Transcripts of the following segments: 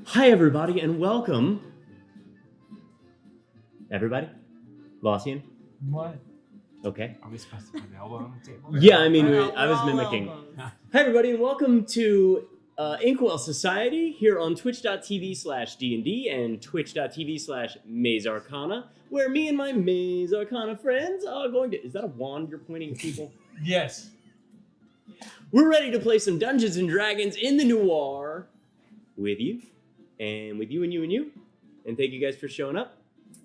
Hi, everybody, and welcome. Everybody? Lossian? What? Okay. Are we supposed to put an elbow on the table? Yeah, I mean, Well, I was all mimicking. elbows. Hi, everybody, and welcome to Inkwell Society here on twitch.tv/D&D and twitch.tv/Maze Arcana, where me and my Maze Arcana friends are going to... Is that a wand you're pointing at people? Yes. We're ready to play some Dungeons & Dragons in the Noir with you, and with you and you and you. And thank you guys for showing up.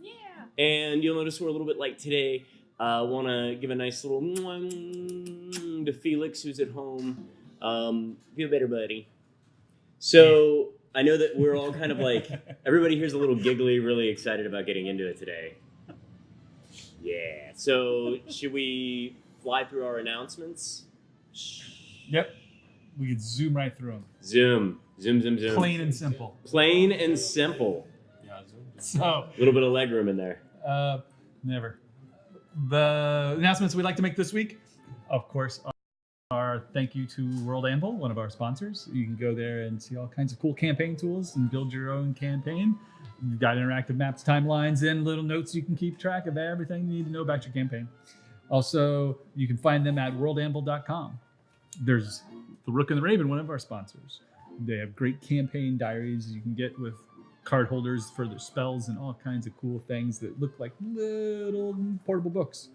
Yeah. And you'll notice we're a little bit light today. Want to give a nice little to Felix, who's at home. Feel better, buddy. So I know that we're all kind of like, everybody here's a little giggly, really excited about getting into it today. Yeah. So should we fly through our announcements? Yep. We could zoom right through them. Zoom. Plain and simple. Plain and simple. Yeah, zoom. So, A little bit of legroom in there. never. The announcements we'd like to make this week, of course, are thank you to World Anvil, one of our sponsors. You can go there and see all kinds of cool campaign tools and build your own campaign. You've got interactive maps, timelines, and little notes you can keep track of everything you need to know about your campaign. Also, you can find them at worldanvil.com. There's the Rook and the Raven, one of our sponsors. They have great campaign diaries you can get with card holders for their spells and all kinds of cool things that look like little portable books.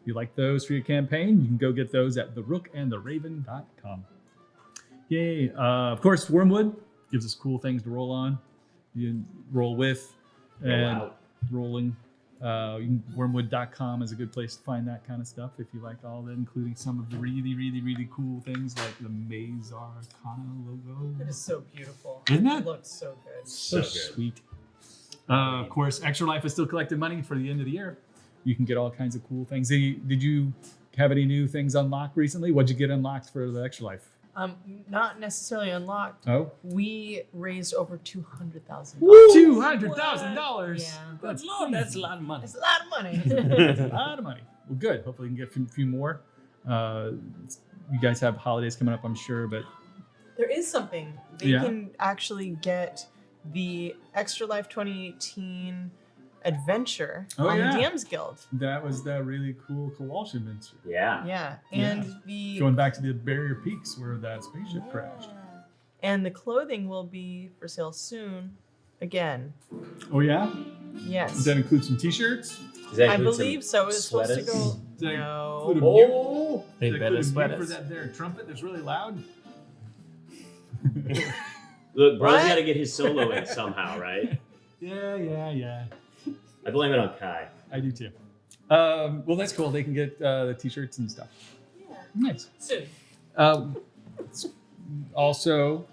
If you like those for your campaign, you can go get those at therookandtheraven.com. Yay. Of course, Wormwood gives us cool things to roll on. You can roll with and rolling. Wormwood.com is a good place to find that kind of stuff if you like all that, including some of the really, really, really cool things like the Maze Arcana logo. It is so beautiful. Isn't it? It looks so good. So So good. sweet. Of course, Extra Life is still collecting money for the end of the year. You can get all kinds of cool things. Did you have any new things unlocked recently? What'd you get unlocked for the Extra Life? Not necessarily unlocked. Oh, We raised over $200,000. $200,000. Yeah. That's Lord, that's a lot of money. It's a lot of money. That's a lot of money. Well, good. Hopefully, you can get a few more. You guys have holidays coming up, I'm sure, but There is something. They Yeah. can actually get the Extra Life 2018 adventure Oh, on yeah. the DM's Guild. that was that really cool Kowalsh adventure. Yeah. Yeah. Yeah. And the Going back to the Barrier Peaks where that spaceship crashed. And the clothing will be for sale soon. Again. Oh, yeah? Yes. Does that include some t-shirts? Does that I include believe some so. It's supposed to sweaters? go. Does that No. include a mute? Oh! They Does that better include a sweat mute for us. that there trumpet that's really loud? Look, Bro's What? got to get his solo in somehow, right? Yeah. I blame it on Kai. I do too. Well, that's cool. They can get the t-shirts and stuff. Yeah. Nice. Soon. Also,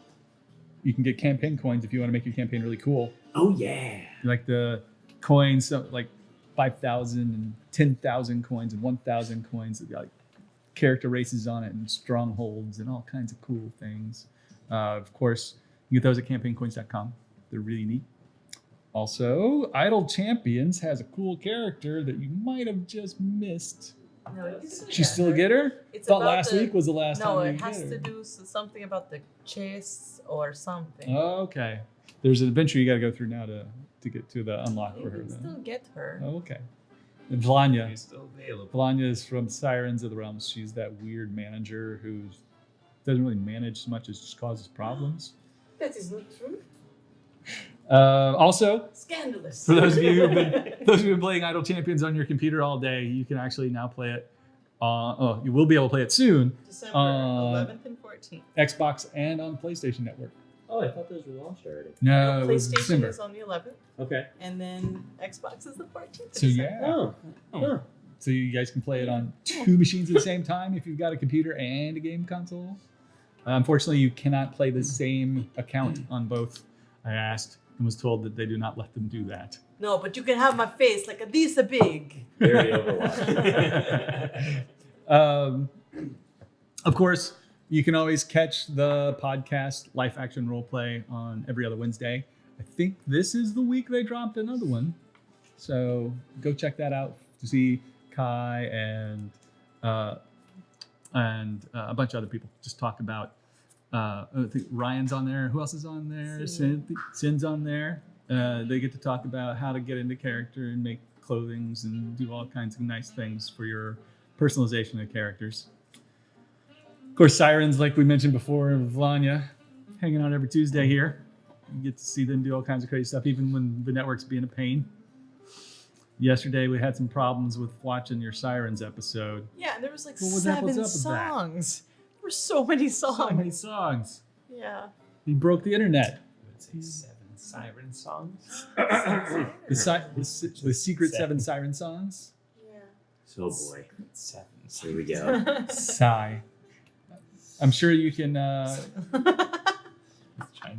you can get campaign coins if you want to make your campaign really cool. Oh, yeah. Like the coins, so like 5,000 and 10,000 coins and 1,000 coins that got like character races on it and strongholds and all kinds of cool things. Of course, you get those at campaigncoins.com. They're really neat. Also, Idle Champions has a cool character that you might have just missed. No, you can Did you still get her? It's Thought about last the- week was the last No, time you it has get to her. do something about the chase or something. Okay. There's an adventure you got to go through now to get to the unlock You for her. can Then. still get her. Oh, okay. And Vlanya. It's still available. Vlanya is from Sirens of the Realms. She's that weird manager who doesn't really manage so much as just causes problems. That is not true. Also, Scandalous. for those of you who've been playing Idle Champions on your computer all day, you can actually now play it. You will be able to play it soon. December 11th and 14th. Xbox and on PlayStation Network. Oh, I thought those were launched already. No, it was PlayStation December. is on the 11th, Okay. and then Xbox is the 14th. So yeah. Oh. Huh. So you guys can play it on two machines at the same time if you've got a computer and a game console. Unfortunately, you cannot play the same account on both. I asked and was told that they do not let them do that. No, but you can have my face like a this big. Very Overwatch. Of course, you can always catch the podcast Life Action Roleplay on every other Wednesday. I think this is the week they dropped another one. So go check that out to see Kai and a bunch of other people just talk about I think Ryan's on there. Who else is on there? Sin. Sin's on there. They get to talk about how to get into character and make clothings and do all kinds of nice things for your personalization of characters. Of course, Sirens, like we mentioned before, Vlanya, hanging out every Tuesday here. You get to see them do all kinds of crazy stuff, even when the network's being a pain. Yesterday, we had some problems with watching your Sirens episode. Yeah, and there was like What was 7 up with that? songs. There were so many songs. So many songs. Yeah. He broke the internet. I would say 7 siren songs. The secret 7 Siren songs. Yeah. So boy, 7 here we go. Sigh. I'm sure you can. Trying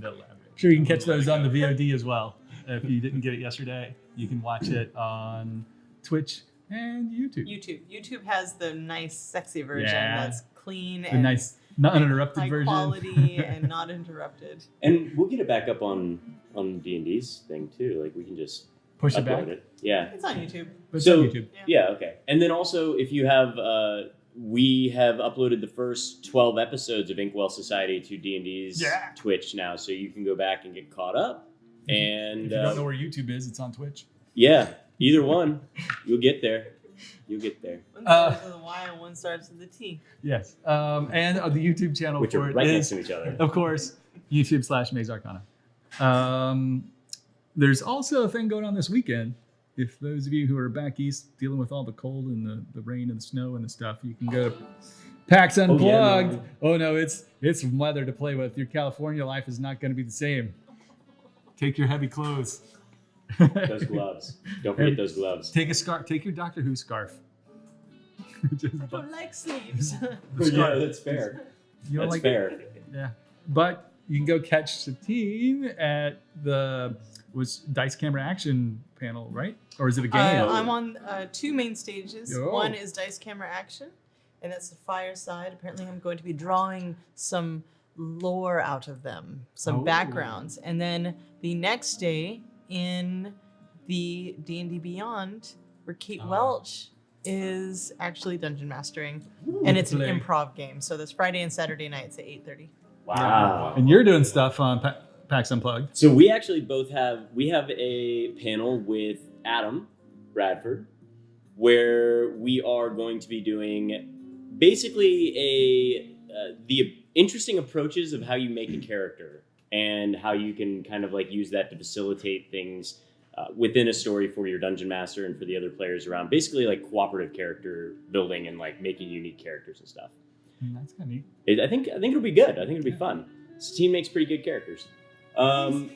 to elaborate. Sure, you can catch those on the VOD as well. If you didn't get it yesterday, you can watch it on Twitch and YouTube. YouTube has the nice, sexy version Yeah. that's clean The and nice, not uninterrupted high version. quality and not interrupted. And we'll get it back up on D&D's thing too. Like we can just Push it upload back. it. Yeah. It's on YouTube. But it's So- on YouTube. Yeah. Okay. And then also, if you have, we have uploaded the first 12 episodes of Inkwell Society to D&D's Yeah. Twitch now, so you can go back and get caught up. And If you don't know where YouTube is, it's on Twitch. yeah, either one, you'll get there. You'll get there. One starts with a Y and one starts with a T. Yes. And the YouTube channel Which for are it right is, next to each other. of course, YouTube/Maze Arcana. There's also a thing going on this weekend. If those of you who are back east dealing with all the cold and the rain and the snow and the stuff, you can go to PAX Unplugged. Oh, no, it's weather to play with. Your California life is not going to be the same. Take your heavy clothes. Those gloves. Don't forget those gloves. Take a scarf. Take your Doctor Who scarf. Just I don't like sleeves. the scarf. that's fair. You don't That's like fair. Yeah, but you can go catch Satine at the Dice Camera Action panel, right? Or is it a game? I'm on 2 main stages. Oh. One is Dice Camera Action, and that's the fireside. Apparently, I'm going to be drawing some lore out of them, some Oh. backgrounds, and then the next day in the D&D Beyond, where Kate Welch is actually dungeon mastering, and it's an Play. improv game. So this Friday and Saturday nights at 8:30. Wow. And you're doing stuff on PAX Unplugged. So we actually both have a panel with Adam Bradford where we are going to be doing basically the interesting approaches of how you make a character and how you can kind of like use that to facilitate things within a story for your dungeon master and for the other players around. Basically like cooperative character building and like making unique characters and stuff. That's kind of neat. I think it'll be good. I think it'll be fun. This team makes pretty good characters. And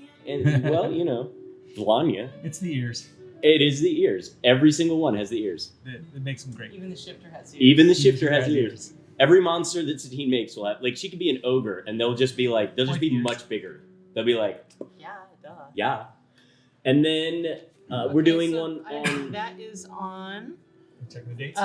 well, you know, Vlanya. It's the ears. It is the ears. Every single one has the ears. It makes them great. Even the shifter has ears. Even the shifter has ears. Every monster that Satine makes will have, like, she could be an ogre, and they'll just be Ears. much bigger. They'll be like, Yeah, duh. yeah. And then we're Okay, doing so one on. that is on Check the dates.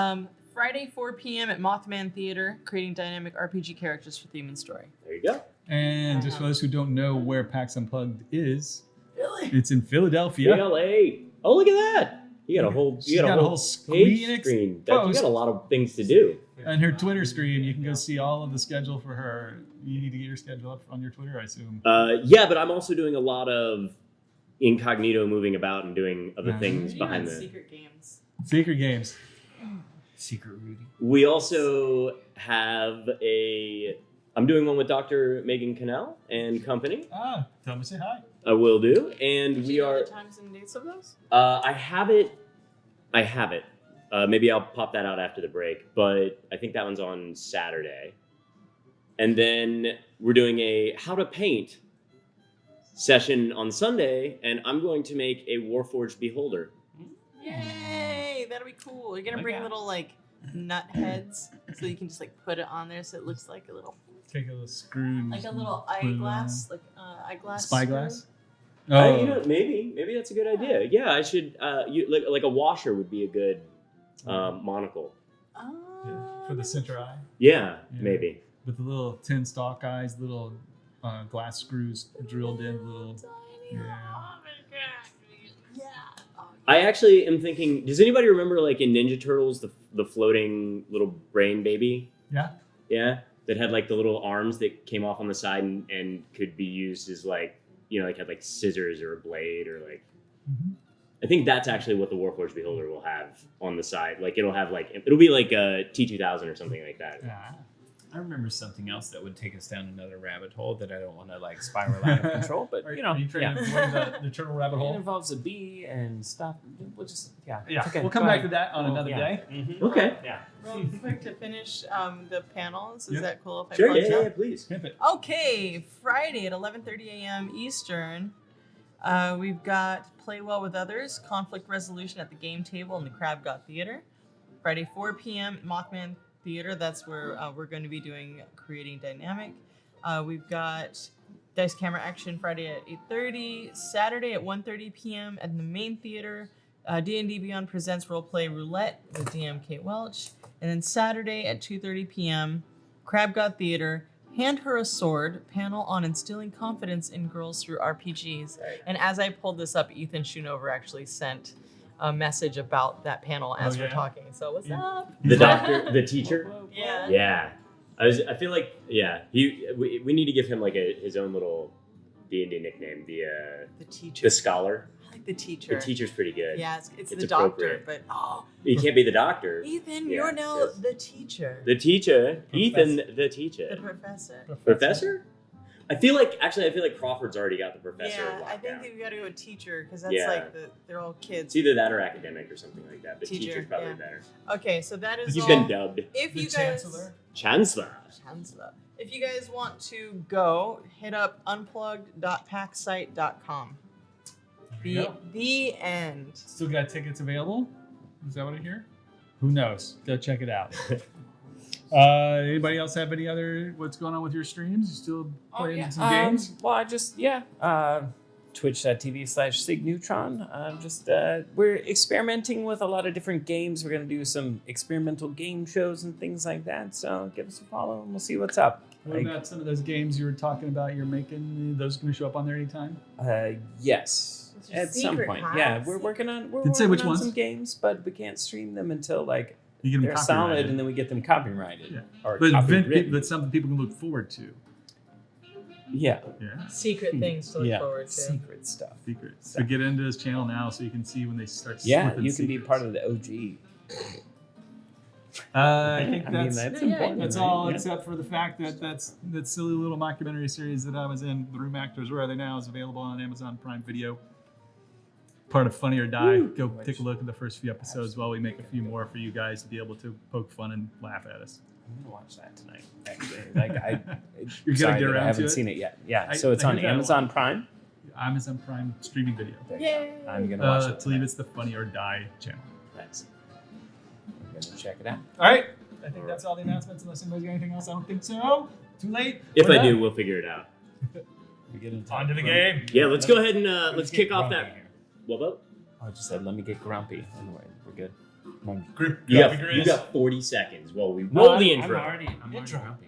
Friday, 4 p.m. at Mothman Theater, creating dynamic RPG characters for theme and story. There you go. And just for those who don't know where PAX Unplugged is, Really? it's in Philadelphia. PLA. Oh, look at that. You got a whole. She's You got a whole screen page screen. You exposed. got a lot of things to do. On her Twitter screen, you can go see all of the schedule for her. You need to get your schedule up on your Twitter, I assume. Yeah, but I'm also doing a lot of incognito moving about and doing other Yeah. things You behind had the. Secret Games. Secret Games. Secret Rudy. We also have I'm doing one with Dr. Megan Cannell and company. Tell me, say hi. I will do, and Do we you know are. the times and dates of those? I have it. Maybe I'll pop that out after the break, but I think that one's on Saturday. And then we're doing a how to paint session on Sunday, and I'm going to make a Warforged Beholder. Yay! That'll be cool. You're gonna bring Okay. little like nut heads so you can just like put it on there so it looks like a little Take a little screw. and like a just little put it on. eyeglass, like eyeglass. Spyglass? screw. Oh, You know, maybe that's a good idea. Yeah, I should. Like a washer would be a good monocle. Oh, for the center eye. Yeah, Yeah. maybe. With the little tin stalk eyes, little glass screws drilled in, little. Tiny. Yeah. Oh my god. Yeah. Oh, I actually am thinking. Does anybody remember, like in Ninja Turtles, the floating little brain baby? Yeah. Yeah, that had like the little arms that came off on the side and could be used as like, you know, like had like scissors or a blade or like. Mm-hmm. I think that's actually what the Warforged Beholder will have on the side. Like it'll be like a T2000 or something like that. Ah. I remember something else that would take us down another rabbit hole that I don't want to like spiral out of control. But Are you know, you trying to avoid the turtle rabbit it hole? involves a bee and stuff. We'll just Yeah, Okay, we'll come go back ahead. to that on another day. Mm-hmm. Okay. Yeah. Real quick to finish the panels. Is Yeah. that cool if I Sure. plug Yeah, them? yeah, please. Pimp it. Okay, Friday at 11:30 a.m. Eastern, we've got Play Well with Others, conflict resolution at the game table in the Crab God Theater. Friday 4 p.m. Mothman Theater. That's where we're going to be doing creating dynamic. We've got Dice Camera Action Friday at 8:30. Saturday at 1:30 p.m. at the main theater. D&D Beyond presents Roleplay Roulette with DM Kate Welch. And then Saturday at 2:30 p.m. Crab God Theater. Hand Her a Sword panel on instilling confidence in girls through RPGs. Right. And as I pulled this up, Ethan Schoonover actually sent a message about that panel as Oh, we're yeah? talking. So what's up? The doctor, the teacher. Yeah. Yeah, I feel like we need to give him like his own little D&D nickname. The teacher. The scholar. I like the teacher. The teacher's pretty good. Yeah, it's It's the doctor, appropriate. but He can't be the doctor. Ethan, Yeah, you're now yes. the teacher. The teacher, Ethan, the The teacher. professor. Professor? I feel like Crawford's already got the professor Yeah, locked I think down. that you got to go with teacher because that's Yeah. like they're all kids. It's either that or academic or something like that. But Teacher, teacher's probably yeah. better. Okay, so that is He's all. been dubbed If The you guys, Chancellor. Chancellor. Chancellor. If you guys want to go, hit up unplugged.packsite.com. There you go. The end. Still got tickets available? Is that what I hear? Who knows? Go check it out. Anybody else have any other? What's going on with your streams? You still playing some games? Well, I just twitch.tv/SigNeutron. We're experimenting with a lot of different games. We're gonna do some experimental game shows and things like that. So give us a follow and we'll see what's up. What about some of those games you were talking about? You're making those going to show up on there anytime? Yes, What's your at some secret point. hacks? Yeah, we're working on which ones? some games, but we can't stream them until like You get them they're solid, copyrighted. and then we get them copyrighted. Yeah. Or But copywritten. that's something people can look forward to. Yeah, Yeah. Secret things to look yeah, forward to. secret stuff. Secret. So get into his channel now so you can see when they start Yeah, slipping you can be secrets. part of the OG. I think I mean, that's that's Yeah, important. That's right? all, Yeah. except for the fact that that silly little mockumentary series that I was in, The Room Actors, Where Are They Now, is available on Amazon Prime Video. Part of Funny or Die. Go take a look at the first few episodes while we make a few more for you guys to be able to poke fun and laugh at us. I'm gonna watch that tonight. Actually, like You're gonna sorry get that around I haven't to it? seen it yet. Yeah, I- so it's I on heard that Amazon one. Prime. Amazon Prime streaming video. There you Yay. go. I'm gonna watch I it. believe tonight. it's the Funny or Die channel. Nice. I'm gonna check it out. All right. I think that's all the announcements. Unless anybody's got anything else, I don't think so. Too late. If We're I done. do, we'll figure it out. We get into On to the game. Yeah, let's go ahead and let's get kick off grumpy that. here. What about? I just said, let me get grumpy. Anyway, we're good. You got 40 seconds while we roll the intro. I'm already Intro. grumpy.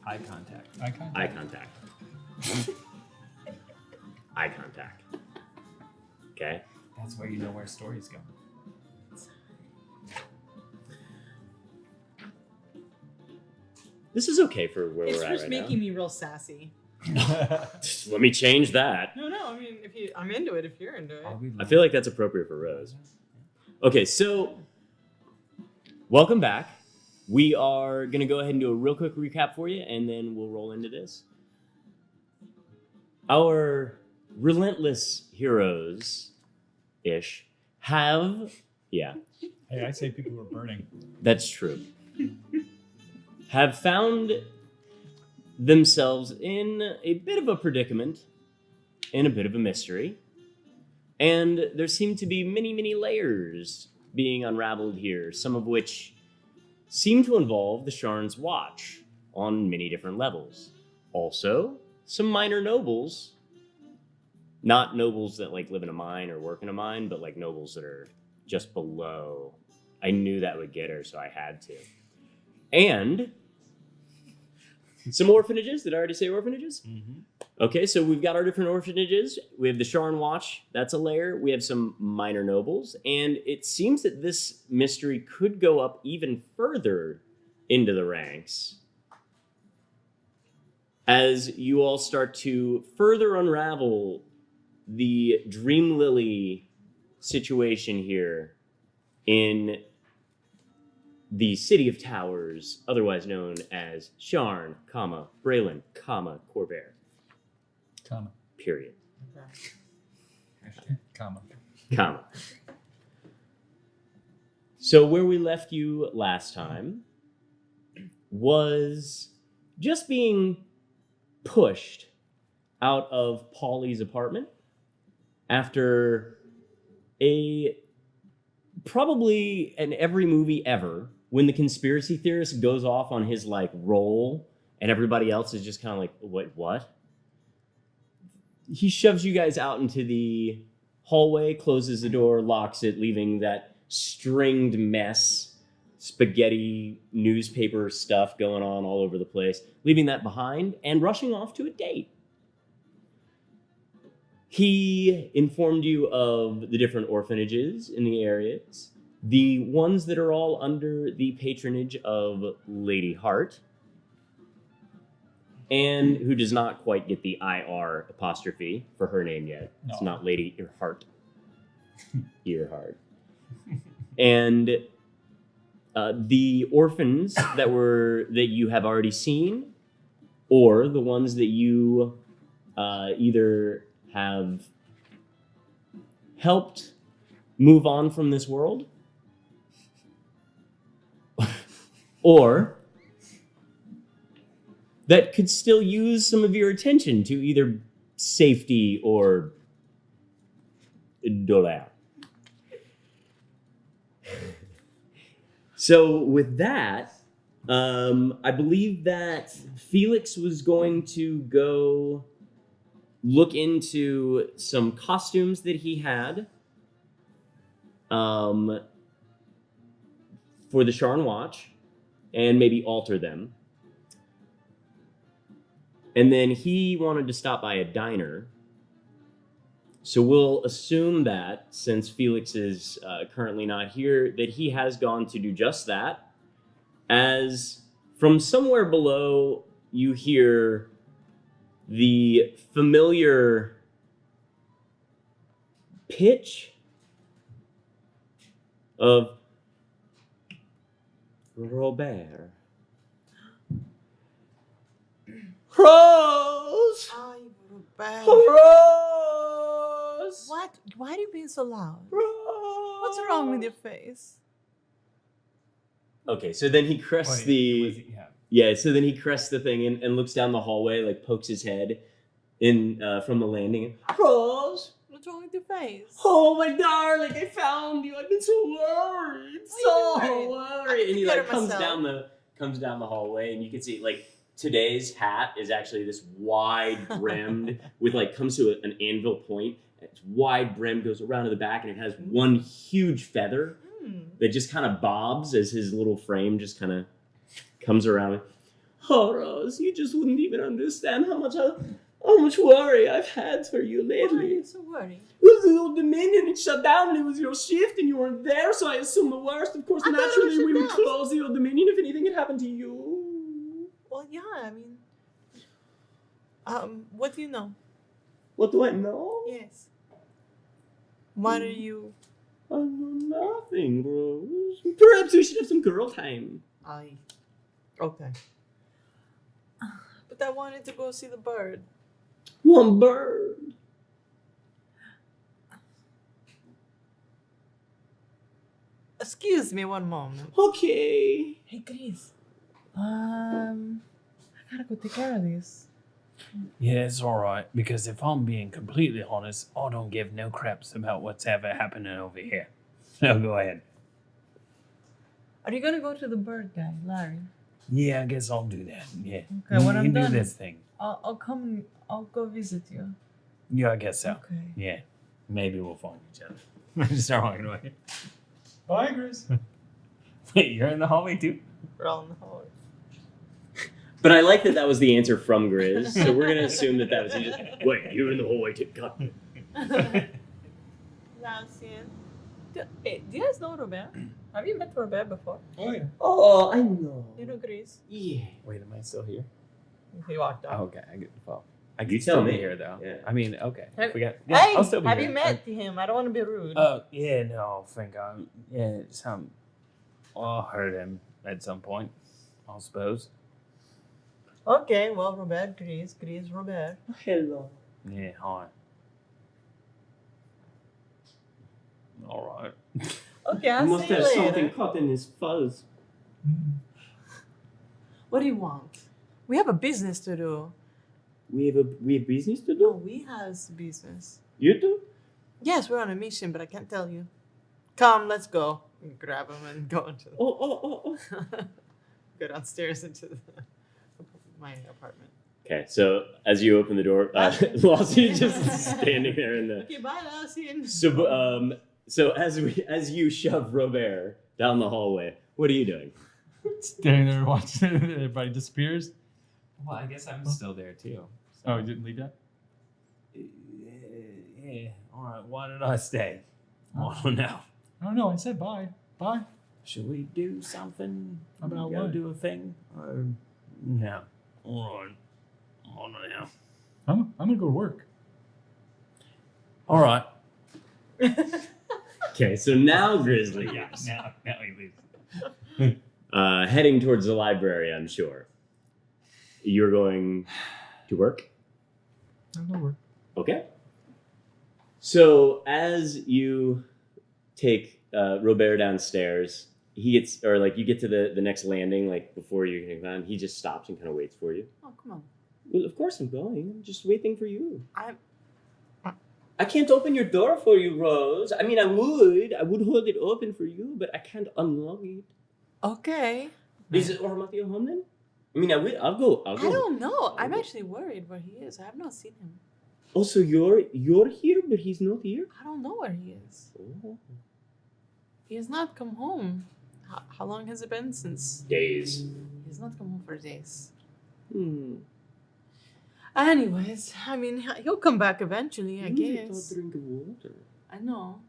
Eye contact. Icon. Eye contact. Eye contact. Okay. That's where you know where stories go. This is okay for where It's we're at just right making me real sassy. now. Let me change that. No, I mean, I'm into it if you're into it. I feel like that's appropriate for Rose. Okay, so welcome back we are going to go ahead and do a real quick recap for you, and then we'll roll into this. Our relentless heroes-ish have... Yeah, Hey, I say people who are burning. that's true. Have found themselves in a bit of a predicament, in a bit of a mystery, and there seem to be many, many layers being unraveled here, some of which seem to involve the Sharn's Watch on many different levels. Also, some minor nobles, not nobles that like live in a mine or work in a mine, but like nobles that are just below. I knew that would get her, so I had to. And some orphanages. Did I already say orphanages? Mm-hmm. Okay, so we've got our different orphanages. We have the Sharn Watch. That's a layer. We have some minor nobles. And it seems that this mystery could go up even further into the ranks as you all start to further unravel the Dream Lily situation here in the City of Towers, otherwise known as Sharn, Braylon, Corvair. Comma. Period. Comma. Comma. So where we left you last time was just being pushed out of Polly's apartment after probably in every movie ever, when the conspiracy theorist goes off on his like roll and everybody else is just kind of like, wait, what? He shoves you guys out into the hallway, closes the door, locks it, leaving that stringed mess, spaghetti newspaper stuff going on all over the place, leaving that behind and rushing off to a date. He informed you of the different orphanages in the areas, the ones that are all under the patronage of Lady Hart, and who does not quite get the IR apostrophe for her name yet. No. It's not Lady Earhart. Earhart. And the orphans that you have already seen, or the ones that you either have helped move on from this world, or that could still use some of your attention to either safety or dollar. So with that, I believe that Felix was going to go look into some costumes that he had for the Sharn Watch and maybe alter them. And then he wanted to stop by a diner. So we'll assume that, since Felix is currently not here, that he has gone to do just that. As from somewhere below, you hear the familiar pitch of Robert. Rose! Ay, Robert. Rose! What? Why are you being so loud? Rose! What's wrong with your face? Okay, so then he crests so then he crests the thing and looks down the hallway, like pokes his head in from the landing. Rose! What's wrong with your face? Oh, my darling, I found you. I've been so worried. Why are you worried. And he like comes myself. down the hallway, and you can see like today's hat is actually this wide brimmed with like comes to an anvil point. It's wide brimmed, goes around to the back, and it has one huge feather that just kind of bobs as his little frame just kind of comes around. Oh, Rose, you just wouldn't even understand how much worry I've had for you Why are lately. you so worried? It was the old Dominion, it shut down, and it was your shift, and you weren't there, so I assumed the worst. Of course, I thought it was naturally, shut we would down. close the old Dominion if anything had happened to you. Well, yeah, I mean... what do you know? What do I know? Yes. What are you... I know nothing, Rose. Perhaps we should have some girl time. Okay. But I wanted to go see the bird. One bird. Excuse me one moment. Okay. Hey, Grizz. I gotta go take care of this. Yeah, it's all right. Because if I'm being completely honest, I don't give no craps about what's ever happening over here. So go ahead. Are you gonna go to the bird guy, Larry? Yeah, I guess I'll do that. Yeah. Okay, when you I'm do done, this thing. I'll come. I'll go visit you. Yeah, I guess so. Okay. Yeah. Maybe we'll find each other. Just start walking away. Bye, Grizz. Wait, you're in the hallway too? We're all in the hallway. But I like that was the answer from Grizz, so we're gonna assume that was he just. Wait, you're in the hallway too. God. Lausian. Hey, do you guys know Robert? Have you met Robert before? Oh, yeah. Oh, I know. You know Grizz? Yeah. Wait, am I still here? He walked off. Oh, okay, I get the phone. I You can tell still me. be here though. Yeah. I mean, okay. Have- Forget. Yeah, Hey, I'll still be have here. you met him? I don't want to be rude. Oh, yeah, no, thank God. Yeah, I'll hurt him at some point, I suppose. Okay, well, Robert, Grizz, Robert. Hello. Yeah, hi. All right. Okay, I'll see you later. caught in his fuzz. What do you want? We have a business to do. We have business to No, do. we have business. You do? Yes, we're on a mission, but I can't tell you. Come, let's go. We grab him and go into the... Oh. go downstairs into my apartment. Okay, so as you open the door, Lawson is just standing there in the. Okay, bye, Lausian. So as you shove Robert down the hallway, what are you doing? Standing there watching everybody disappears. Well, I guess I'm still there too. Oh, you didn't leave yet? Yeah. All right. Why did I stay? I don't know. I don't know. I said bye. Bye. Should we do something? About Go what? do a thing? Or no? All right. I don't know. I'm gonna go to work. All right. Okay, so now Grizzly leaves. Now he leaves. Heading towards the library, I'm sure. You're going to work? I'm gonna work. Okay. So as you take Robert downstairs, he gets, or like you get to the next landing, like before you're going to climb, he just stops and kind of waits for you. Oh, come on. Well, of course I'm going. I'm just waiting for you. I'm... I can't open your door for you, Rose. I mean, I would hold it open for you, but I can't unlock it. Okay. Is it Ormatio home then? I mean, I'll go. I don't know. I'm actually worried where he is. I have not seen him. Oh, so you're here, but he's not here? I don't know where he is. Oh. He has not come home. How long has it been since? Days. He has not come home for days. Hmm. Anyways, I mean, he'll come back eventually, I guess. A drink of water. I know.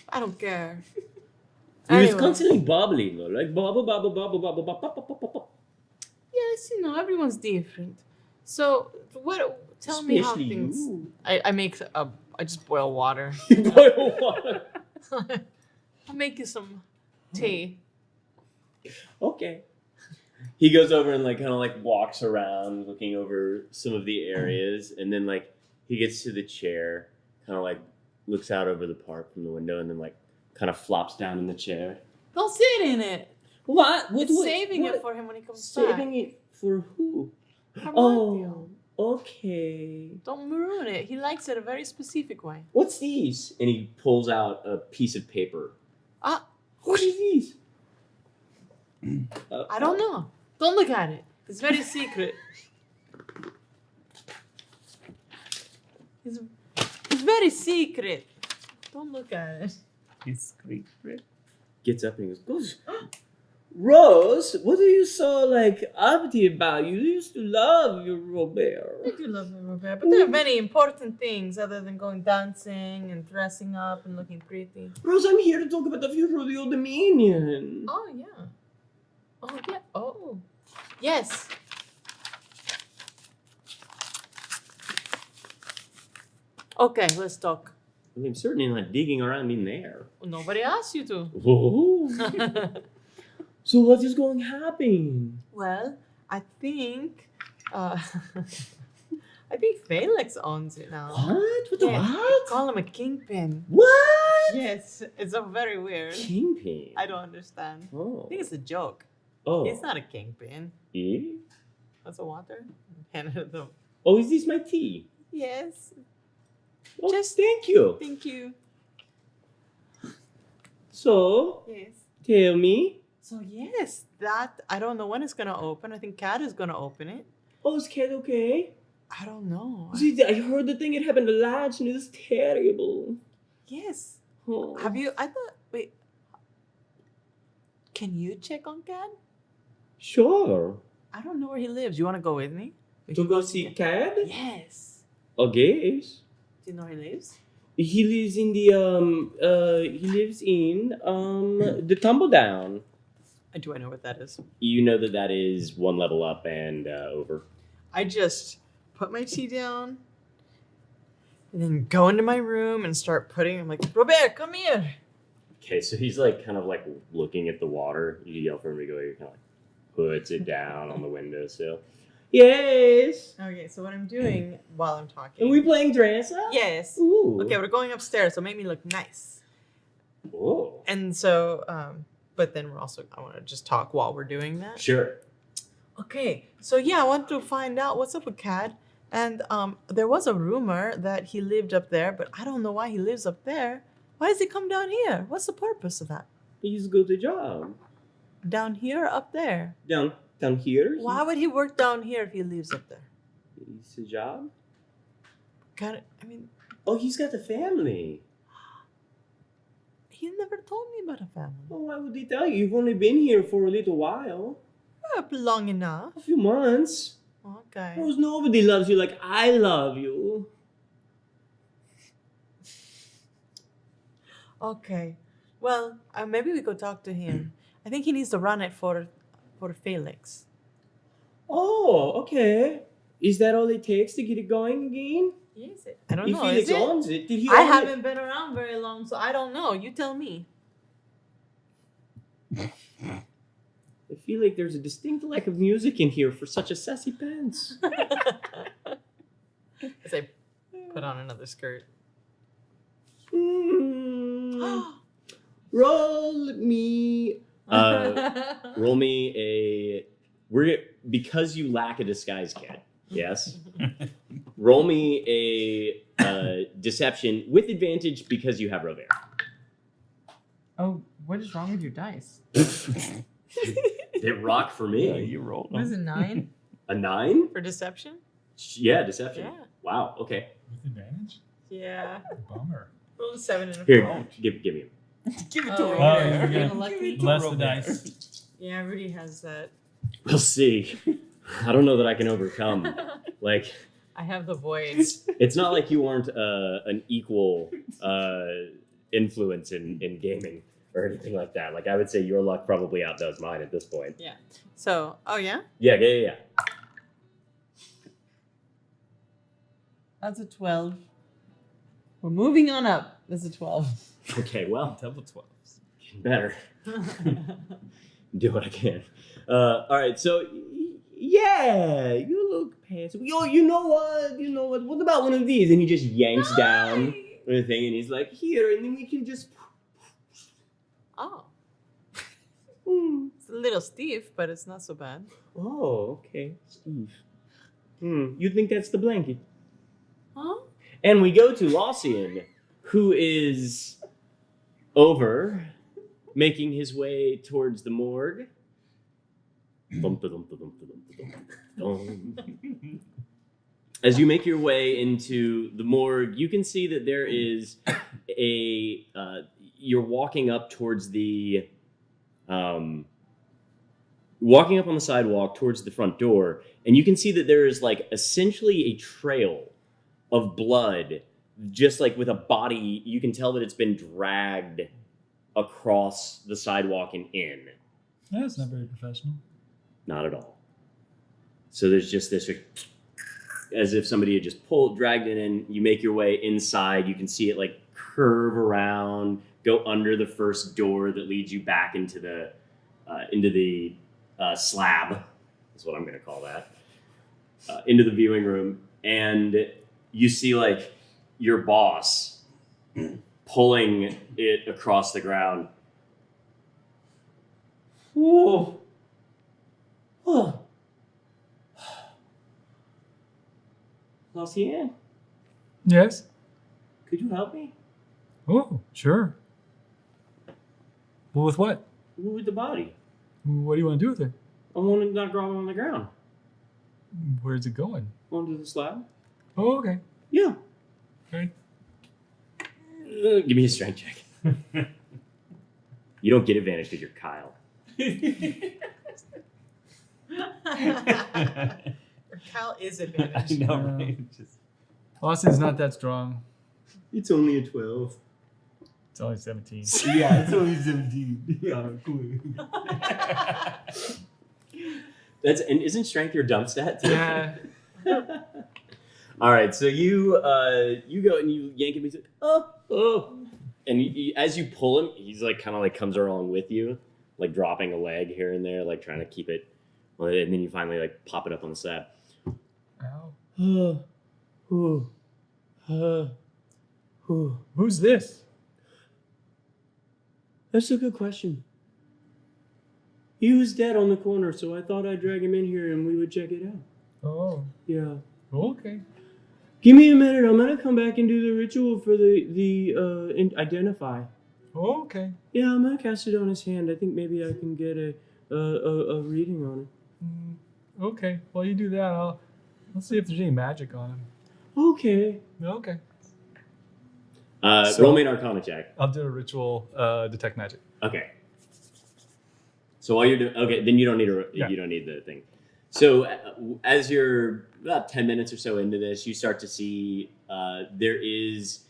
I don't care. He was Anyway. constantly bobbling, though. Like, bobble, bobble, bobble, bobble, bobble, bobble, bobble, bobble. Yes, you know, everyone's different. So, what? Tell me how Especially things. you. I just boil water. You boil water. I'll make you some tea. Okay. He goes over and like kind of like walks around, looking over some of the areas, and then like he gets to the chair, kind of like looks out over the park from the window, and then like kind of flops down in the chair. Don't sit in it. What? It's saving it for him when he comes Saving it for who? back. Oh, okay. Don't maroon it. He likes it a very specific way. What's these? And he pulls out a piece of paper. Ah, What is these? I don't know. Don't look at it. It's very secret. It's very secret. Don't look at it. It's great. Gets up and he goes, Rose, what are you so like uppity about? You used to love your Robert. I do love my Robert, but there are many important things other than going dancing and dressing up and looking pretty. Rose, I'm here to talk about the future of the Old Dominion. Oh yeah. Oh yeah. Oh. Yes. Okay, let's talk. Well, I'm certainly not digging around in there. Nobody asked you to. Whoa. So what is going to happen? Well, I think, I think Felix owns it now. What? What the Yeah, what? Call him a kingpin. What? Yes, it's a very weird. Kingpin. I don't understand. Oh. I think it's a joke. Oh. He's not a kingpin. Yeah? That's a water. Hand it to Oh, is this my tea? Yes. Oh, Just- thank you. Thank you. So, Yes. tell me. So yes, that I don't know when it's gonna open. I think Kat is gonna open it. Oh, is Cat okay? I don't know. See, I heard the thing it happened to Latch and it's terrible. Yes. Oh. Have you? I thought. Wait. Can you check on Kat? Sure. I don't know where he lives. You want to go with me? We To can go see Cat? Yes. I guess. Do you know where he lives? He lives in the Tumble Down. Do I know what that is? You know that is one level up and over. I just put my tea down and then go into my room and start putting. I'm like, Robert, come here. Okay, so he's like kind of like looking at the water. You yell for him to go. He kind of like puts it down on the windowsill. Yes. Okay, so what I'm doing while I'm talking. Are we playing dress up? Yes. Ooh. Okay, we're going upstairs, so make me look nice. Oh. And so, but then I want to just talk while we're doing that. Sure. Okay, so yeah, I want to find out what's up with Cad. And there was a rumor that he lived up there, but I don't know why he lives up there. Why does he come down here? What's the purpose of that? He's good to job. Down here, up there? Down here. Why would he work down here if he lives up there? He's a job. Oh, He's got the family. he never told me about a family. Well, why would he tell you? You've only been here for a little while. Long enough. A few months. Okay. Rose, nobody loves you like I love you. Okay. Well, maybe we could talk to him. I think he needs to run it for Felix. Oh, okay. Is that all it takes to get it going again? Is it? I don't If know. Felix Is it? owns it, did he I own haven't been around very long, so I don't know. You tell me. it? I feel like there's a distinct lack of music in here for such a sassy pants. As I put on another skirt. Roll me. Roll me because you lack a disguise kit. Yes. Roll me a deception with advantage because you have Robert. Oh, what is wrong with your dice? They rock for me. Yeah, you rolled What is them. it, 9 A 9? for deception? Yeah, deception. Yeah. Wow. Okay. With advantage? Yeah. Bummer. Roll a 7 and a 4. Here, give me. Give it Oh, to yeah. Robert. you're You're gonna lucky. bless the dice. Yeah, Rudy has that. We'll see. I don't know that I can overcome. Like, I have the void. it's not like you weren't an equal influence in gaming or anything like that. Like, I would say your luck probably outdoes mine at this point. Yeah. So, oh yeah? Yeah. That's a 12. We're moving on up. That's a 12. Okay, well, Double 12s. getting better. Do what I can. All right, so yeah, you look past. Yo, you know what? What about one of these? And he just yanks down the thing, and he's like, "Here," and then we can just. Oh. Hmm. It's a little stiff, but it's not so bad. Oh, okay, Steve. You think that's the blanket? Huh? And we go to Laucian, who is over, making his way towards the morgue. As you make your way into the morgue, you can see that there is you're walking up towards the, walking up on the sidewalk towards the front door, and you can see that there is like essentially a trail of blood, just like with a body. You can tell that it's been dragged across the sidewalk and in. That's not very professional. Not at all. So there's just this, as if somebody had just dragged it in. You make your way inside. You can see it like curve around, go under the first door that leads you back into the into the slab, is what I'm going to call that, into the viewing room, and you see like your boss pulling it across the ground. Whoa. Oh. Lucien, Yes? could you help me? Oh, sure. Well, with what? With the body. What do you want to do with it? I want to not drop it on the ground. Where's it going? Onto the slab? Oh, okay. Yeah. Right. Give me a strength check. You don't get advantage because you're Kyle. Cal is I advantage. know, right? Just, Austin's not that strong. It's only a 12. It's only 17. yeah, it's only 17. Yeah, cool. And isn't strength your dump stat too? Yeah. All right, so you go and you yank him. He's like, oh, and as you pull him, he's like kind of like comes along with you, like dropping a leg here and there, like trying to keep it. And then you finally like pop it up on the slab. Ow. Who's this? That's a good question. He was dead on the corner, so I thought I'd drag him in here and we would check it out. Oh, Yeah. okay. Give me a minute. I'm gonna come back and do the ritual for the identify. Oh, okay. Yeah, I'm gonna cast it on his hand. I think maybe I can get a reading on it. Okay. Well, you do that. Let's see if there's any magic on him. Okay. Okay. Roll me an Arcana check. I'll do a ritual detect magic. Okay. So while you're doing, then you don't need you don't need the thing. So as you're about 10 minutes or so into this, you start to see there is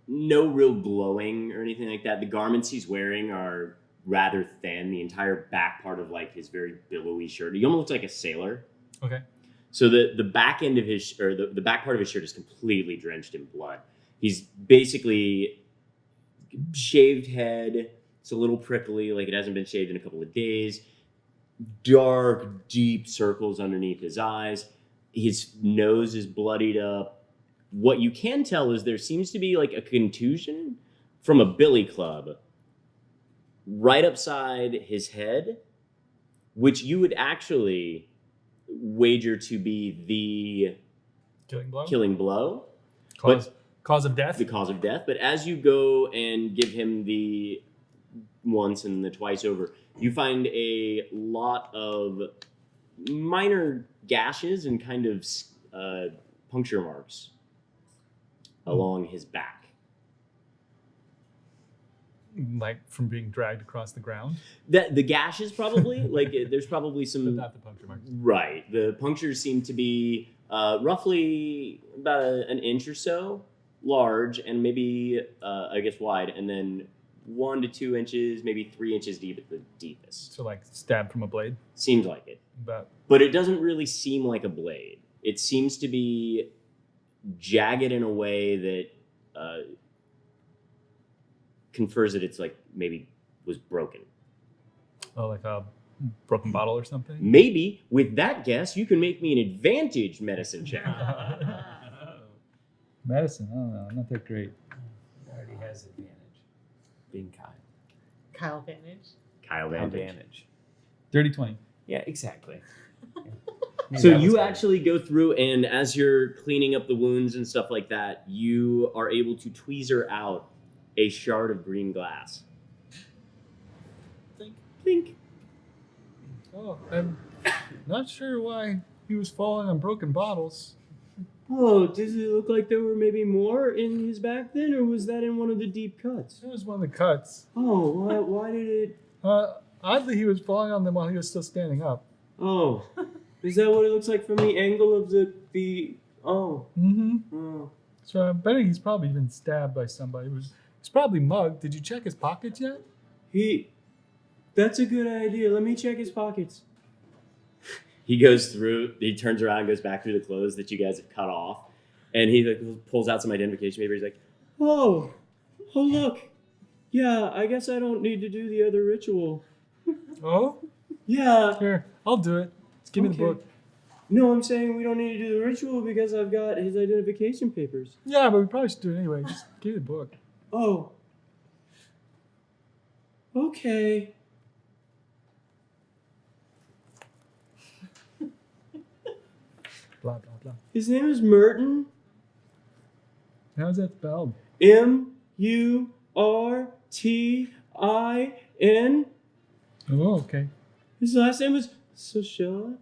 no real glowing or anything like that. The garments he's wearing are rather thin. The entire back part of like his very billowy shirt. He almost looks like a sailor. Okay. So the back end of his the back part of his shirt is completely drenched in blood. He's basically shaved head. It's a little prickly, like it hasn't been shaved in a couple of days. Dark, deep circles underneath his eyes. His nose is bloodied up. What you can tell is there seems to be like a contusion from a billy club right upside his head, which you would actually wager to be the killing blow. Cause of death? The cause of death. But as you go and give him the once and the twice over, you find a lot of minor gashes and kind of puncture marks along his back. Like from being dragged across the ground? The gashes probably, like there's probably But some... not the puncture marks. Right. The punctures seem to be roughly about an inch or so large and maybe, I guess, wide, and then 1 to 2 inches, maybe 3 inches deep at the deepest. So like stabbed from a blade? Seems like it. But it doesn't really seem like a blade. It seems to be jagged in a way that confers that it's like maybe was broken. oh, like a broken bottle or something? Maybe with that guess, you can make me an advantage medicine check. Medicine? I don't know. Not that great. already has advantage. Being Kyle. Kyle Vantage. Kyle Vantage. Dirty 20. Yeah, exactly. Yeah. So you actually go through, and as you're cleaning up the wounds and stuff like that, you are able to tweezer out a shard of green glass. Think. Oh, I'm not sure why he was falling on broken bottles. Oh, does it look like there were maybe more in his back then, or was that in one of the deep cuts? It was one of the cuts. Oh, why did it... Oddly, he was falling on them while he was still standing up. Oh, is that what it looks like from the angle of the... Oh. Mm-hmm. Oh. So I'm betting he's probably been stabbed by somebody. He's probably mugged. Did you check his pockets yet? That's a good idea. Let me check his pockets. He goes through, he turns around, goes back through the clothes that you guys have cut off, and he like pulls out some identification paper. He's like, oh, look. Yeah, I guess I don't need to do the other ritual. Oh, Yeah. here, I'll do it. Just give me the Okay. book. No, I'm saying we don't need to do the ritual because I've got his identification papers. Yeah, but we probably should do it anyway. Just give me the book. Oh. Okay. Blah blah blah. His name is Merton. How's that spelled? Murtin. Oh, okay. His last name is Soscilla.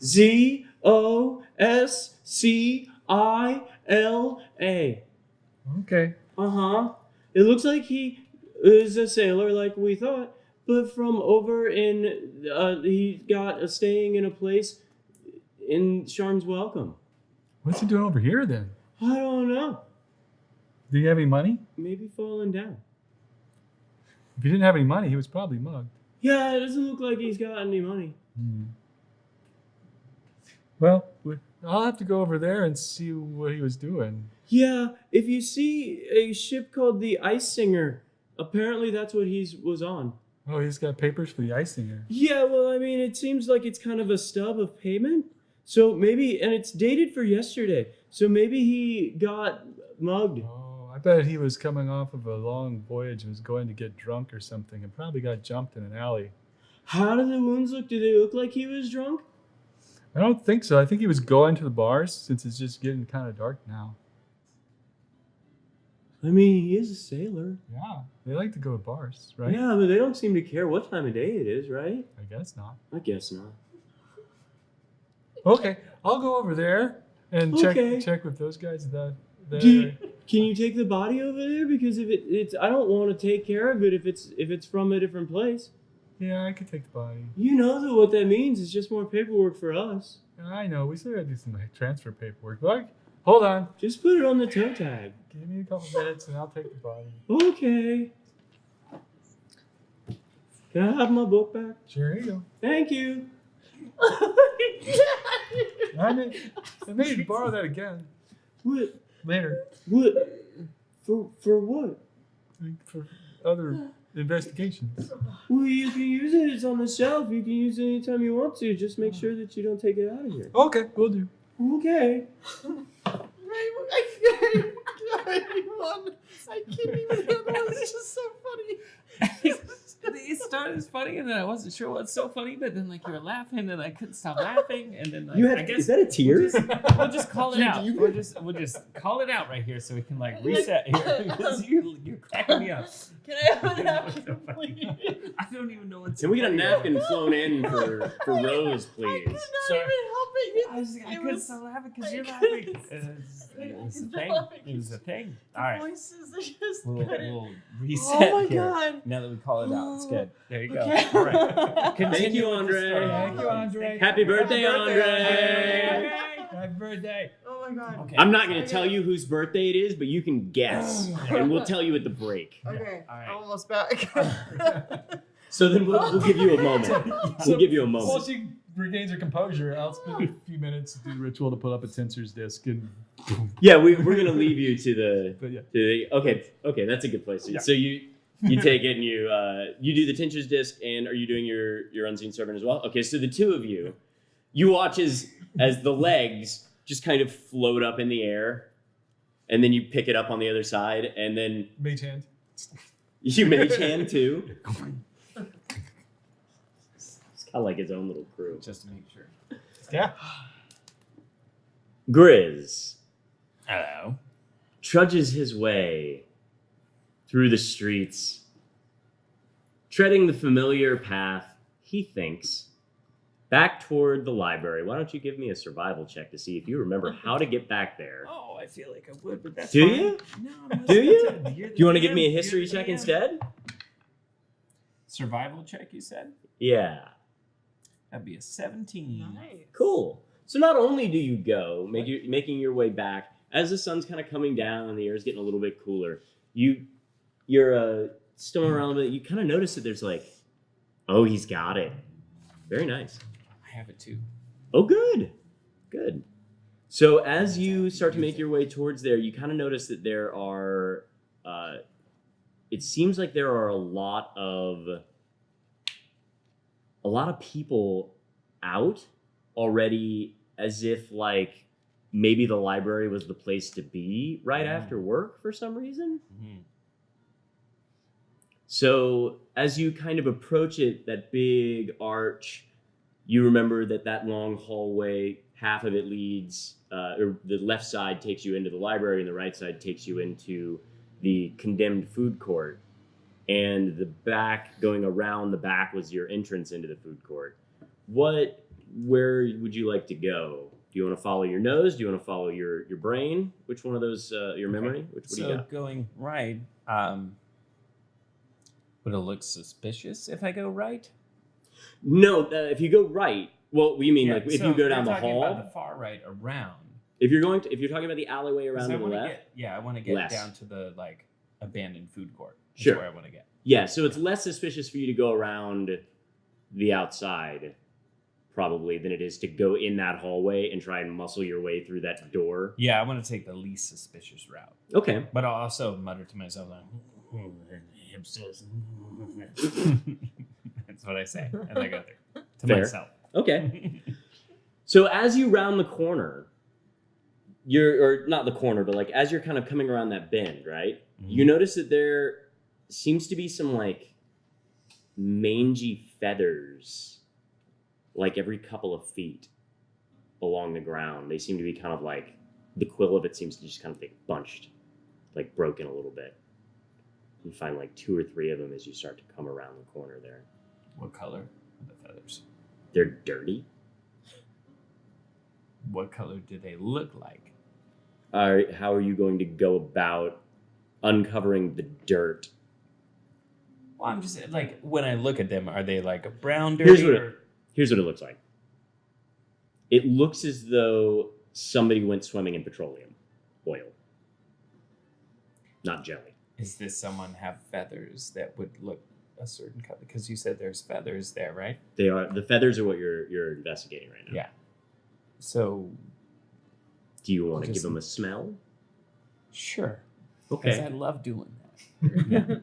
Zoscilla. Okay. Uh-huh. It looks like he is a sailor like we thought, but from over in, he got a staying in a place in Sharm's Welcome. What's he doing over here then? I don't know. Do you have any money? Maybe falling down. If he didn't have any money, he was probably mugged. Yeah, it doesn't look like he's got any money. Well, I'll have to go over there and see what he was doing. Yeah, if you see a ship called the Ice Singer, apparently that's what he was on. Oh, he's got papers for the ice singer. Yeah, well, I mean, it seems like it's kind of a stub of payment. So maybe, and it's dated for yesterday. So maybe he got mugged. Oh, I bet he was coming off of a long voyage and was going to get drunk or something and probably got jumped in an alley. How do the wounds look? Do they look like he was drunk? I don't think so. I think he was going to the bars since it's just getting kind of dark now. I mean, he is a sailor. Yeah, they like to go to bars, right? Yeah, but they don't seem to care what time of day it is, right? I guess not. I guess not. Okay, I'll go over there and Okay. check with those guys. Can you take the body over there? Because if it's, I don't want to take care of it if it's from a different place. Yeah, I could take the body. You know that what that means. It's just more paperwork for us. I know. We still got to do some transfer paperwork. But hold on. Just put it on the toe tag. Give me a couple minutes and I'll take the body. Okay. Can I have my book back? Sure, here you go. Thank you. I may need to borrow that again What? later What? For what? for other investigations. Well, you can use it. It's on the shelf. You can use it anytime you want to. Just make sure that you don't take it out of here. Okay, we'll do. Okay. I can't even handle it. It's just so funny. It started as funny, and then I wasn't sure what's so funny, but then like you were laughing, and I couldn't stop laughing, and then like I guess is that a tear? we'll just call it out. We'll just call it out right here, so we can like reset here because you're cracking me up. Can I have a napkin, So please? I don't even know what's. Can we get a funny napkin about flown in for Rose, I please? could not Sorry. even help it. I It couldn't was- stop laughing because I you're couldn't laughing. It was a stop thing. laughing. It was a thing. The All right, voices, I just we'll couldn't. reset Oh my here. god. Now that we call it out, it's good. There you go. Okay. All right. Thank you, Continue with the Andre. story. Thank you, Andre. Happy birthday, Andre. Happy birthday. Oh my god. Okay. I'm not going to tell you whose birthday it is, but you can guess, and we'll tell you at the break. Okay. All right. I'm almost back. So then we'll give you a moment. We'll give you a While moment. she regains her composure, I'll spend a few minutes to do the ritual to put up a tensor's disc and Yeah, we're going to leave you to the. but yeah. Okay, that's a good place. Yeah. So you take it and you do the Tincher's disc, and are you doing your unseen servant as well? Okay, so the two of you watch as the legs just kind of float up in the air, and then you pick it up on the other side, and then Mage hand. you mage hand too. It's kind of like his own little crew. Just to make sure. Yeah. Grizz Hello. trudges his way through the streets, treading the familiar path, he thinks, back toward the library. Why don't you give me a survival check to see if you remember how to get back there? Oh, I feel like I would, but that's Do fine. you? No, I'm Do you? listening to- you're the Do you want to give DM, me a you're history the check DM. instead? Survival check, you said? Yeah. That'd be a 17. Nice. Cool. So not only do you go, making your way back, as the sun's kind of coming down and the air's getting a little bit cooler, you're still around, but you kind of notice that there's like, oh, he's got it. Very nice. I have it too. Oh, good. Good. So as you start to make your way towards there, you kind of notice that there are, it seems like there are a lot of a lot of people out already, as if like maybe the library was the place to be right after work for some reason. Mm-hmm. So as you kind of approach it, that big arch, you remember that long hallway, half of it leads, or the left side takes you into the library and the right side takes you into the condemned food court. And the back, going around the back, was your entrance into the food court. Where would you like to go? Do you want to follow your nose? Do you want to follow your brain? Which one of those, your memory? What do you So got? going right, would it look suspicious if I go right? No, if you go right, well, you mean like if you go down the hall? About the far right around. If you're talking about the alleyway around to the left? I want to get Less. down to the like abandoned food court. That's Sure. where I want to get. Yeah, so it's less suspicious for you to go around the outside, probably, than it is to go in that hallway and try and muscle your way through that door. Yeah, I want to take the least suspicious route. Okay. But I'll also mutter to myself, like, hipsters. That's what I say as I go through. To Fair. myself. Okay. So as you round the corner, or not the corner, but like as you're kind of coming around that bend, right? Mm-hmm. You notice that there seems to be some like mangy feathers, like every couple of feet along the ground. They seem to be kind of like, the quill of it seems to just kind of be bunched, like broken a little bit. You find like 2 or 3 of them as you start to come around the corner there. What color are the feathers? They're dirty. What color do they look like? How are you going to go about uncovering the dirt? Well, I'm just like, when I look at them, are they like a brown dirty? Here's what it looks like. It looks as though somebody went swimming in petroleum oil, not jelly. Is this someone have feathers that would look a certain color? Because you said there's feathers there, right? The feathers are what you're investigating right now. Yeah. So. Do you want to Just- give them a smell? Sure. Because I Okay. love doing that.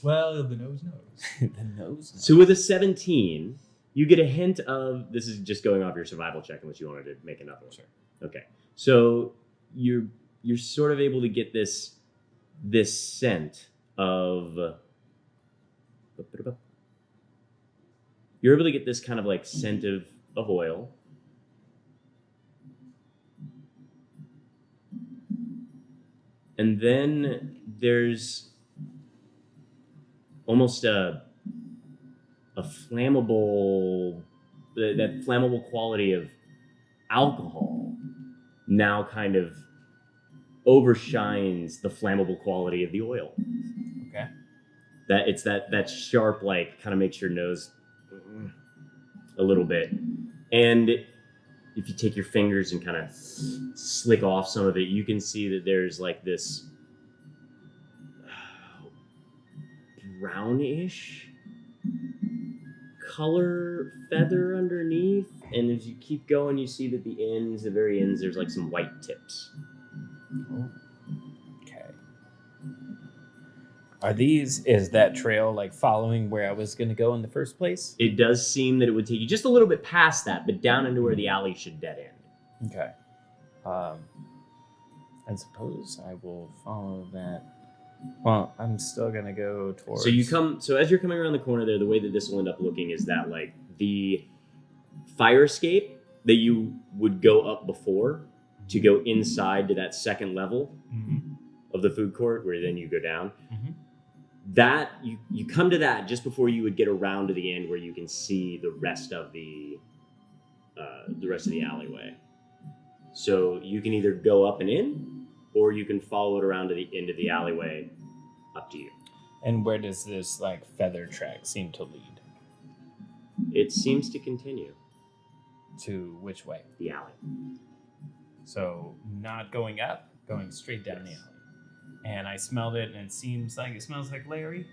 Well, the nose knows. The nose. So with a 17, you get a hint of, this is just going off your survival check unless you wanted to make another one. Sure. Okay. So you're sort of able to get this scent of, you're able to get this kind of like scent of oil. And then there's almost a flammable, that flammable quality of alcohol now kind of overshines the flammable quality of the oil. Okay. That it's that sharp, like, kind of makes your nose a little bit. And if you take your fingers and kind of slick off some of it, you can see that there's like this brownish color feather underneath. And as you keep going, you see that the very ends, there's like some white tips. Okay. Is that trail like following where I was going to go in the first place? It does seem that it would take you just a little bit past that, but down into where the alley should dead end. Okay. I suppose I will follow that. Well, I'm still going to go towards... So as you're coming around the corner there, the way that this will end up looking is that like the fire escape that you would go up before to go inside to that second level of the food court, where then you go down. Mhm. That you come to that just before you would get around to the end where you can see the rest of the alleyway. So you can either go up and in, or you can follow it around to the end of the alleyway. Up to you. And where does this like feather track seem to lead? It seems to continue. To which way? The alley. So not going up, going straight down the alley. And I smelled it, and it smells like Larry.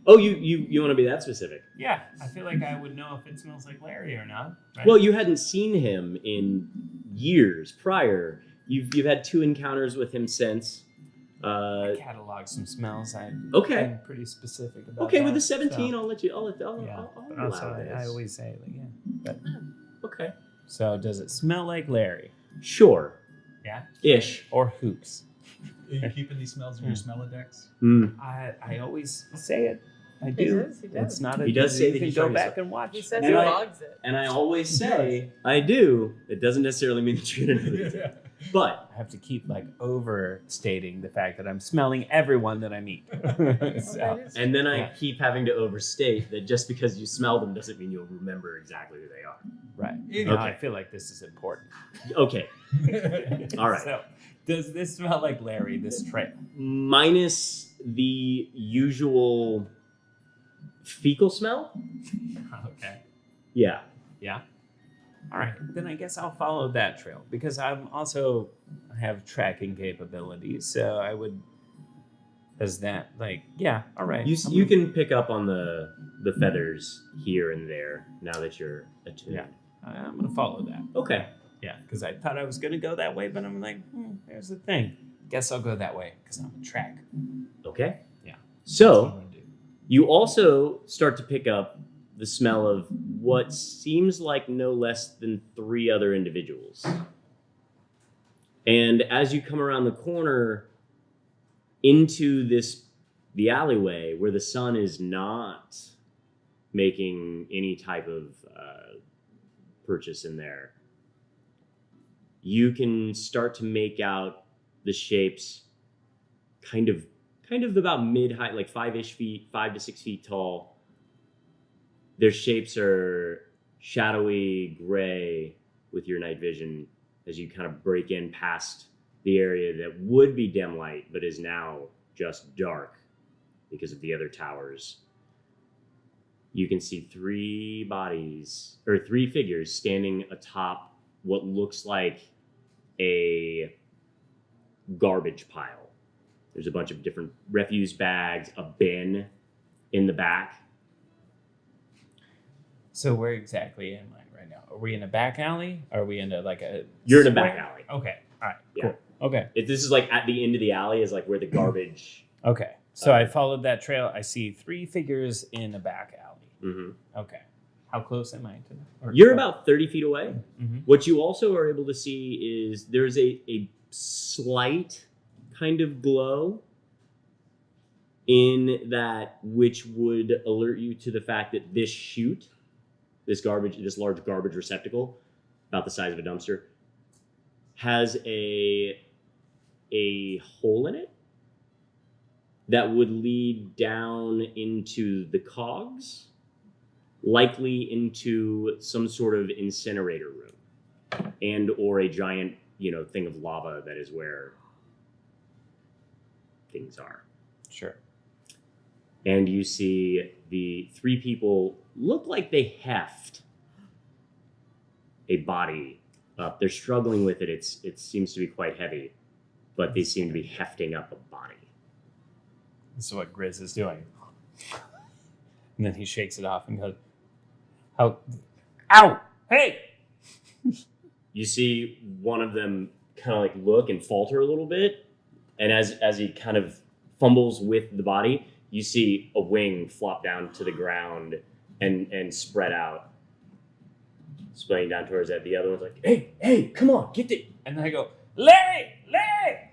Oh, you want to be that specific? Yeah, I feel like I would know if it smells like Larry or not. Right? Well, you hadn't seen him in years prior. You've had 2 encounters with him since. Catalog some smells. I'm pretty specific about. Okay, that, with the 17, so. I'll let you. I'll Yeah, allow also, this. I always say, like, yeah. But, Okay. so, does it smell like Larry? Sure. Yeah. Ish. Or Hoops? Are you keeping these smells in your Smellodex? I always say it. I He do. does, he does. It's not a. He does say you that can he's go trying to back sell- and watch. He says And he I- logs it. And I always say I do. It doesn't necessarily mean that you're gonna know that. Yeah. But I have to keep like overstating the fact that I'm smelling everyone that I meet. So, and then I Yeah. keep having to overstate that just because you smell them doesn't mean you'll remember exactly who they are. right. Okay. Now I feel like this is important. Okay. All right. So, does this smell like Larry? This trail? Minus the usual fecal smell. Okay. Yeah. Yeah. All right. Then I guess I'll follow that trail because I have tracking capabilities. So I would. Does that like yeah? All right. You can pick up on the feathers here and there now that you're attuned. Yeah. I'm gonna follow that. Okay. Yeah, because I thought I was gonna go that way, but I'm like, here's the thing. Guess I'll go that way because I'm a track. Okay. Yeah. That's what I'm So gonna do. you also start to pick up the smell of what seems like no less than 3 other individuals. And as you come around the corner into the alleyway where the sun is not making any type of purchase in there, you can start to make out the shapes kind of about mid-height, like 5-ish feet, 5 to 6 feet tall. Their shapes are shadowy gray with your night vision as you kind of break in past the area that would be dim light, but is now just dark because of the other towers. You can see 3 figures standing atop what looks like a garbage pile. There's a bunch of different refuse bags, a bin in the back. So where exactly am I right now? Are we in a back alley? Are we in like a? You're in a back square? alley. Okay. All right. Yeah. Cool. Okay. This is like at the end of the alley is like where the garbage. Okay. So I followed that trail. I see 3 figures in a back alley. Mm-hmm. Okay. How close am I to them? You're about 30 feet away. Mm-hmm. What you also are able to see is there's a slight kind of glow in that which would alert you to the fact that this chute, this large garbage receptacle, about the size of a dumpster, has a hole in it that would lead down into the cogs, likely into some sort of incinerator room and or a giant, thing of lava that is where things are. Sure. And you see the 3 people look like they heft a body up. They're struggling with it. It seems to be quite heavy, but they seem to be hefting up a body. This is what Grizz is doing. And then he shakes it off and goes, "How? Ow! Hey!" You see one of them kind of like look and falter a little bit, and as he kind of fumbles with the body, you see a wing flop down to the ground and spread out, splaying down towards that. The other one's like, hey, come on, get it. And then I go, "Larry! Larry!"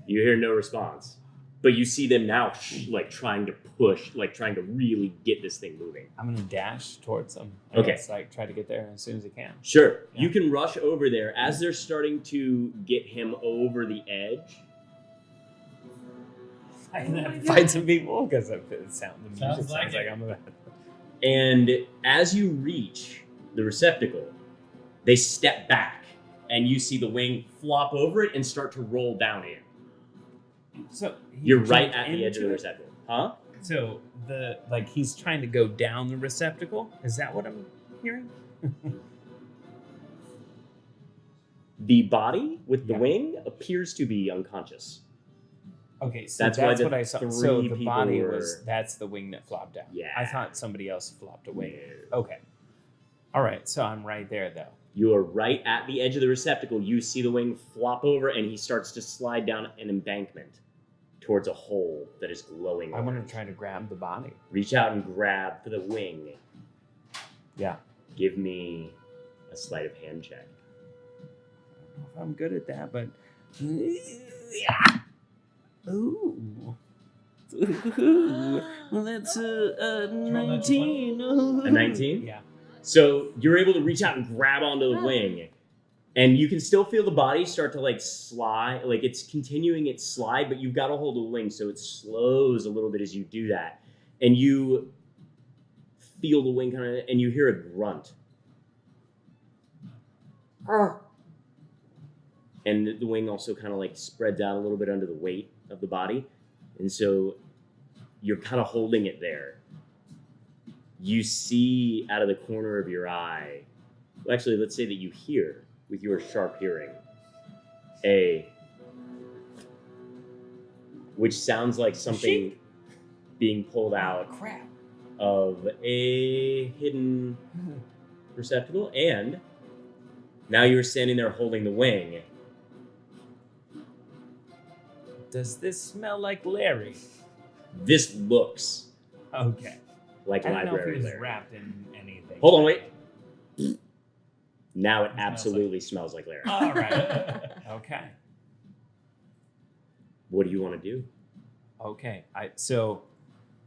You hear no response, but you see them now like trying to push, like trying to really get this thing moving. I'm gonna dash towards them. Okay. Guess, like try to get there as soon as I can. Sure, Yeah. you can rush over there as they're starting to get him over the edge. I can have to fight some people because the music sounds like like it. I'm about. And as you reach the receptacle, they step back, and you see the wing flop over it and start to roll down in. So You're right at the edge of the receptacle. Huh? So he's trying to go down the receptacle. Is that what I'm hearing? The body with the Yeah. wing appears to be unconscious. Okay, so That's that's, why the what I saw. 3 So the people body were- that's the wing that flopped down. Yeah. I thought somebody else flopped away. Okay. All right, so I'm right there though. You are right at the edge of the receptacle. You see the wing flop over, and he starts to slide down an embankment. towards a hole that is glowing. I want orange. to try to grab the body. Reach out and grab for the wing. Yeah. Give me a sleight of hand check. I don't know if I'm good at that, but yeah. Ooh. Well, that's a 19. A 19? Yeah. So you're able to reach out and grab onto the wing, and you can still feel the body start to like slide, like it's continuing its slide, but you've got a hold of the wing, so it slows a little bit as you do that, and you feel the wing kind of, and you hear a grunt. And the wing also kind of like spreads out a little bit under the weight of the body, and so you're kind of holding it there. You see out of the corner of your eye, well, actually, let's say that you hear, with your sharp hearing, which sounds like something being pulled out of a hidden receptacle, and now you're standing there holding the wing. Does this smell like Larry? This looks Okay. like I don't know if library he was Larry. wrapped in anything. Hold on, wait. Now it absolutely smells like Larry. All right. Okay. What do you want to do? Okay. So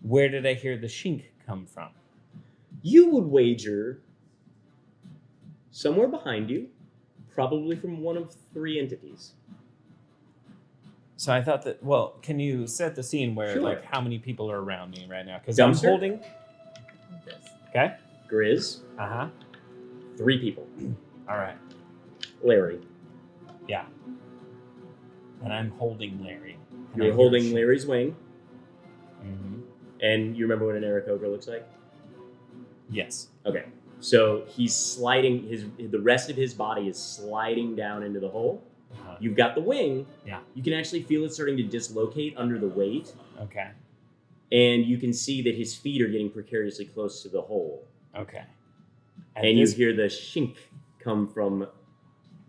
where did I hear the shink come from? You would wager somewhere behind you, probably from one of three entities. So I thought that, well, can you set the scene where, Sure. like, how many people are around me right now? Because I'm Dumpster? holding... This. Okay. Grizz, Uh-huh. 3 people. All right. Larry. Yeah. And I'm holding Larry. And I You're hear holding shink. Larry's wing, Mm-hmm. and you remember what an Aarakocra looks like? Yes. Okay. So he's sliding, the rest of his body is sliding down into the hole. Uh-huh. You've got the wing. Yeah. You can actually feel it starting to dislocate under the weight, Okay. and you can see that his feet are getting precariously close to the hole. Okay. And you hear the shink come from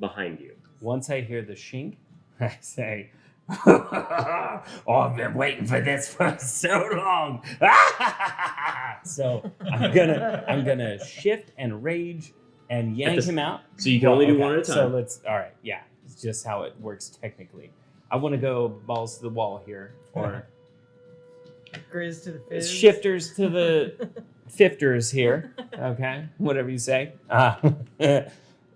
behind you. Once I hear the shink, I say, "Oh, I've been waiting for this for so long." So I'm gonna shift and rage and yank him out. So you can only do one at a So time. all right, yeah, it's just how it works technically. I want to go balls to the wall here, or Grizz to the fizz. shifters to the fifters here. Okay, whatever you say.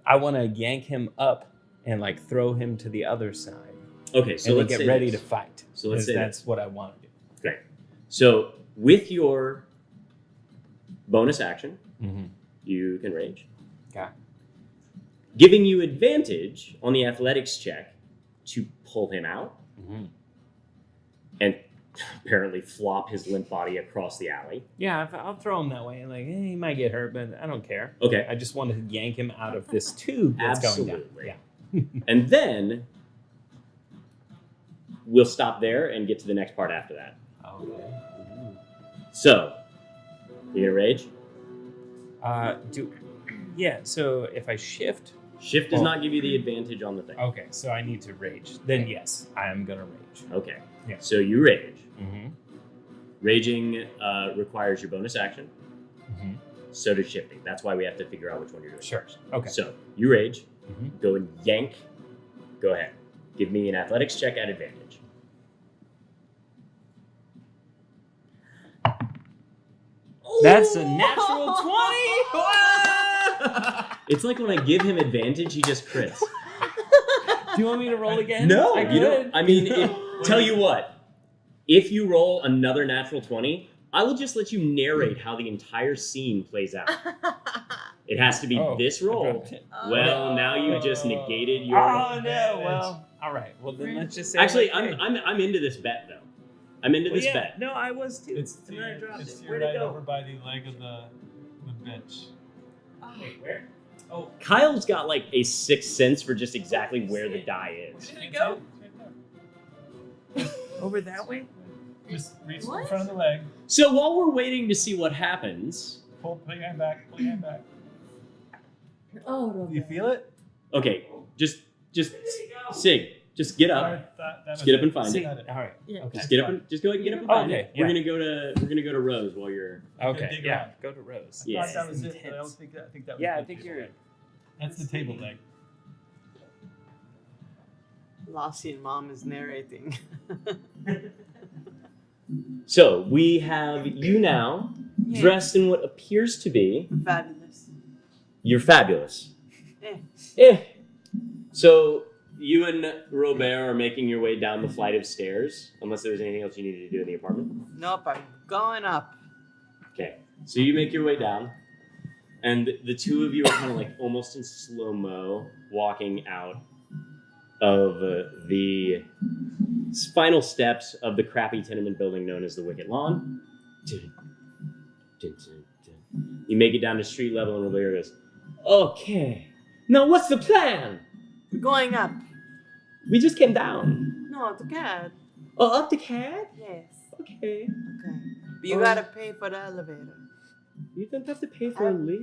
I want to yank him up and like throw him to the other side. Okay, so and let's then say get ready this. to fight. So let's 'cause say that's what I want to do. Great. So with your bonus action, Mm-hmm. you can rage, Okay. giving you advantage on the athletics check to pull him out Mm-hmm. and apparently flop his limp body across the alley. Yeah, I'll throw him that way. Like, he might get hurt, but I don't care. Okay. I just want to yank him out of this tube that's going Absolutely. down. Yeah. And then we'll stop there and get to the next part after that. Okay. So, you gonna rage? Yeah. So if I shift. Shift does not give you the advantage on the thing. Okay. So I need to rage. Then yes, I am gonna rage. Okay. Yeah. So you rage. Mm-hmm. Raging requires your bonus action. Mm-hmm. So does shifting. That's why we have to figure out which one you're doing Sure. first. Okay. So you rage. Mm-hmm. Go and yank. Go ahead. Give me an athletics check at advantage. That's a natural 20. It's like when I give him advantage, he just crits. Do you want me to roll again? No, I you don't. could. I mean, tell you what. If you roll another natural 20, I will just let you narrate how the entire scene plays out. It has to be this roll. Well, now you just negated your. Oh no! Well, all right. Well, then let's just say. Actually, okay. I'm into this bet though. I'm into this bet. No, I was too. It's and then I dropped it's it. Where'd it right go? over by the leg of the bench. Wait, where? Oh, Kyle's got like a sixth sense for just exactly where the die is. Where did it go? Over that way? Just reach in What? front of the leg. So while we're waiting to see what happens, Pull your hand back. Pull your hand back. Oh, You feel it? okay, just Sig, Just get up. That Get up and find See, it. all right. Yeah. Okay. Just get up and get up and find Okay, it. yeah. We're gonna go to Rose while you're. Okay. dig Yeah. around. Go to Rose. I Yeah. thought that was it, but I don't Intense. think that. I think that was. Yeah, I the think table you're. leg. That's the table leg. Lassie and Mom is narrating. So we have you now Yeah. dressed in what appears to be. Fabulous. You're fabulous. Eh. Eh. So you and Robert are making your way down the flight of stairs, unless there was anything else you needed to do in the apartment. Nope, I'm going up. Okay. So you make your way down, and the two of you are kind of like almost in slow-mo walking out of the final steps of the crappy tenement building known as the Wicket Lawn. You make it down to street level, and Robert goes, "Okay, now what's the plan? We're going up. We just came down. No, the cat. Oh, up the cat? Yes. Okay. Okay. But you Oh. gotta pay for the elevator. You don't have to pay for a lift.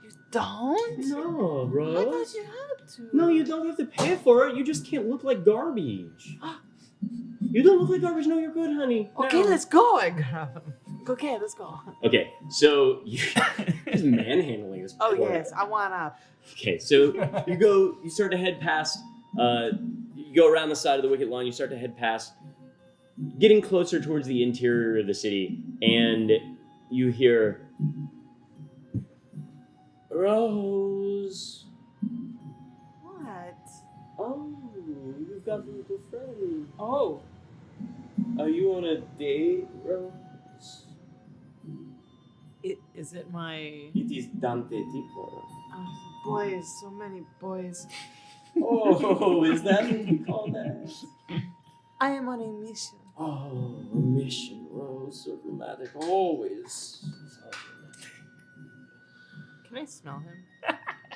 You don't? No, I bro. thought you had to. No, you don't have to pay for it. You just can't look like garbage. You don't look like garbage. No, you're good, honey. Okay, No. let's go. I grab him. Okay, let's go. Okay, so you just manhandling this. Oh, poor yes, guy. I want up. Okay, so you start to head past, you go around the side of the Wicket Lawn, you start to head past, getting closer towards the interior of the city, and you hear, Rose. What? Oh, you've got a little friend. Oh. Are you on a date, Rose? Is it my... It is Dante Tipo. Oh, boys, so many boys. Oh, is that what you call that? I am on a mission. Oh, a mission, Rose. So dramatic. Always. Can I smell him?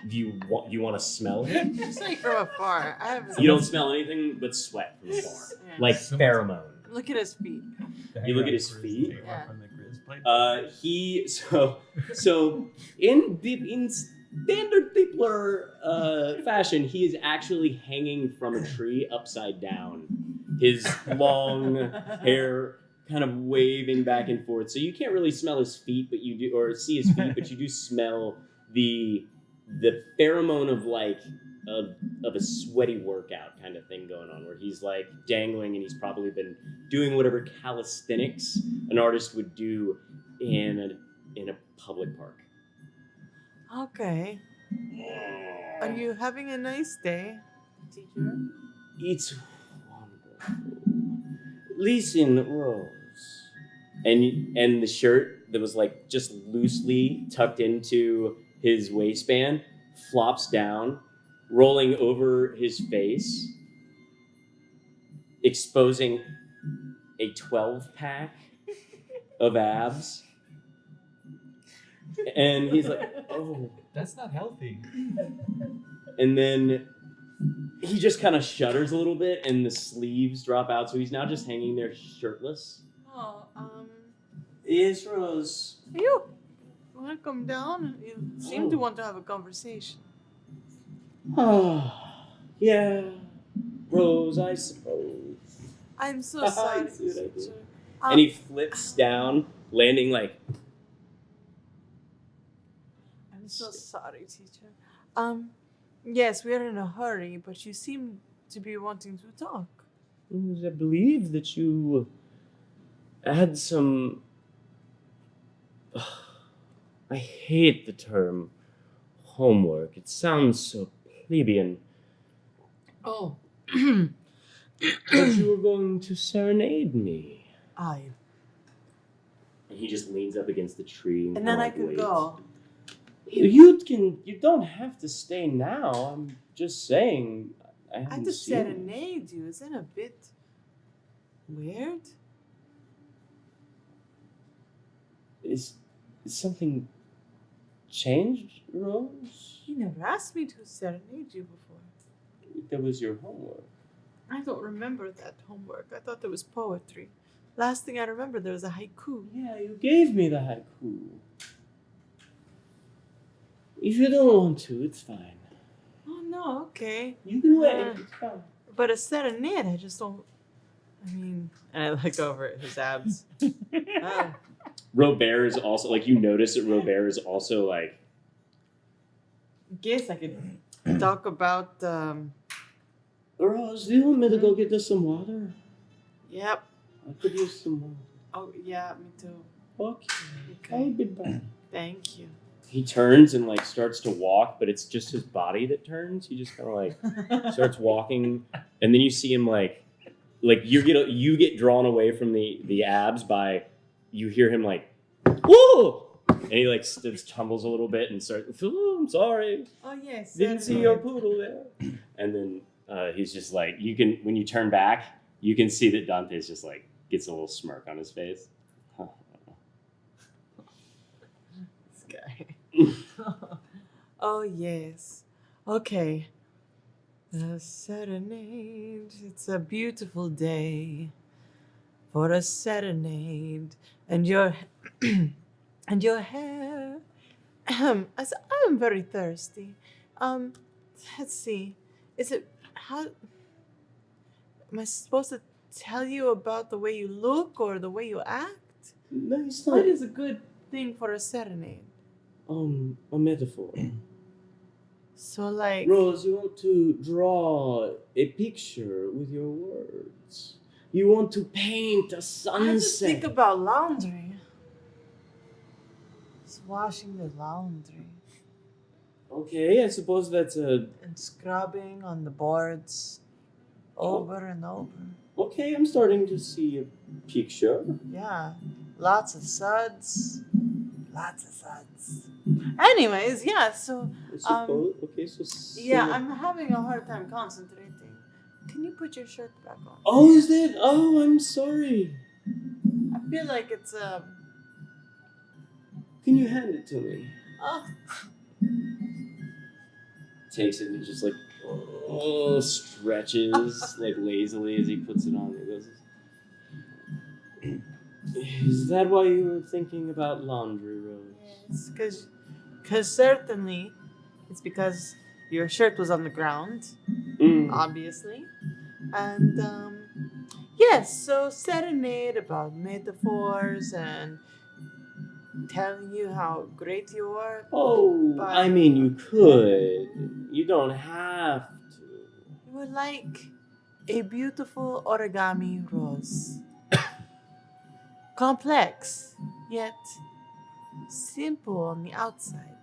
Do you want to smell him? Just like from afar. I have. You don't smell anything but sweat from afar. Yeah. Like Someone's- pheromone. Look at his feet. You look at his feet? Yeah. From the Grizz plate. He so in standard Dippler fashion, he is actually hanging from a tree upside down. His long hair kind of waving back and forth. So you can't really smell his feet, but you do, or see his feet, but you do smell the pheromone of like of a sweaty workout kind of thing going on, where he's like dangling, and he's probably been doing whatever calisthenics an artist would do in a public park. Okay. Are you having a nice day, teacher? It's wonderful. Listen, Rose. And the shirt that was like just loosely tucked into his waistband flops down, rolling over his face, exposing a 12-pack of abs. And he's like, oh. That's not healthy. And then he just kind of shudders a little bit, and the sleeves drop out, so he's now just hanging there shirtless. Oh, Yes, Rose. you want to come down? You seem to Oh. want to have a conversation. Oh, yeah, Rose, I suppose. I'm so I sorry, see what I did. teacher. And he flips down, landing like, I'm so sorry, teacher. Yes, we are in a hurry, but you seem to be wanting to talk. I believe that you had some. I hate the term homework. It sounds so plebeian. Oh. But you were going to serenade me. I. And he just leans up against the tree. And then I could waits. go. You don't have to stay now. I'm just saying. I I haven't just seen you. serenade you. Isn't it a bit weird? Is something changed, Rose? You never asked me to serenade you before. That was your homework. I don't remember that homework. I thought there was poetry. Last thing I remember, there was a haiku. Yeah, you gave me the haiku. If you don't want to, it's fine. Oh no, okay. You can wait. It's fine. But a serenade, I just don't. I mean, and I look over at his abs. Oh. Robert is also like, you notice that Robert is also like, Guess I could talk about. Rose, do you want me to go get us some water? Yep. I could use some water. Oh yeah, me too. Okay. I'll be back. Thank you. He turns and like starts to walk, but it's just his body that turns. He just kind of like starts walking, and then you see him like you get drawn away from the abs by, you hear him like, whoa, and he like tumbles a little bit and starts. Oh, I'm sorry. Oh yes. Didn't see your poodle there. And then he's just like, when you turn back, you can see that Dante's just like gets a little smirk on his face. This guy. Oh yes. Okay. The serenade. It's a beautiful day for a serenade, and your and your hair. As I'm very thirsty. Let's see. Is it how? Am I supposed to tell you about the way you look or the way you act? No, it's not. What is a good thing for a serenade? A metaphor. So like. Rose, you want to draw a picture with your words. You want to paint a sunset. I just think about laundry. Just washing the laundry. Okay, I suppose that's a... And scrubbing on the boards over and over. Okay, I'm starting to see a picture. Yeah. Lots of suds. Lots of suds. Anyways, yeah, so... Okay, so... Yeah, I'm having a hard time concentrating. Can you put your shirt back on? Oh, is that... Oh, I'm sorry. I feel like it's Can you hand it to me? Oh. Takes it and just like stretches like lazily as he puts it on. He goes, "Is that why you were thinking about laundry, Rose?" Yes, because certainly it's because your shirt was on the ground, obviously, and yes. So serenade about metaphors and telling you how great you are. Oh, I mean, you could. You don't have to. You were like a beautiful origami rose. Complex, yet simple on the outside.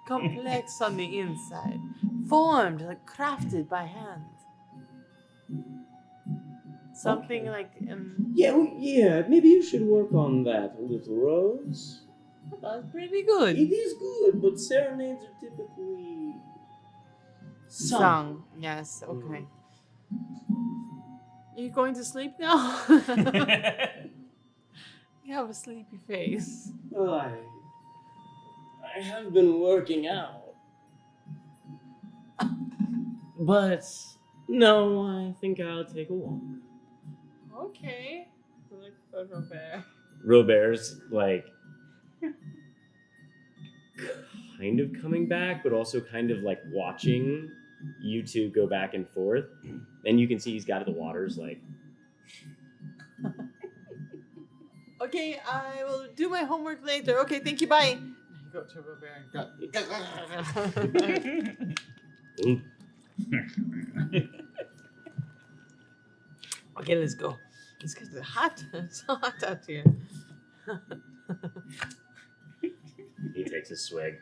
Complex on the inside. Formed, like crafted by hand. Something like... Yeah, maybe you should work on that, little Rose. That's pretty good. It is good, but serenades are typically sung. Yes, okay. Are you going to sleep now? You have a sleepy face. Well, I have been working out. But no, I think I'll take a walk. Okay. Look for Robert. Robert's like kind of coming back, but also kind of like watching you two go back and forth. And you can see he's got the waters like. Okay, I will do my homework later. Okay, thank you, bye. Go to Robert and Okay, let's go. It's because it's hot. It's so hot out here. He takes a swig.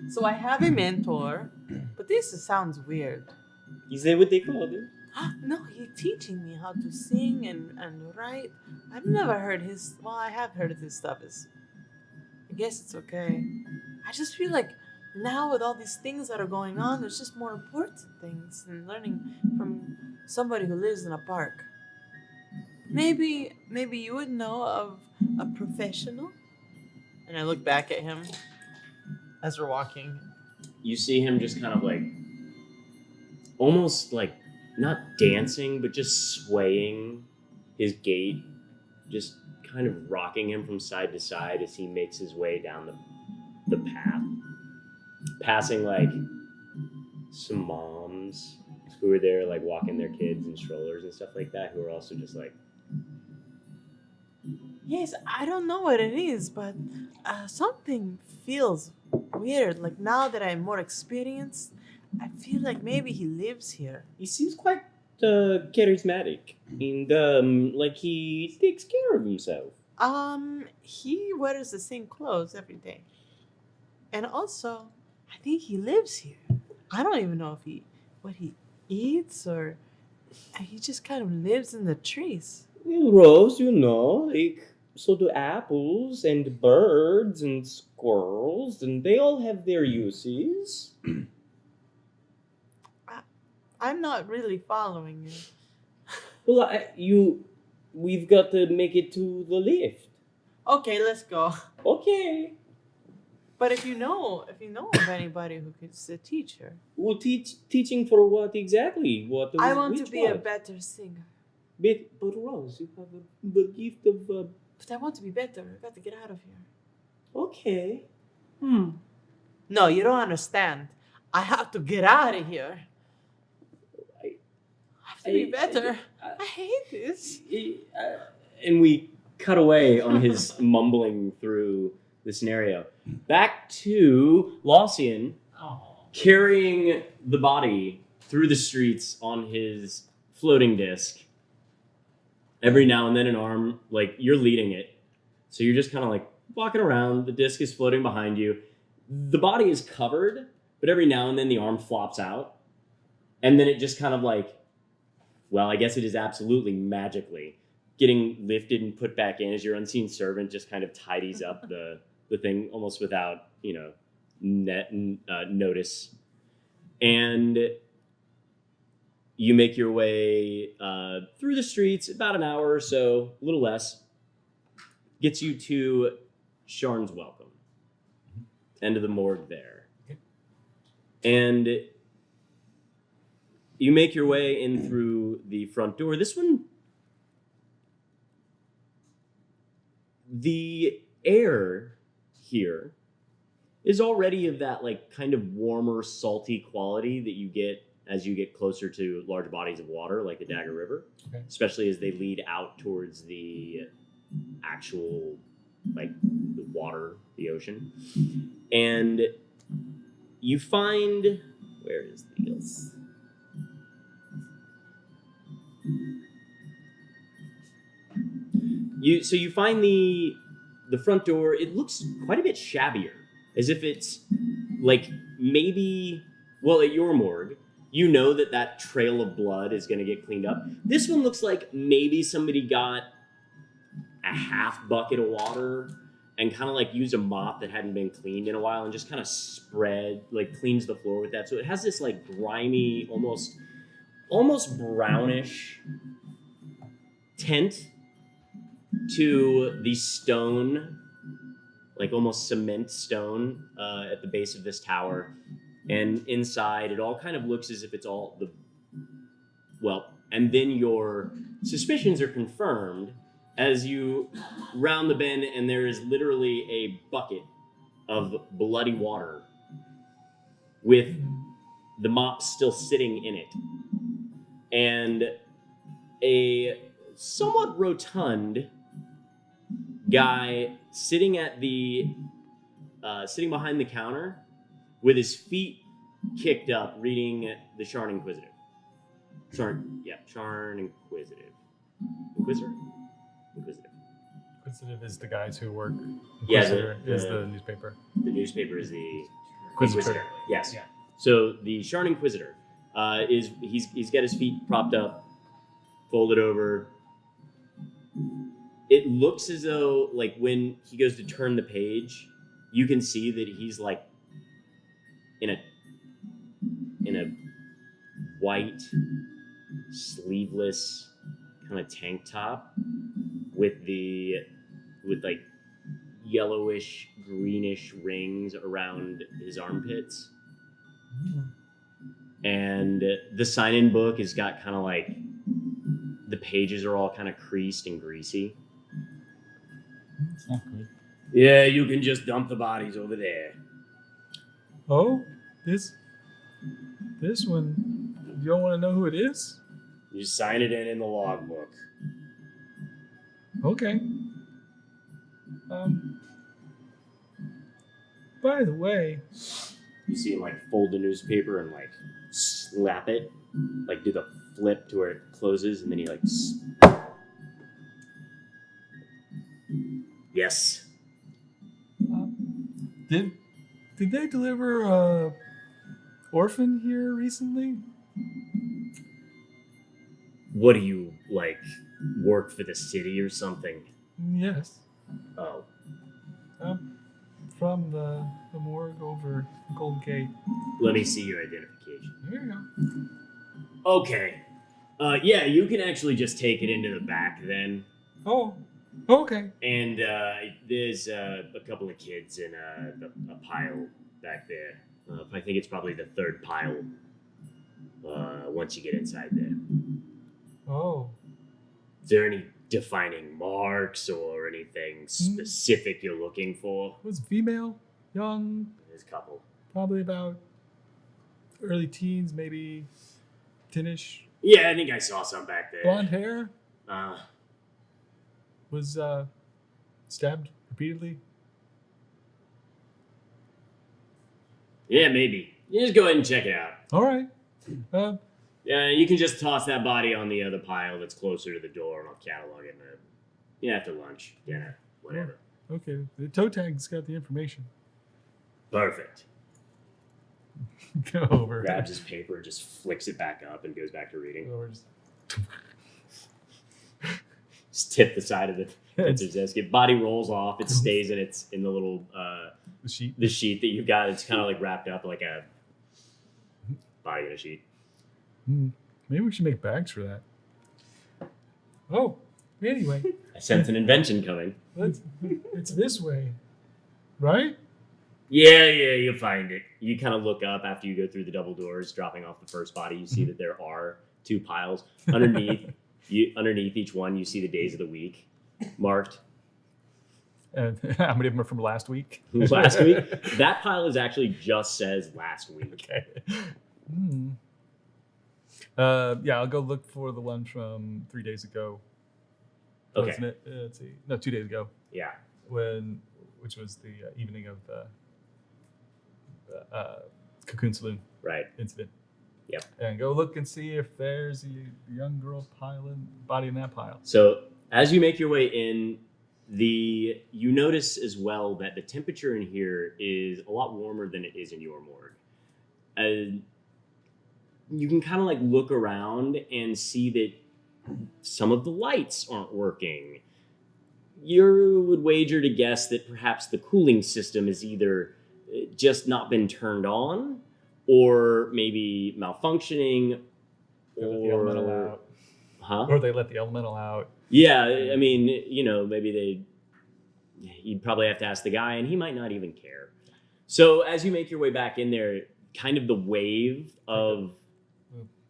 So I have a mentor, but this sounds weird. Is that what they call it? No, he's teaching me how to sing and write. I've never heard his... Well, I have heard his stuff. I guess it's okay. I just feel like now with all these things that are going on, there's just more important things than learning from somebody who lives in a park. Maybe you would know of a professional? And I look back at him as we're walking. You see him just kind of like, almost like, not dancing, but just swaying his gait, just kind of rocking him from side to side as he makes his way down the path. Passing like some moms who are there, like walking their kids in strollers and stuff like that, who are also just like, Yes, I don't know what it is, but something feels weird. Like now that I'm more experienced, I feel like maybe he lives here. he seems quite charismatic, and like he takes care of himself. He wears the same clothes every day. And also, I think he lives here. I don't even know if what he eats or he just kind of lives in the trees. Well, Rose, like, so do apples and birds and squirrels, and they all have their uses. I'm not really following you. Well, we've got to make it to the lift. Okay, let's go. Okay. But if you know of anybody who could a teacher, Well, teaching for what exactly? I want to which be a one? better singer. But Rose, you have the gift of. But I want to be better. I got to get out of here. Okay. No, you don't understand. I have to get out of here. I have to be better. I hate this. And we cut away on his mumbling through the scenario. Back to Laucian carrying the body through the streets on his floating disc. Every now and then an arm, like you're leading it. So you're just kind of like walking around. The disc is floating behind you. The body is covered, but every now and then the arm flops out. And then it just kind of like, well, I guess it is absolutely magically getting lifted and put back in as your unseen servant just kind of tidies up the thing almost without, notice. And you make your way through the streets, about an hour or so, a little less. Gets you to Sharn's Welcome. End of the morgue there. Okay. And you make your way in through the front door. This one, the air here is already of that like kind of warmer, salty quality that you get as you get closer to large bodies of water like the Dagger River, Okay. especially as they lead out towards the actual like the water, the ocean. And you find, where is this? You find the front door. It looks quite a bit shabbier, as if it's like maybe, well, at your morgue, you know that trail of blood is going to get cleaned up. This one looks like maybe somebody got a half bucket of water and kind of like used a mop that hadn't been cleaned in a while and just kind of cleans the floor with that. So it has this like grimy, almost brownish tint to the stone, like almost cement stone at the base of this tower. And inside, it all kind of looks as if it's all and then your suspicions are confirmed as you round the bend and there is literally a bucket of bloody water with the mop still sitting in it. And a somewhat rotund guy sitting at sitting behind the counter with his feet kicked up, reading the Sharn Inquisitive. Sharn Inquisitive. Inquisitor? Inquisitive. Inquisitive is the guys who work. Yeah, Inquisitor is the newspaper. The newspaper is the Inquisitor. Yes. Yeah. So the Sharn Inquisitor he's got his feet propped up, folded over. It looks as though like when he goes to turn the page, you can see that he's like in a white sleeveless kind of tank top with like yellowish greenish rings around his armpits. And the sign-in book has got kind of like the pages are all kind of creased and greasy. It's not good. Yeah, you can just dump the bodies over there. Oh, this This one, you don't want to know who it is? You sign it in the logbook. Okay. By the way, You see him like fold the newspaper and like slap it, like do the flip to where it closes, and then he like. Yes. did they deliver a orphan here recently? What do you like? Work for the city or something? Yes. Oh, From the morgue over Golden Gate. let me see your identification. Here you go. Okay. Yeah, you can actually just take it into the back then. Oh, okay. And there's a couple of kids in a pile back there. I think it's probably the third pile once you get inside there. Oh. Is there any defining marks or anything specific you're looking for? Was female, young, There's a couple. probably about early teens, maybe 10-ish. Yeah, I think I saw some back there. Blonde hair, Uh, was stabbed repeatedly. yeah, maybe. You just go ahead and check it out. All right. You can just toss that body on the other pile that's closer to the door, and I'll catalog it after lunch, dinner, whatever. Okay. The toe tag's got the information. Perfect. Go over. Grabs his paper, just flicks it back up, and goes back to reading. Go over just- Just tip the side of the desk. If body rolls off, it stays in the little the sheet. the sheet that you've got. It's kind of like wrapped up like a body in a sheet. Maybe we should make bags for that. Oh, anyway, I sense an invention coming. it's this way, right? Yeah, you'll find it. You kind of look up after you go through the double doors, dropping off the first body. You see that there are two piles underneath. Underneath each one, you see the days of the week marked. And how many of them are from last week? Last week, that pile is actually just says last week. Okay. Yeah, I'll go look for the one from 3 days ago. Okay. Wasn't it? Let's see. No, 2 days ago. Yeah. Which was the evening of the Cocoon Saloon Right. incident. Yep. And go look and see if there's a young girl body in that pile. So as you make your way in, you notice as well that the temperature in here is a lot warmer than it is in your morgue. You can kind of like look around and see that some of the lights aren't working. You would wager to guess that perhaps the cooling system is either just not been turned on, or maybe malfunctioning, The elemental out. Huh? Or they let the elemental out. Yeah, I mean, maybe you'd probably have to ask the guy, and he might not even care. So as you make your way back in there, kind of the wave of...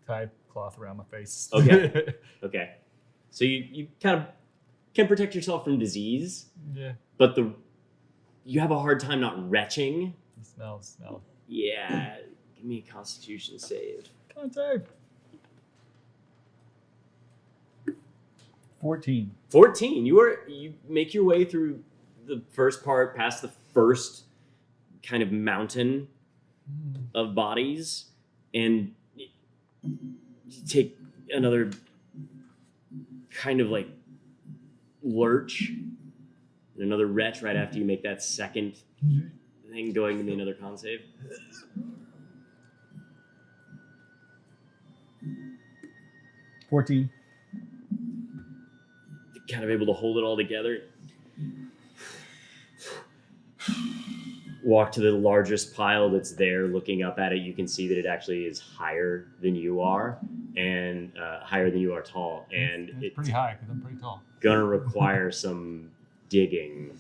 Tie cloth around my face. Okay. Okay. So you kind of can protect yourself from disease, Yeah. but you have a hard time not retching. The smell. Yeah. Give me a Constitution save. Contact. 14. 14. You make your way through the first part, past the first kind of mountain of bodies, and you take another kind of like lurch, and another retch right after you make that second thing, going to be another con save. $14. Kind of able to hold it all together. Walk to the largest pile that's there. Looking up at it, you can see that it actually is higher than you are, and higher than you are tall. And It's pretty high because I'm pretty tall. Gonna require some digging.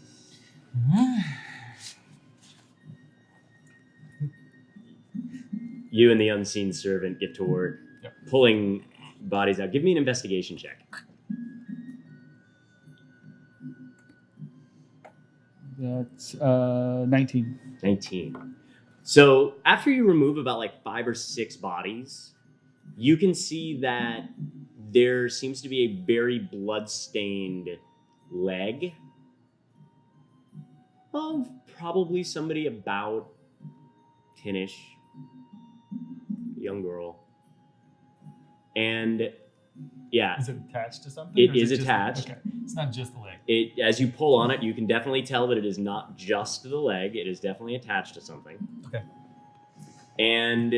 You and the unseen servant get to work pulling bodies out. Give me an investigation check. That's 19. 19. So after you remove about like 5 or 6 bodies, you can see that there seems to be a very blood-stained leg of probably somebody about 10-ish, young girl. And yeah, Is it attached to something? It or is just- attached. Okay, it's not just the leg. it as you pull on it, you can definitely tell that it is not just the leg. It is definitely attached to something. Okay. And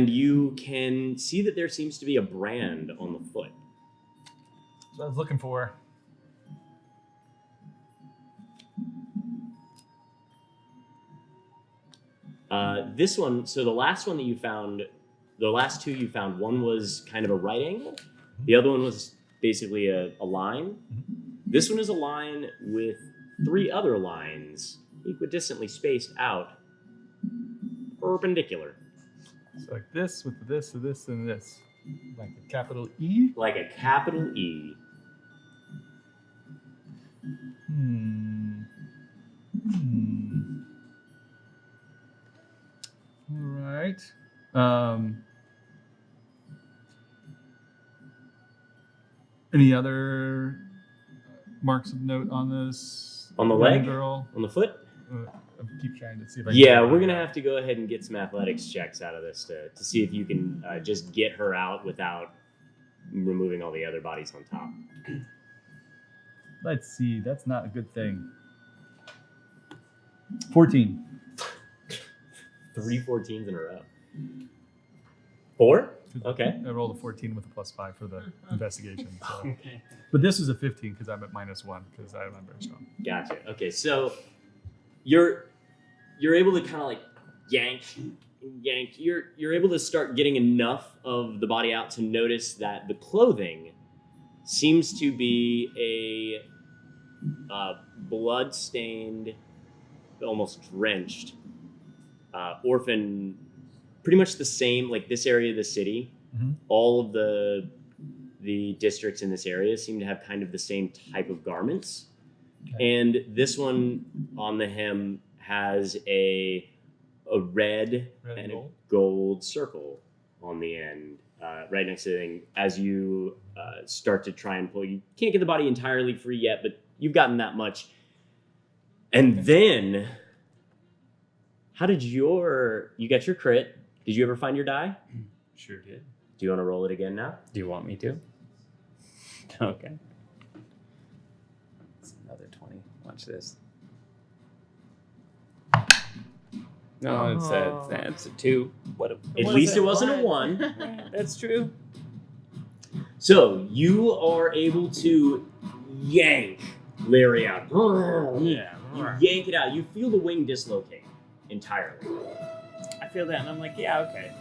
you can see that there seems to be a brand on the foot. So I was looking for. This one, so the last one that you found, the last 2 you found, one was kind of a right angle. The other one was basically a line. This one is a line with 3 other lines, equidistantly spaced out, perpendicular. So like this with this, and this, and this. Like a capital E? Like a capital E. All right. Any other marks of note on this? On the young leg? girl? On the foot? I keep trying to see if I Yeah, can we're going to have to go ahead and get some athletics checks out of this to see if you can just get her out without removing all the other bodies on top. Let's see. That's not a good thing. 14. 3 14s in a row. 4? Okay. I rolled a 14 with a +5 for the investigation. So. But this is a 15 because I'm at -1 because I'm not very strong. Gotcha. Okay, so you're able to kind of like yank. You're able to start getting enough of the body out to notice that the clothing seems to be a blood-stained, almost drenched orphan. Pretty much the same, like this area of the city. Mm-hmm. All of the districts in this area seem to have kind of the same type of garments. Okay. And this one on the hem has a red Red and and a gold circle on the end, right next to the thing. As you start to try and pull, you can't get the body entirely free yet, but you've gotten that much. And then, how did you got your crit? Did you ever find your die? Sure did. Do you want to roll it again now? Do you want me to? Okay. It's another 20. Watch this. No, it's a 2. What? At Was least it it wasn't a one? 1. That's true. So you are able to yank Larry out. Yeah. You yank it out. You feel the wing dislocate entirely. I feel that, and I'm like, yeah, okay,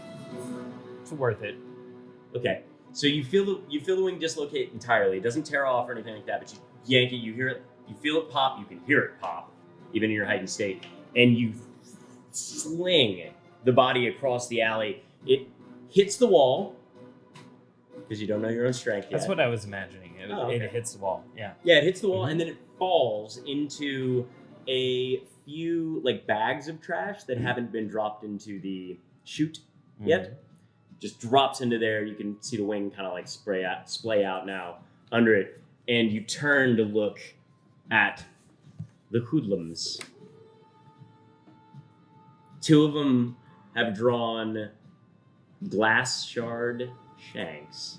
it's worth it. Okay. So you feel the wing dislocate entirely. It doesn't tear off or anything like that, but you yank it. You hear it. You feel it pop. You can hear it pop, even in your heightened state. And you sling the body across the alley. It hits the wall because you don't know your own strength yet. That's what I was imagining. Okay. It hits the wall. Yeah. Yeah, it hits the wall, and then it falls into a few like bags of trash that haven't been dropped into the chute yet. Just drops into there. You can see the wing kind of like splay out now under it, and you turn to look at the hoodlums. 2 of them have drawn glass shard shanks,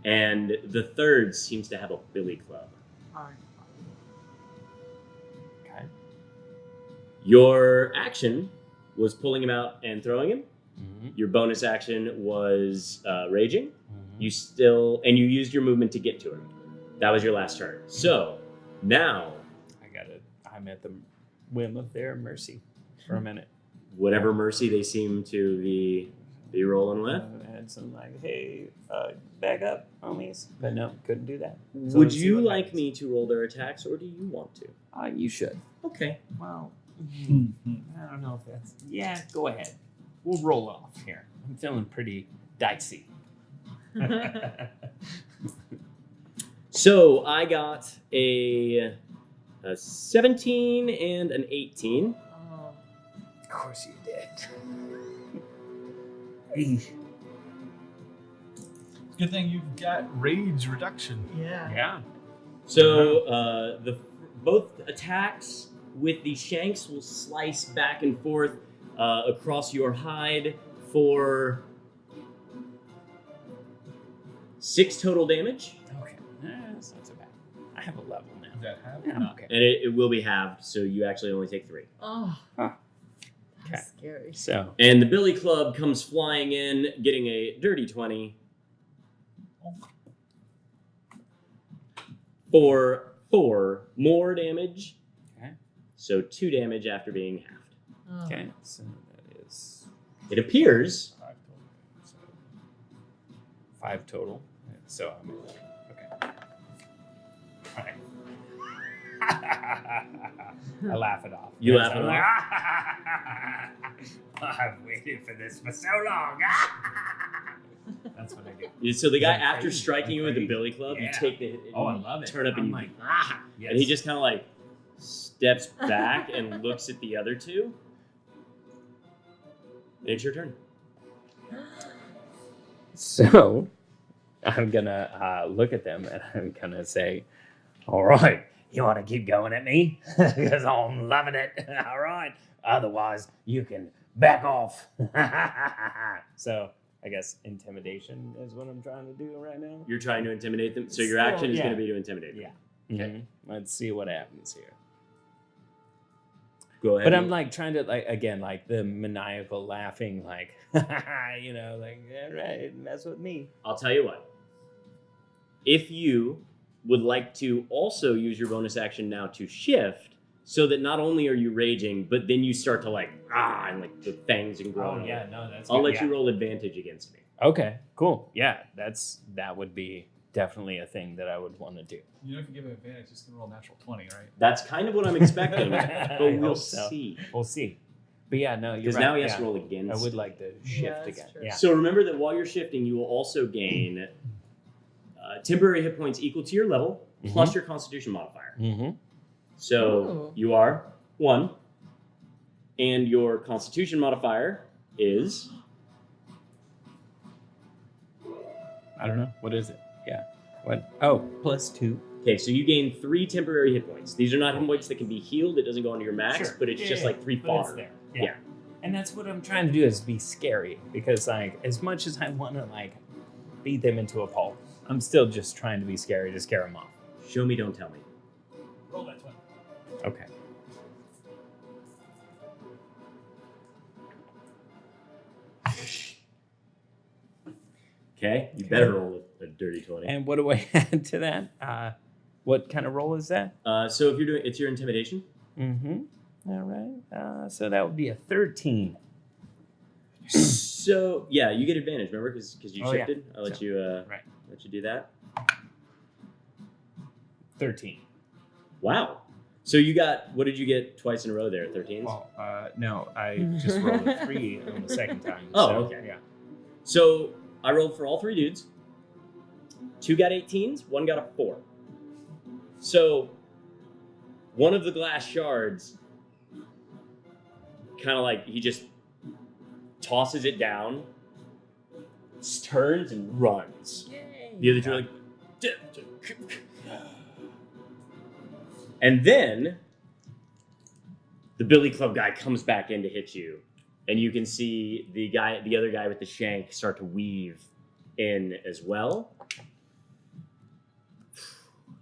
and the third seems to have a billy club. Okay. Your action was pulling him out and throwing him. Mm-hmm. Your bonus action was raging. Mm-hmm. You used your movement to get to him. That was your last turn. So now, I'm at the whim of their mercy for a minute. whatever mercy they seem to be rolling with. And so I'm like, hey, back up, homies. But no, couldn't do that. So Would let's see you what like happens. me to roll their attacks, or do you want to? You should. Okay. Well, Mm-hmm. I don't know if that's. Yeah, go ahead. We'll roll off here. I'm feeling pretty dicey. So I got a 17 and an 18. Oh. Of course you did. Good thing you've got rage reduction. Yeah. Yeah. So both attacks with the shanks will slice back and forth across your hide for 6 total damage, Okay. That's not so bad. I have a level now. Is that half? Yeah, No. okay. and it will be halved, so you actually only take 3. Oh. Huh. That's scary. So, And the billy club comes flying in, getting a dirty 20 for 4 more damage. Okay. So 2 damage after being halved. Oh. okay. So that is It appears 5 total. So I'm okay. All right. I laugh it off. You laugh it off. I've waited for this for so long. That's what I do. so the guy I'm after crazy. striking I'm you with the crazy. billy club, Yeah. you take the hit and Oh, I you love it. turn up and I'm you like, yes. and he just kind of like steps back and looks at the other two. And it's your turn. So I'm gonna look at them and I'm gonna say, "All right, you want to keep going at me because I'm loving it. All right. Otherwise, you can back off." So I guess intimidation is what I'm trying to do right now. You're trying to intimidate them, so your Still, action is yeah. going to be to intimidate them. Yeah. Okay. Let's see what happens here. Go ahead. But and- I'm like trying to like the maniacal laughing, like you know, like all right, mess with me. I'll tell you what. If you would like to also use your bonus action now to shift, so that not only are you raging, but then you start to like and like the fangs and grow. Oh yeah, no, that's. I'll good. let you roll advantage against me. Okay, cool. Yeah, that would be definitely a thing that I would want to do. You know, if you give him advantage, he's gonna roll natural 20, right? That's kind of what I'm expecting, I but we'll hope so. see. We'll see. But yeah, no, you're Because right. now he has yeah. to roll against. I would like to shift that's again. true. Yeah. So remember that while you're shifting, you will also gain temporary hit points equal to your level plus your Constitution modifier. Mm-hmm. So Ooh. you are 1, and your Constitution modifier is I don't know. What is it? Yeah. What? Oh, +2. okay. So you gain 3 temporary hit points. These are not hit points that can be healed. It doesn't go into your max, Sure. but it's Yeah, just yeah, like 3 but it's fodder. there. Yeah. And that's what I'm trying to do is be scary because like as much as I want to like beat them into a pulp, I'm still just trying to be scary to scare them off. Show me, don't tell me. Roll that 20. Okay. Okay, you better roll a dirty 20. And what do I add to that? What kind of roll is that? So if you're doing, it's your intimidation. Mm-hmm. All right. So that would be a 13. So yeah, you get advantage. Remember, because you Oh, yeah. shifted. I'll let So- you right. let you do that. 13. Wow. So you got, what did you get twice in a row there? 13s. Well, no, I just rolled a 3 on the second time. Oh, so, okay. Yeah. So I rolled for all 3 dudes. 2 got 18s, 1 got a 4. So one of the glass shards, kind of like he just tosses it down, turns and runs. Yay. The other two are like, and then the billy club guy comes back in to hit you, and you can see the other guy with the shank start to weave in as well.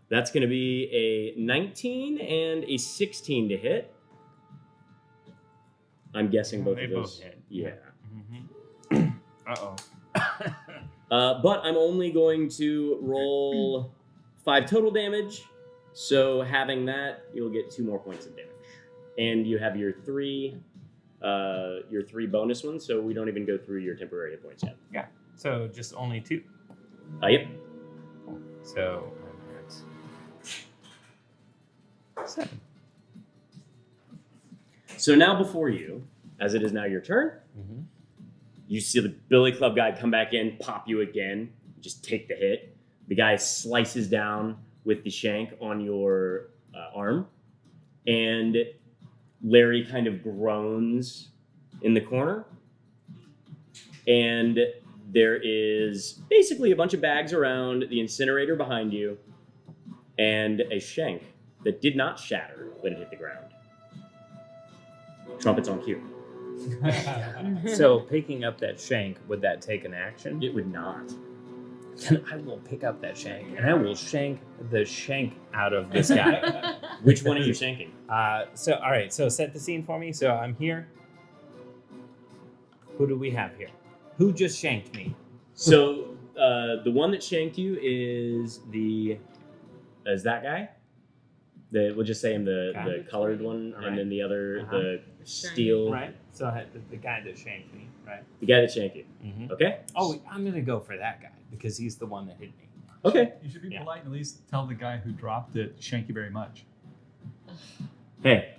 That's going to be a 19 and a 16 to hit. I'm guessing both They of both those. hit. Yeah. Mm-hmm. Uh-oh. But I'm only going to roll 5 total damage. So having that, you'll get 2 more points of damage, and you have your 3 bonus ones. So we don't even go through your temporary hit points yet. Yeah. So just only 2. Yep. So I'm at 7. So now before you, as it is now your turn, you see the billy club guy come back in, pop you again, just take the hit. The guy slices down with the shank on your arm, and Larry kind of groans in the corner, and there is basically a bunch of bags around the incinerator behind you, and a shank that did not shatter when it hit the ground. Trumpets on cue. So picking up that shank, would that take an action? It would not. Then I will pick up that shank and I will shank the shank out of this guy. Which one are you shanking? So all right, so set the scene for me. So I'm here. Who do we have here? Who just shanked me? So the one that shanked you is that guy. We'll just say him the colored one, Right. and then the other Uh-huh. the steel. Right. So I had the guy that shanked me, right? The guy that shanked you. Mm-hmm. Okay. Oh, I'm gonna go for that guy because he's the one that hit me. Okay. You should be Yeah. polite and at least tell the guy who dropped it, "Thank you very much." Hey,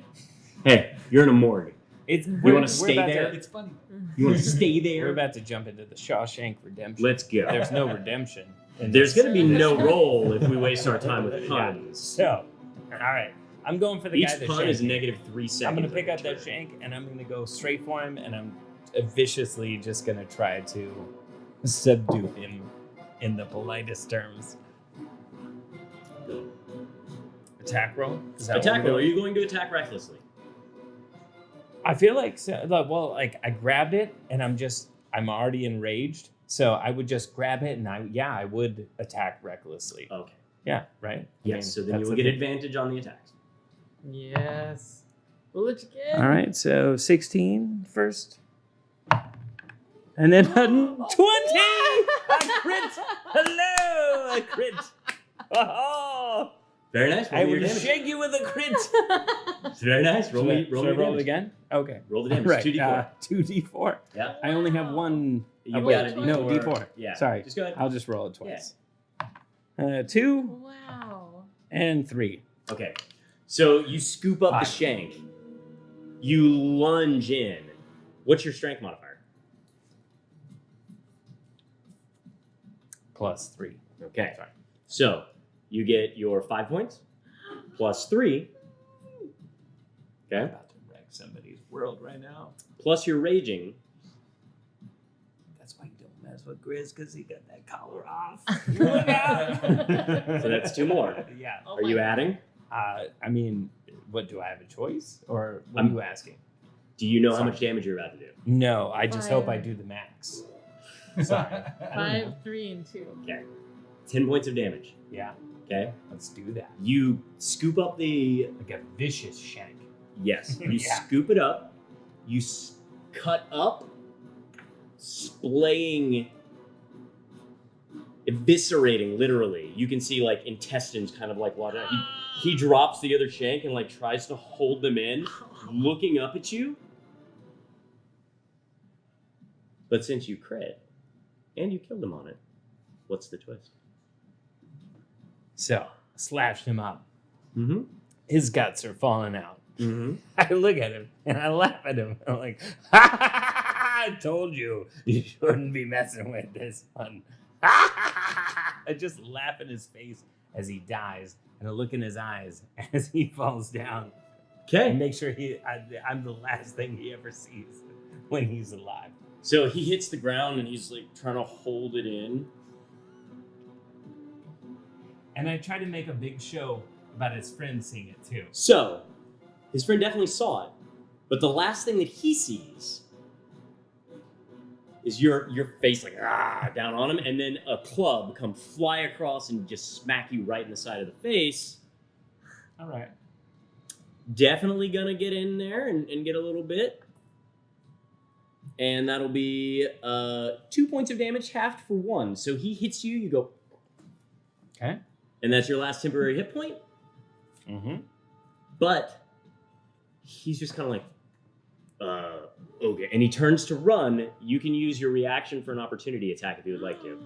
you're in a morgue. It's You want to stay there? It's funny. You want to stay We're there? about to jump into the Shawshank Redemption. Let's go. There's no redemption. There's going to be no roll if we waste our time with puns. So, all right. I'm going for the Each guy that pun shanked is me. negative 3 seconds. I'm going to pick up that shank and I'm going to go straight for him and I'm viciously just going to try to subdue him in the politest terms. Attack roll? Is that what Attack we're roll. Are doing? you going to attack recklessly? I feel like, I grabbed it and I'm already enraged. So I would just grab it and I would attack recklessly. Okay. Yeah, right? Yes, so then you that's will the get thing. advantage on the attacks. Yes. We'll let you get. All right, so 16 first. And then 20! A crit! Hello! A crit! Oh! Very nice. Roll I me your will damage. shake you with a crit! Very nice. Roll me Should I your roll damage. it again? Okay. Roll the damage. Right, 2d4. 2d4. Yeah. I only have one. You wait, got a no, D4. d4. Yeah. Sorry. Just go ahead. I'll just roll it twice. 2 Wow. and 3. Okay. So you scoop up the 5. shank. You lunge in. What's your strength modifier? Plus 3. Okay. Sorry. So you get your 5 points plus 3. I'm Okay. about to wreck somebody's world right now. Plus your raging. That's why you don't mess with Grizz, because he got that collar off. Look out! So that's 2 more. Yeah. Oh Are you my adding? I mean, what, do I have a choice? Or what I'm- are you asking? Do you know how Sorry. much damage you're about to do? No, I just hope I Fire. do the max. Sorry. I don't know. 5, 3, and 2. Okay. 10 points of damage. Yeah, Okay. let's do that. You scoop up the. Like a vicious shank. Yes. You Yeah. scoop it up. You cut up, splaying, eviscerating, literally. You can see like intestines kind of like water. He drops the other shank and like tries to hold them in, looking up at you. But since you crit and you killed him on it, what's the twist? So, slashed him up. Mm-hmm. His guts are falling out. Mm-hmm. I look at him and I laugh at him. I'm like, I told you shouldn't be messing with this one. I just laugh in his face as he dies, and I look in his eyes as he falls down, and Okay. make sure I'm the last thing he ever sees when he's alive. So he hits the ground and he's like trying to hold it in. And I try to make a big show about his friend seeing it too. So his friend definitely saw it, but the last thing that he sees is your face like down on him, and then a club come fly across and just smack you right in the side of the face. All right. Definitely gonna get in there and get a little bit. And that'll be 2 points of damage, halved for 1. So he hits you, you go, Okay. and that's your last temporary hit point. Mm-hmm. But he's just kind of like, okay. And he turns to run. You can use your reaction for an opportunity attack if you would like to.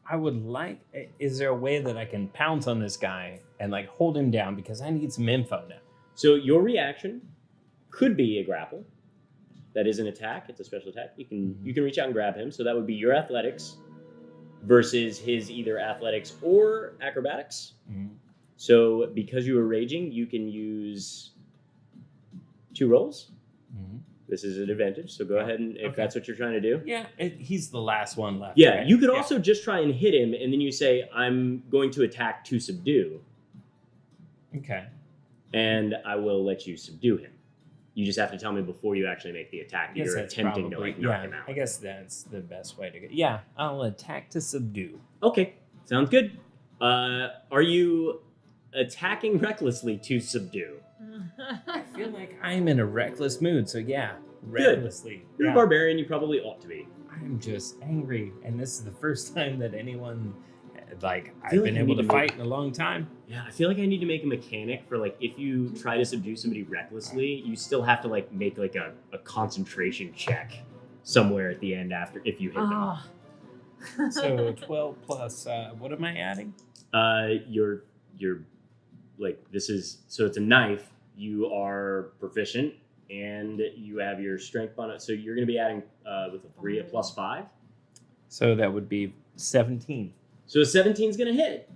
I would like. Is there a way that I can pounce on this guy and like hold him down because I need some info now? So your reaction could be a grapple. That is an attack. It's a special attack. You can reach out and grab him. So that would be your athletics versus his either athletics or acrobatics. So because you were raging, you can use 2 rolls. This is an advantage, so go ahead and if that's what you're trying to do. Yeah, he's the last one left. Yeah, right? you could also just try and hit him, and then you say, I'm going to attack to subdue. Okay. And I will let you subdue him. You just have to tell me before you actually make the attack that you're attempting to knock him out. I guess that's the best way to go. Yeah, I'll attack to subdue. Okay, sounds good. Are you attacking recklessly to subdue? I feel like I'm in a reckless mood, so yeah, recklessly. You're a barbarian, you probably ought to be. I'm just angry, and this is the first time that anyone, like, I've like been able to fight in a long time. Yeah, I feel like I need to make a mechanic for, like, if you try to subdue somebody recklessly, you still have to, like, make, like, a concentration check somewhere at the end after, if you hit them. So 12 plus, what am I adding? You're like, this is, so it's a knife, you are proficient, and you have your strength on it, so you're going to be adding, with a 3, a plus 5. So that would be 17. So a 17 is going to hit.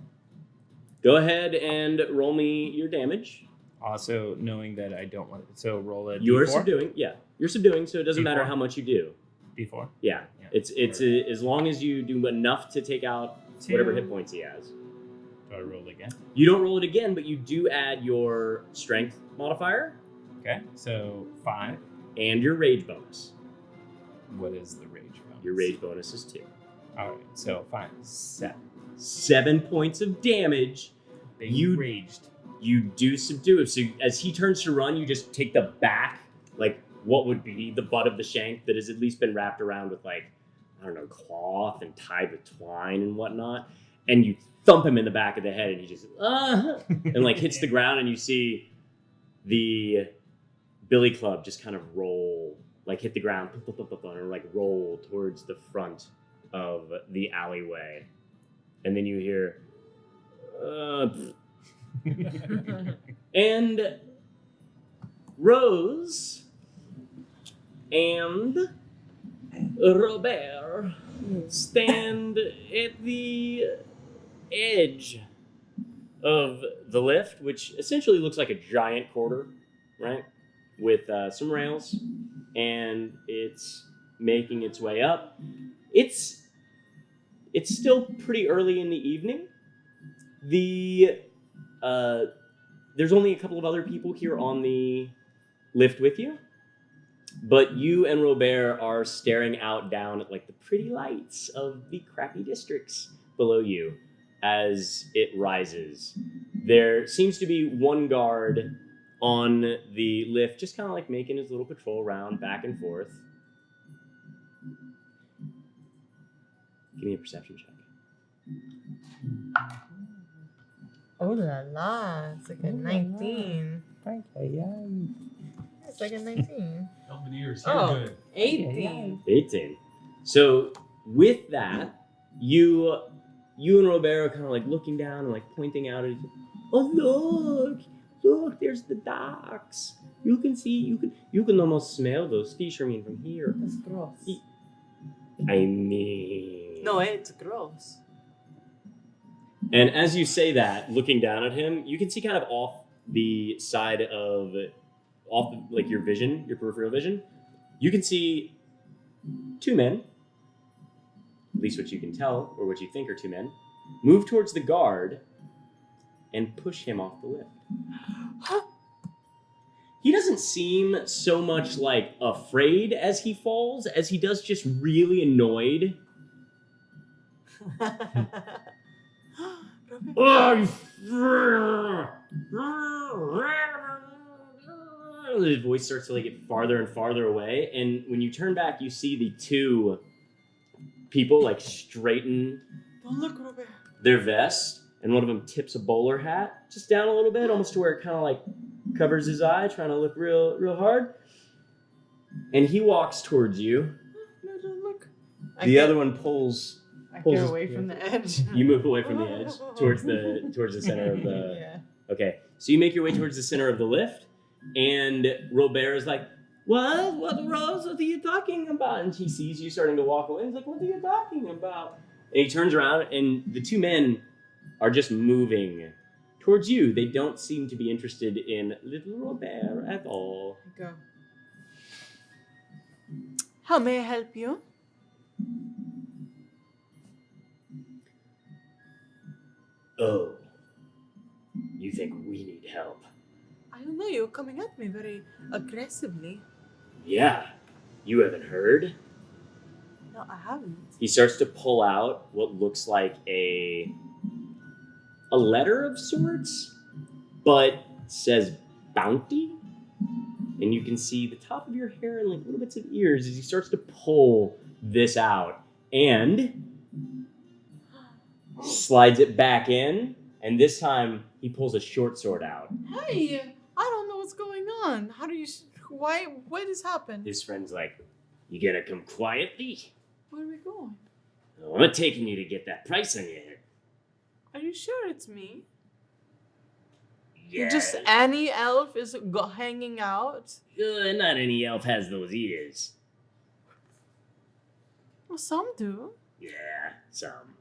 Go ahead and roll me your damage. Also, knowing that I don't want it, so roll a You're D4? subduing, yeah. You're subduing, so it doesn't matter D4? how much you do. D4? Yeah. It's as long as you do enough to take out whatever hit points he has. Do I roll again? You don't roll it again, but you do add your strength modifier. Okay, so 5. And your rage bonus. What is the rage bonus? Your rage bonus is 2. All right, so 5, 7. 7 points of damage. You raged. You do subdue him. So as he turns to run, you just take the back, like what would be the butt of the shank that has at least been wrapped around with, like, I don't know, cloth and tied with twine and whatnot, and you thump him in the back of the head, and he just and like hits the ground, and you see the billy club just kind of roll, like hit the ground, and like roll towards the front of the alleyway, and then you hear, and Rose and Robert stand at the edge of the lift, which essentially looks like a giant corridor, right? With some rails, and it's making its way up. It's still pretty early in the evening. There's only a couple of other people here on the lift with you, but you and Robert are staring out down at, like, the pretty lights of the crappy districts below you as it rises. There seems to be one guard on the lift, just kind of like making his little patrol round back and forth. Give me a perception check. Oh la la, it's like a 19. It's like a 19. Belvedere's Oh, good. 18. 18. So with that, you and Robert are kind of like looking down and like pointing out at each other. Oh, look, there's the docks. You can see, you can almost smell those fish, from here. That's gross. I mean... No, it's gross. And as you say that, looking down at him, you can see kind of off the side of, like your vision, your peripheral vision, you can see 2 men, at least what you can tell, or what you think are 2 men, move towards the guard and push him off the lift. He doesn't seem so much like afraid as he falls, as he does just really annoyed. His voice starts to like get farther and farther away, and when you turn back, you see the 2 people like straighten their vest, and one of them tips a bowler hat just down a little bit, almost to where it kind of like covers his eye, trying to look real hard. And he walks towards you. The other one pulls get away from the edge. You move away from the edge towards the center of the. Yeah. Okay, so you make your way towards the center of the lift, and Robert is like, "What, Rose? What are you talking about?" And he sees you starting to walk away. He's like, "What are you talking about?" And he turns around, and the two men are just moving towards you. They don't seem to be interested in little Robert at all. Go. How may I help you? Oh, you think we need help? I don't know, you're coming at me very aggressively. Yeah, you haven't heard? No, I haven't. He starts to pull out what looks like a letter of sorts, but says bounty. And you can see the top of your hair and like little bits of ears as he starts to pull this out and slides it back in. And this time he pulls a short sword out. Hey, I don't know what's going on. How do you... Why? What has happened? His friend's like, you gonna come quietly? Where are we going? Oh, I'm not taking you to get that price on your head. Are you sure it's me? Yeah. Just any elf is hanging out? Not any elf has those ears. Well, some do. Yeah, some.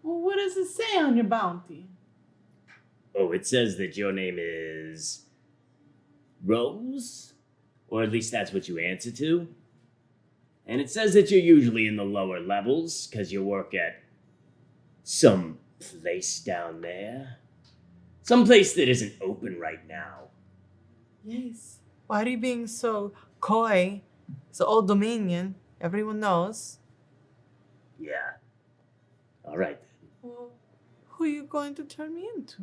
Well, what does it say on your bounty? Oh, it says that your name is Rose? Or at least that's what you answer to. And it says that you're usually in the lower levels, because you work at some place down there. Some place that isn't open right now. Yes. Why are you being so coy? It's the old Dominion. Everyone knows. Yeah. All right then. Well, who are you going to turn me into?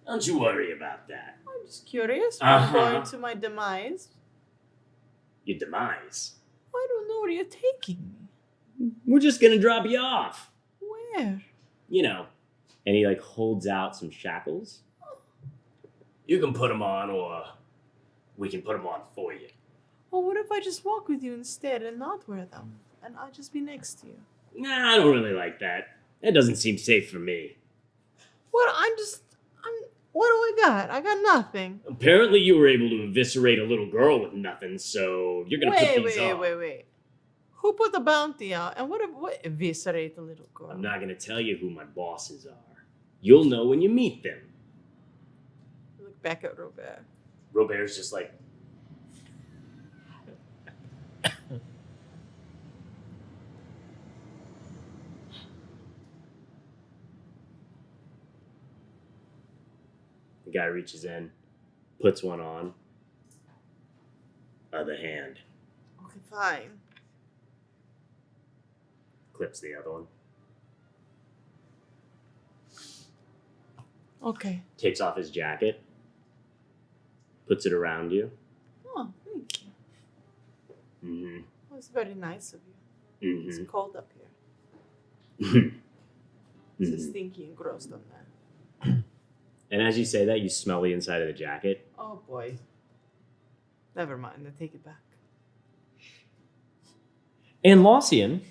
Don't you worry about that. I'm just curious. I'm Uh-huh. going to my demise. Your demise. I don't know where you're taking me. We're just gonna drop you off. Where? You know. And he like holds out some shackles. You can put them on, or we can put them on for you. Well, what if I just walk with you instead and not wear them? And I'll just be next to you. Nah, I don't really like that. That doesn't seem safe for me. What? What do I got? I got nothing. Apparently you were able to eviscerate a little girl with nothing, so you're gonna put these on. Wait. Who put the bounty out? And what eviscerate the little girl? I'm not gonna tell you who my bosses are. You'll know when you meet them. Look back at Robert. Robert's just like... The guy reaches in, puts one on. Other hand. Okay, fine. Clips the other one. Okay. Takes off his jacket. Puts it around you. Oh, thank you. Mm-hmm. Well, it's very nice of you. It's Mm-hmm. cold up here. Mm-hmm. It's stinky and gross down there. And as you say that, you smell the inside of the jacket. Oh boy. Never mind. I take it back. And Lausian,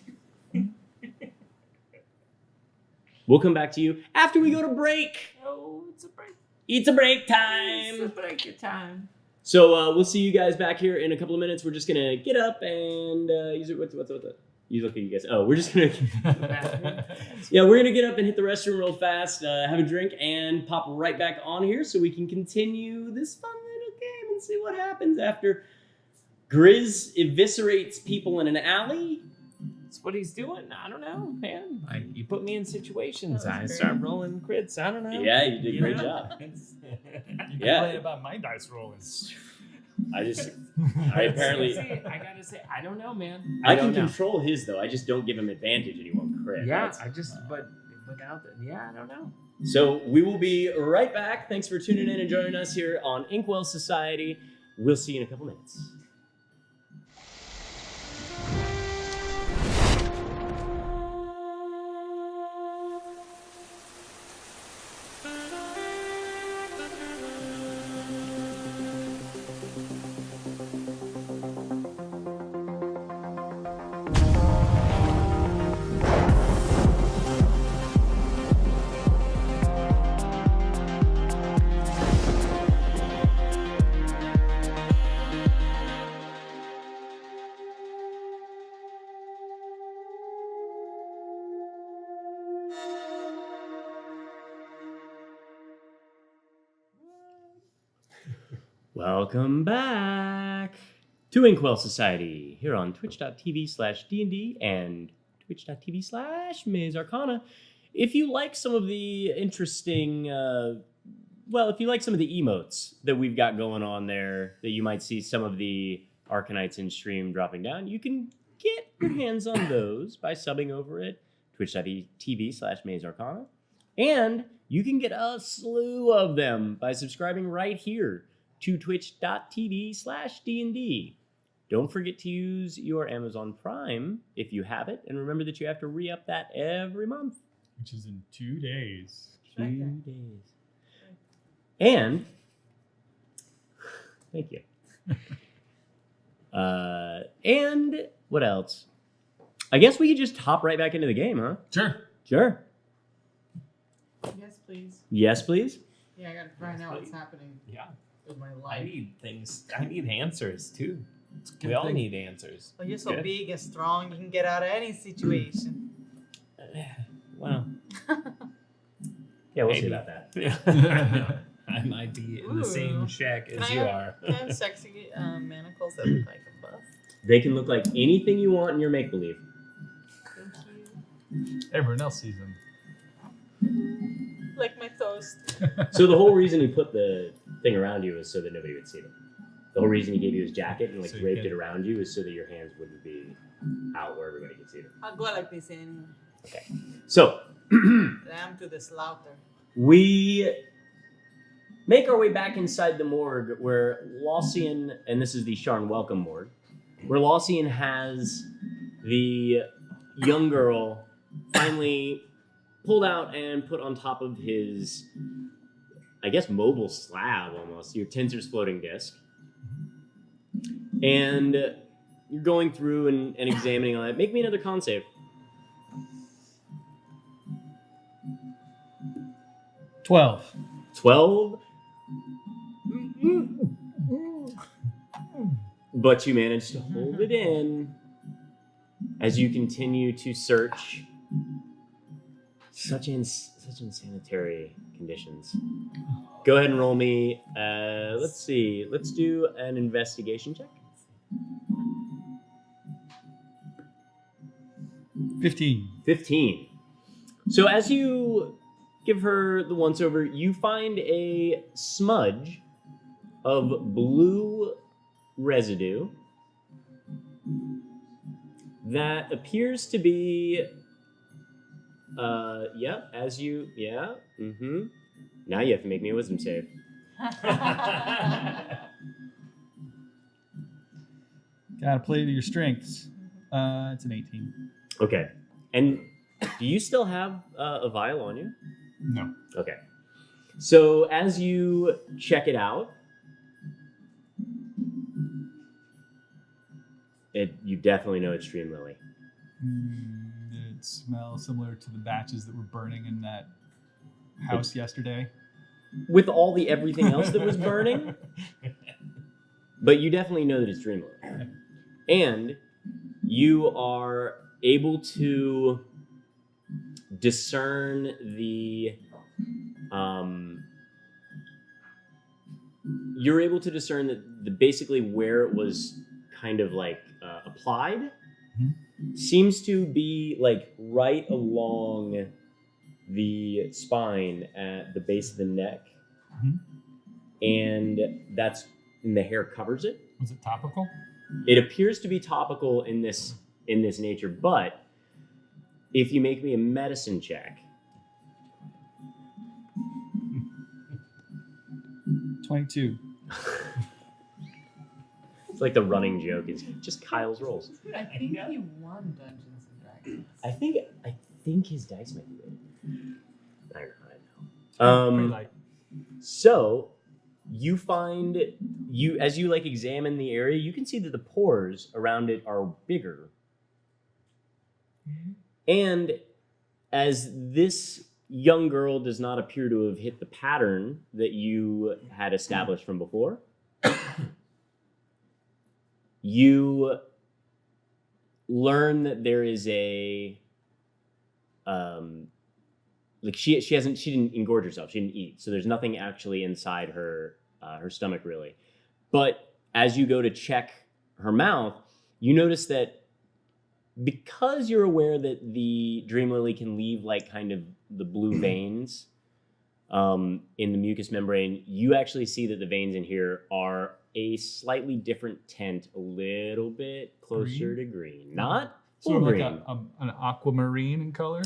we'll come back to you after we go to break. Oh, it's a break. It's a break time. It's a break time. So we'll see you guys back here in a couple of minutes. We're just gonna get up and use it. What's you look at you guys. Oh, we're just gonna. Yeah, we're gonna get up and hit the restroom real fast, have a drink, and pop right back on here so we can continue this fun little game and see what happens after Grizz eviscerates people in an alley. That's what he's doing. I don't know, man. You put me in situations. That I was start great. rolling crits. I don't know. Yeah, you did a great know? job. You Yeah. complain about my dice rolling. I just, I apparently, I gotta say, I don't know, man. I don't can know. control his though. I just don't give him advantage and he won't crit. Yeah, That's- but without the, yeah, I don't know. So we will be right back. Thanks for tuning in and joining us here on Inkwell Society. We'll see you in a couple minutes. Welcome back to Inkwell Society here on twitch.tv/D&D and twitch.tv/Maze Arcana. If you like some of the interesting, if you like some of the emotes that we've got going on there, that you might see some of the Arcanites in stream dropping down, you can get your hands on those by subbing over at twitch.tv/Maze Arcana. And you can get a slew of them by subscribing right here to twitch.tv/D&D. Don't forget to use your Amazon Prime if you have it, and remember that you have to re-up that every month. Which is in 2 days. 2 days. And, thank you. And what else? I guess we could just hop right back into the game, huh? Sure. Sure. Yes, please. Yes, please. Yeah, I gotta find out what's happening Yeah. with my I life. need things. I need answers too. Good We all thing. need answers. Well, you're so Good. big and strong, you can get out of any situation. Well, Yeah, we'll Maybe. see about that. I might be in the same Ooh. shack Can as I you have, are. Can I have sexy manacles that look like a bust? They can look like anything you want in your make-believe. Thank you. Everyone else sees them. Like my toast. So the whole reason he put the thing around you is so that nobody would see them. The whole reason he gave you his jacket and So you draped can- it around you is so that your hands wouldn't be out where everybody could see them. I'll go like this anyway. So Ram to the slaughter. we make our way back inside the morgue where Laucian, and this is the Sharn Welcome Morgue, where Laucian has the young girl finally pulled out and put on top of his, I guess, mobile slab almost, your Tinser's floating disc. And you're going through and examining all that. Make me another con save. 12. 12. But you manage to hold it in as you continue to search. Such insanitary conditions. Go ahead and roll me. Let's see. Let's do an investigation check. 15. 15. So as you give her the once over, you find a smudge of blue residue that appears to be now you have to make me a wisdom save. Gotta play to your strengths. It's an 18. Okay. And do you still have a vial on you? No. Okay. So as you check it out, you definitely know it's Stream Lily. It smells similar to the batches that were burning in that house yesterday. With all the everything else that was burning, but you definitely know that it's Dream Lily. And you are able to discern you're able to discern that basically where it was kind of like applied seems to be like right along the spine at the base of the neck. And the hair covers it. Was it topical? It appears to be topical in this nature, but if you make me a medicine check. 22. It's like the running joke is just Kyle's rolls. I think he won Dungeons and Dragons. I think his dice might be rated. I don't Pretty know. light. So you find as you like examine the area, you can see that the pores around it are bigger. And as this young girl does not appear to have hit the pattern that you had established from before, you learn that there is a she didn't engorge herself, she didn't eat, so there's nothing actually inside her stomach really, But as you go to check her mouth, you notice that because you're aware that the dream lily can leave like kind of the blue veins in the mucous membrane, you actually see that the veins in here are a slightly different tint, a little bit closer to green. Not full Sort of green. like an aquamarine in color?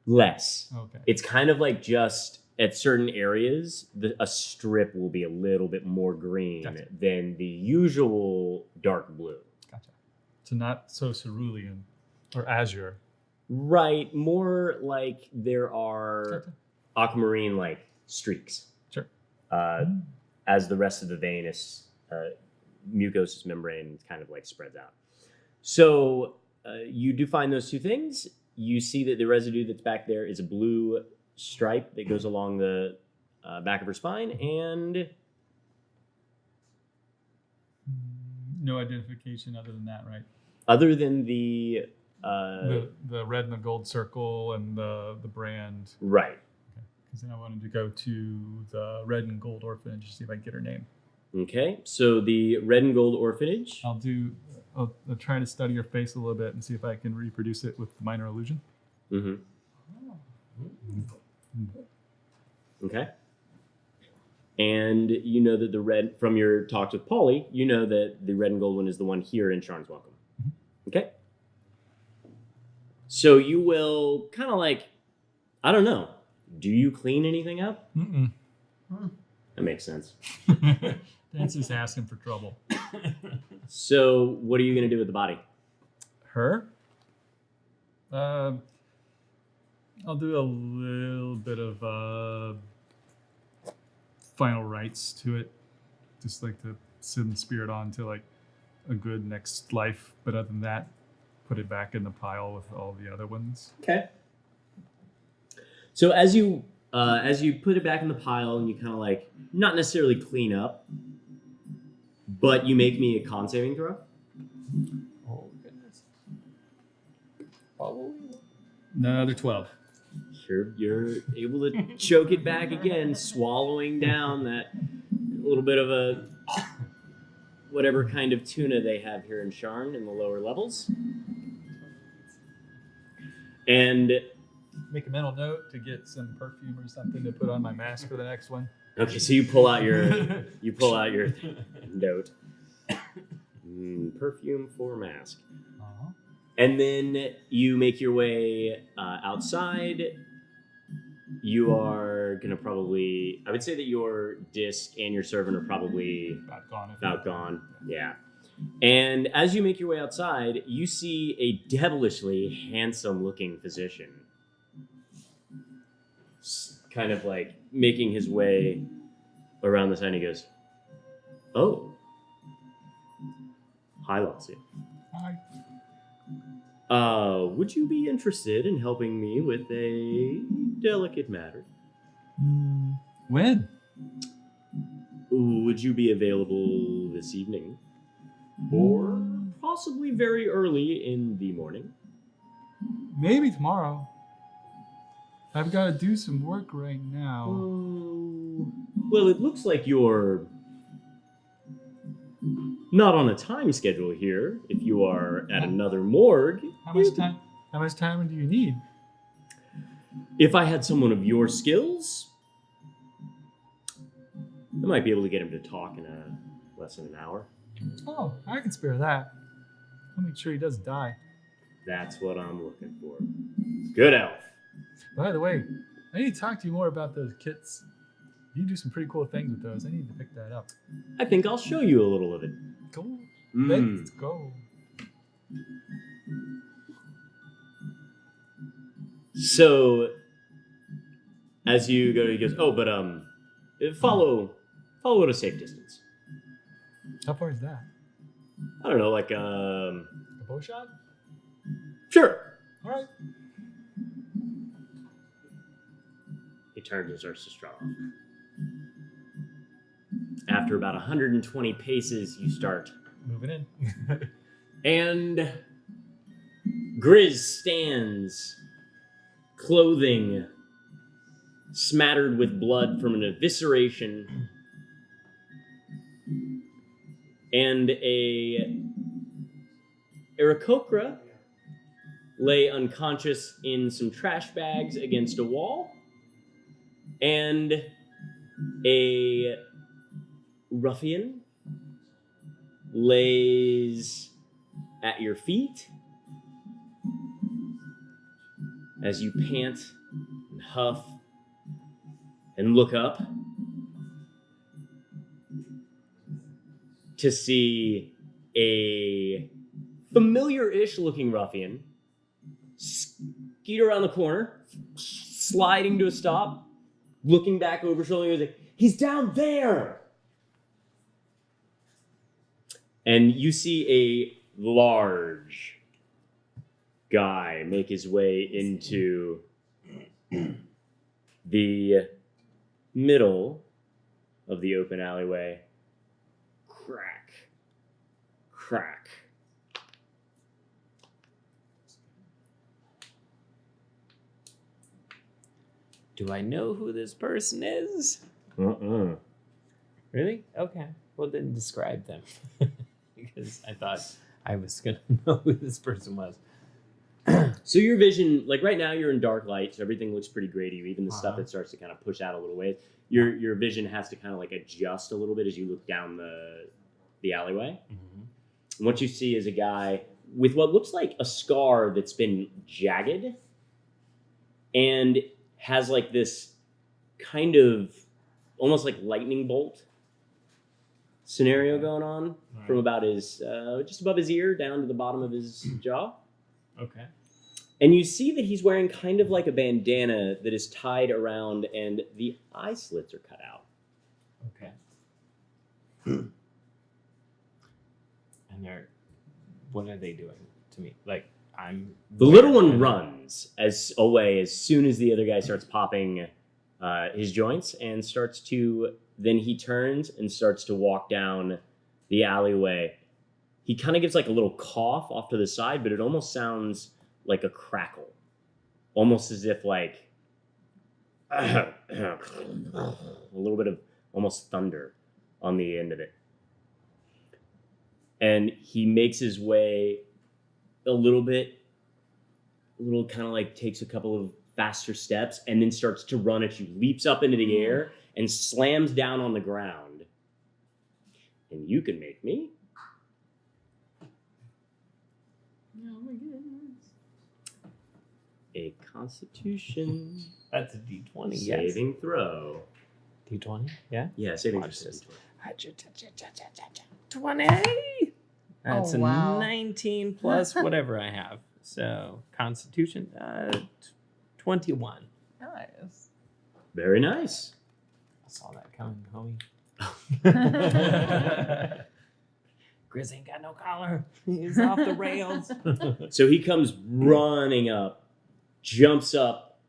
Less. Okay. It's kind of like just at certain areas, a strip will be a little bit more green Gotcha. than the usual dark blue. Gotcha. So not so cerulean or azure. Right. More like there are Gotcha. aquamarine like streaks. Sure. As the rest of the venous mucosous membrane kind of like spreads out. So you do find those two things. You see that the residue that's back there is a blue stripe that goes along the back of her spine, and No identification other than that, right? other than the The red and the gold circle and the brand. right. Because then I wanted to go to the red and gold orphanage to see if I can get her name. Okay, so the red and gold orphanage. I'll try to study her face a little bit and see if I can reproduce it with minor illusion. Mm-hmm. Okay. And you know that the red, from your talks with Polly, you know that the red and gold one is the one here in Sharn's Welcome. Okay. So you will kind of like, I don't know, do you clean anything up? Mm-mm. That makes sense. That's just asking for trouble. So what are you going to do with the body? Her? I'll do a little bit of final rites to it. Just like to send the spirit on to like a good next life. But other than that, put it back in the pile with all the other ones. Okay. So as you put it back in the pile and you kind of like, not necessarily clean up, but you make me a con saving throw. Oh, goodness. Another 12. You're able to choke it back again, swallowing down that little bit of a whatever kind of tuna they have here in Sharn in the lower levels. And Make a mental note to get some perfume or something to put on my mask for the next one. okay, so you pull out your note. Perfume for mask. Uh-huh. And then you make your way outside. You are going to probably, I would say that your disc and your servant are probably about gone. Yeah. And as you make your way outside, you see a devilishly handsome looking physician. Kind of like making his way around the side. He goes, "Oh. Hi, Lassie. Hi. Would you be interested in helping me with a delicate matter? When? Would you be available this evening? Or possibly very early in the morning? Maybe tomorrow. I've got to do some work right now. Well, it looks like you're not on a time schedule here. If you are at another morgue. How much time do you need? If I had someone of your skills, I might be able to get him to talk in less than an hour. Oh, I can spare that. I'll make sure he doesn't die. That's what I'm looking for. Good elf. By the way, I need to talk to you more about those kits. You do some pretty cool things with those. I need to pick that up. I think I'll show you a little of it. Cool. Let's go. So, as you go, he goes, "Oh, but follow at a safe distance." How far is that? I don't know, like A bow shot? sure. All right. He turns and starts to strut off. After about 120 paces, you start. Moving in. And Grizz stands, clothing smattered with blood from an evisceration, and a Aarakocra lay unconscious in some trash bags against a wall, and a ruffian lays at your feet as you pant and huff and look up to see a familiar-ish looking ruffian skeet around the corner, sliding to a stop, looking back over his shoulder, like, he's down there! And you see a large guy make his way into the middle of the open alleyway. Crack. Crack. Do I know who this person is? Really? Okay. Well, then describe them. Because I thought I was going to know who this person was. So your vision, like right now you're in dark light, so everything looks pretty gray to you, even the stuff that starts to kind of push out a little ways. Your vision has to kind of like adjust a little bit as you look down the alleyway. Mm-hmm. And what you see is a guy with what looks like a scar that's been jagged and has like this kind of almost like lightning bolt scenario going on from about his, just above his ear down to the bottom of his jaw. Okay. And you see that he's wearing kind of like a bandana that is tied around and the eye slits are cut out. Okay. And what are they doing to me? Like, the little one runs away as soon as the other guy starts popping his joints and then he turns and starts to walk down the alleyway. He kind of gives like a little cough off to the side, but it almost sounds like a crackle. Almost as if like a little bit of almost thunder on the end of it. And he makes his way a little kind of like takes a couple of faster steps and then starts to run at you, leaps up into the air and slams down on the ground. And you can make me a Constitution. That's a D20. Saving throw. D20? Yeah? Yeah, saving Watch throw. this. 20. That's a 19 plus whatever I have. So, Constitution, 21. Nice. Very nice. I saw that coming, homie. Grizz ain't got no collar. He's off the rails. So he comes running up, jumps up,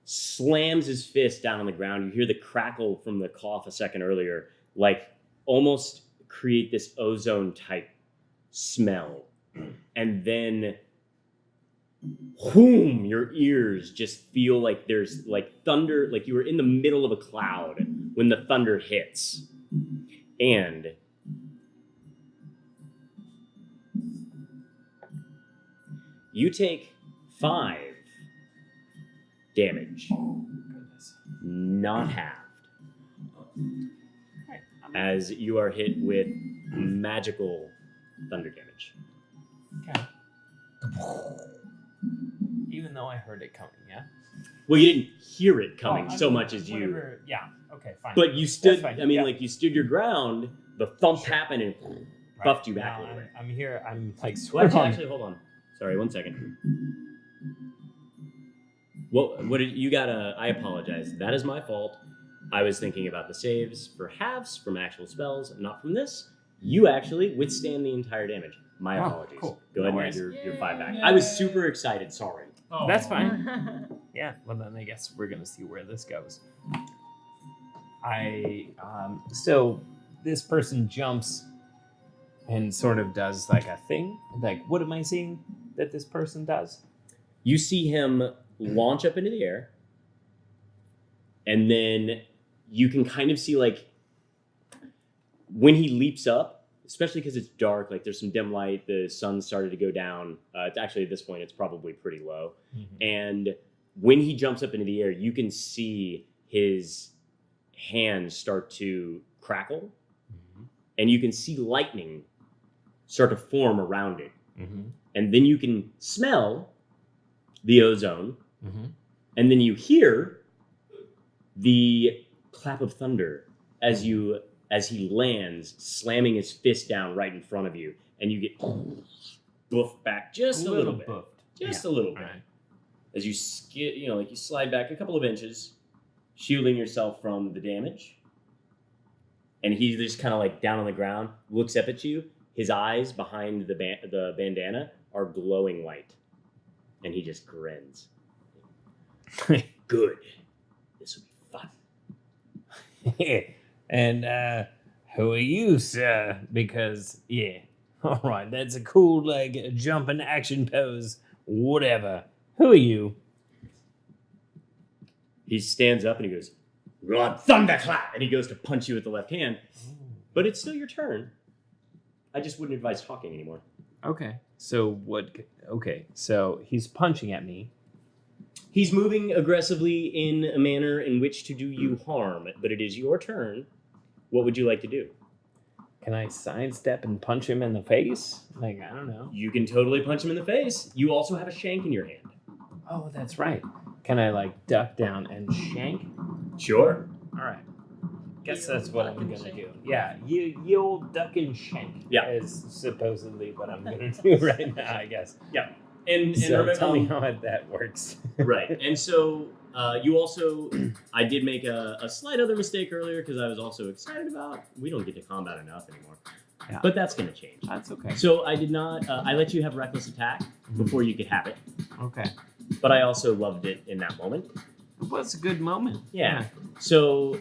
slams his fist down on the ground. You hear the crackle from the cough a second earlier, like almost create this ozone type smell. And then, whoom, your ears just feel like there's like thunder, like you were in the middle of a cloud when the thunder hits. And you take 5 damage. Oh, goodness. Not halved. As you are hit with magical thunder damage. Okay. Even though I heard it coming, yeah? Well, you didn't hear it coming Oh, I so mean, much as you... whatever. Yeah, okay, fine. But you stood, That's fine, I mean, yeah. like you stood your ground, the thump happened and buffed you back a little bit. I'm here, I'm like Well, sweating. actually, hold on. Sorry, 1 second. What did you gotta? I apologize. That is my fault. I was thinking about the saves for halves from actual spells, not from this. You actually withstand the entire damage. My apologies. Cool. Go ahead No and worries. add your 5 back. I was super excited. Sorry. Oh. That's fine. Yeah, well then I guess we're gonna see where this goes. So this person jumps and sort of does like a thing. Like, what am I seeing that this person does? You see him launch up into the air, and then you can kind of see like when he leaps up, especially because it's dark. Like there's some dim light. The sun started to go down. It's actually at this point it's probably pretty low. And when he jumps up into the air, you can see his hands start to crackle, and you can see lightning start to form around it. And then you can smell the ozone, and then you hear the clap of thunder as he lands, slamming his fist down right in front of you, and you get boofed back just a little bit, just a little bit, right. As you you slide back a couple of inches, shielding yourself from the damage. And he just kind of like down on the ground, looks up at you. His eyes behind the bandana are glowing white, and he just grins. Good, this will be fun. And who are you, sir? Because all right, that's a cool like jumping action pose. Whatever. Who are you? He stands up and he goes, "Rod Thunderclap!" And he goes to punch you with the left hand. But it's still your turn. I just wouldn't advise talking anymore. Okay. So what? Okay. So he's punching at me. He's moving aggressively in a manner in which to do you harm, but it is your turn. What would you like to do? Can I sidestep and punch him in the face? Like, I don't know. You can totally punch him in the face. You also have a shank in your hand. Oh, that's right. Can I like duck down and shank? Sure. All right. Guess that's what I'm gonna do. Yeah, you'll duck and shank. Yeah, is supposedly what I'm gonna do right now. I guess. Yeah. And so remember, tell me how that works. Right. And so you also, I did make a slight other mistake earlier because I was also excited about, we don't get to combat enough anymore. Yeah. But that's going to change. That's okay. So I did not, I let you have reckless attack before you could have it. Okay. But I also loved it in that moment. It was a good moment. Yeah. So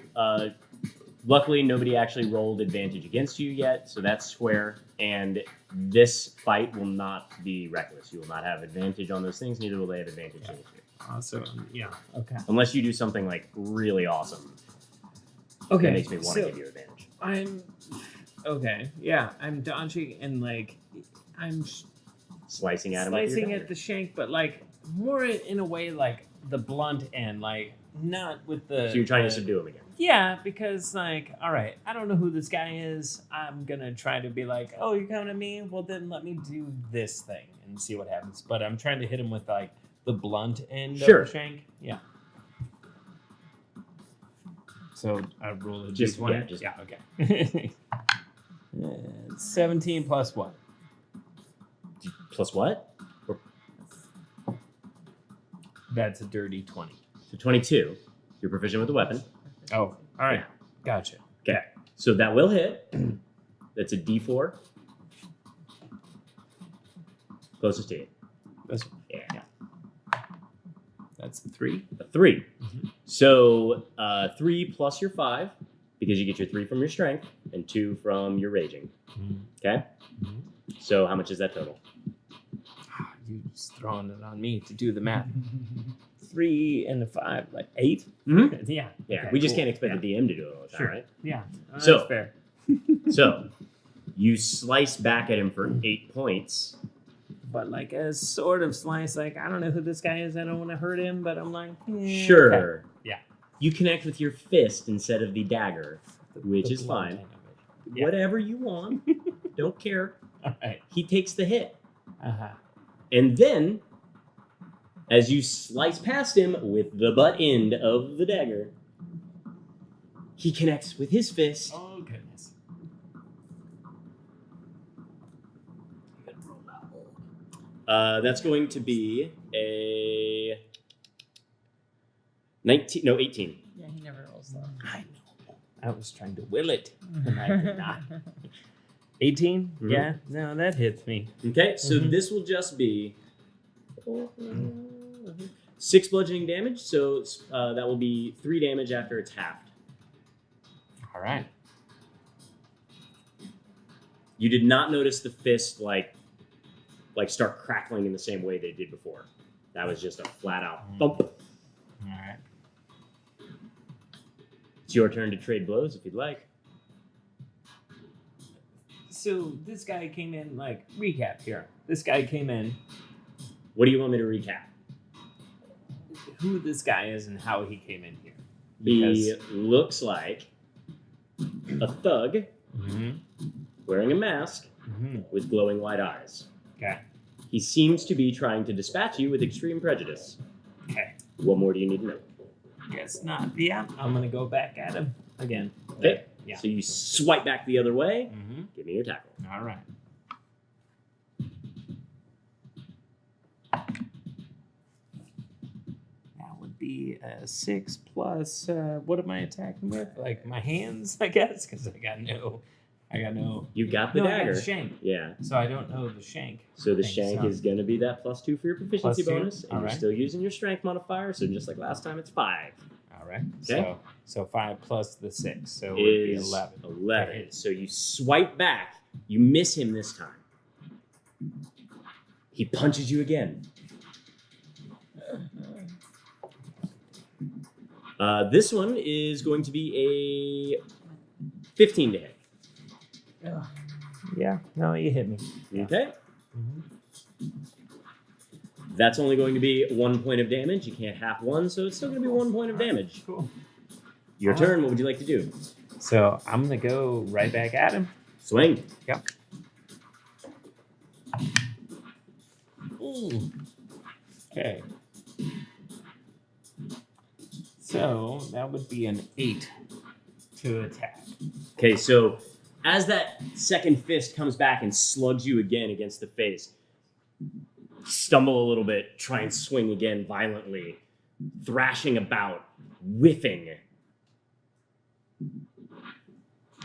luckily nobody actually rolled advantage against you yet. So that's square. And this fight will not be reckless. You will not have advantage on those things. Neither will they have advantage against you. Awesome. Yeah. Okay. Unless you do something like really awesome. Okay. That makes me want to give you advantage. I'm okay. Yeah, I'm dodging and like I'm slicing at him. Slicing at the shank, but like more in a way like the blunt end, like not with the. So you're trying to subdue him again. Yeah, because like, all right, I don't know who this guy is. I'm gonna try to be like, oh, you're coming at me? Well, then let me do this thing and see what happens. But I'm trying to hit him with like the blunt end of the shank. Yeah. So I roll a just one. Yeah, okay. 17 plus what? Plus what? That's a dirty 20. So 22. You're proficient with the weapon. Oh, all right. Yeah. Gotcha. Okay. So that will hit. That's a D4. Closest to you. That's, yeah. That's a 3. A 3. Mm-hmm. So 3 plus your 5, because you get your 3 from your strength, and 2 from your raging. Mm-hmm. Okay? Mm-hmm. So how much is that total? You're just throwing it on me to do the math. 3 and a 5, like 8? Mm-hmm. Yeah. Okay, we just can't expect the DM to do it all the time, right? Yeah. So that's fair. So you slice back at him for 8 points. But like a sort of slice, like I don't know who this guy is. I don't want to hurt him, but I'm like, sure. Okay. Yeah. You connect with your fist instead of the dagger, which is fine. Yeah. Whatever you want. Don't care. All right. He takes the hit. Uh-huh. And then, as you slice past him with the butt end of the dagger, he connects with his fist. Oh, goodness. That's going to be a 19. No, 18. Yeah, he never rolls that. I know. I was trying to will it, and I did not. 18? Mm-hmm. Yeah. No, that hits me. Okay, so this will just be 6 bludgeoning damage. So that will be 3 damage after it's halved. All right. You did not notice the fist like start crackling in the same way they did before. That was just a flat out thump. All right. It's your turn to trade blows if you'd like. So this guy came in, like, recap here. This guy came in, What do you want me to recap? who this guy is and how he came in here. He looks like a thug Mhm. wearing a mask Mhm. with glowing white eyes. Okay. He seems to be trying to dispatch you with extreme prejudice. Okay. What more do you need to know? Guess not. Yeah, I'm gonna go back at him again. Okay. Yeah. So you swipe back the other way. Mm-hmm. Give me your tackle. All right. That would be a 6 plus. What am I attacking with? Like my hands, I guess, because I got no. You got the no, I got dagger. the shank. Yeah. So I don't know the shank. So the thing, shank so- is going to be that +2 for your proficiency +2? bonus, and you're Alright. still using your strength modifier. So just like last time, it's 5. All right. Okay. So 5 plus the 6, so it would be Is 11. 11. So you swipe back. You miss him this time. He punches you again. This one is going to be a 15 to hit. Yeah. No, you hit me. Okay. Mm-hmm. That's only going to be 1 point of damage. You can't half 1, so it's still going to be 1 point of damage. Cool. Your turn. What would you like to do? So I'm gonna go right back at him. Swing. Yep. Ooh. Okay. So that would be an 8 to attack. Okay, so as that second fist comes back and slugs you again against the face, stumble a little bit, try and swing again violently, thrashing about, whiffing.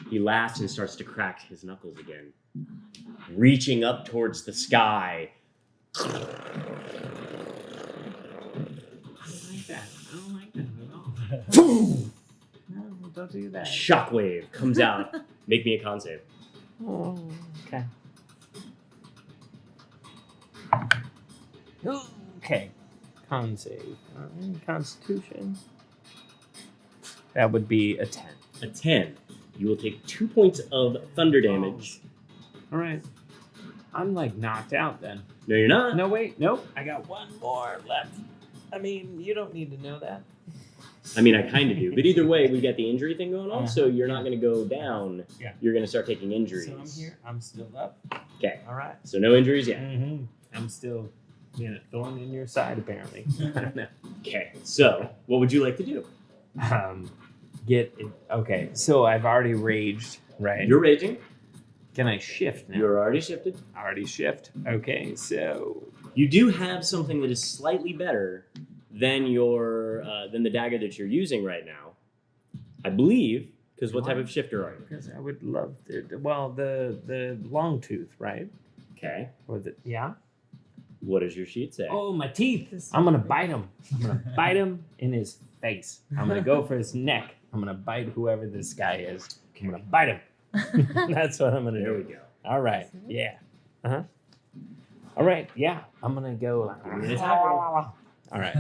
He laughs and starts to crack his knuckles again, reaching up towards the sky. I don't like that. I don't like that at all. Boom! No, don't do that. Shockwave comes out. Make me a con save. Oh, okay. Okay. Con save. Constitution. That would be a 10. A 10. You will take 2 points of thunder damage. All right. I'm like knocked out then. No, you're not. No, wait. Nope. I got one more left. I mean, you don't need to know that. I mean, I kind of do. But either way, we got the injury thing going on, so you're not going to go down. Yeah. You're going to start taking injuries. So I'm here. I'm still up. Okay. All right. So no injuries yet. Mm-hmm. I'm still, thorn in your side apparently. I don't know. Okay. So what would you like to do? Okay. So I've already raged, right? You're raging. Can I shift now? You're already shifted. Already shift. Okay. So You do have something that is slightly better than than the dagger that you're using right now. I believe, because what type of shifter are you? because I would love to. Well, the long tooth, right? Okay. Or the yeah. What does your sheet say? Oh, my teeth. I'm gonna bite him. I'm gonna bite him in his face. I'm gonna go for his neck. I'm gonna bite whoever this guy is. I'm gonna bite him. That's what I'm gonna There do. we go. All right. Yeah. Uh-huh. All right. Yeah. I'm gonna go. Give me an attack roll. All right.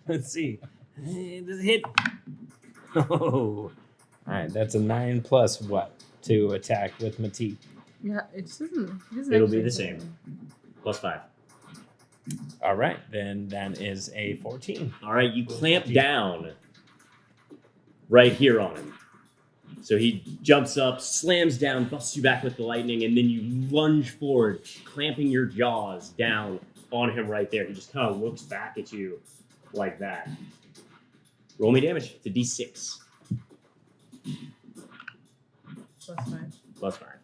Let's see. Does it hit? Oh. All right. That's a 9 plus what to attack with my teeth. Yeah, it just doesn't. It'll be the same. +5. All right. Then that is a 14. All right, you clamp down right here on him. So he jumps up, slams down, busts you back with the lightning, and then you lunge forward, clamping your jaws down on him right there. He just kind of looks back at you like that. Roll me damage. It's a d6. +5. +5.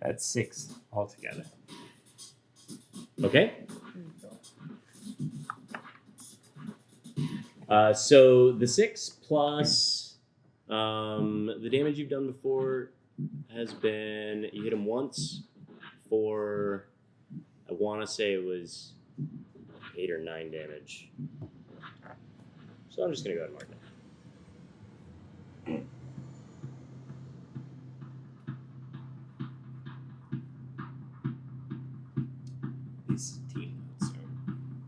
That's 6 altogether. Okay. So the 6 plus the damage you've done before has been, you hit him once for, I want to say it was 8 or 9 damage. So I'm just going to go ahead and mark that. These team notes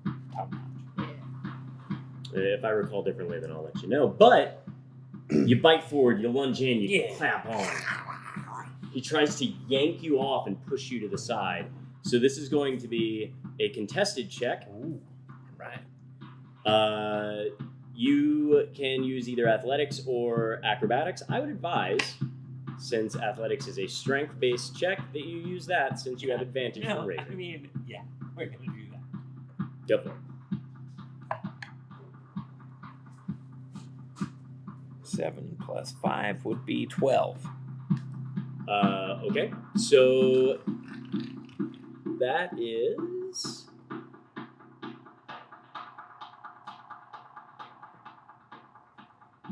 are top notch. If I recall differently, then I'll let you know. But you bite forward, you lunge in, you Yeah. clap on. he tries to yank you off and push you to the side. So this is going to be a contested check. Ooh, right. You can use either athletics or acrobatics. I would advise, since athletics is a strength-based check, that you use that since you have advantage from No, raising. I mean, yeah, we're gonna do that. Go for it. 7 plus 5 would be 12. Okay, so that is...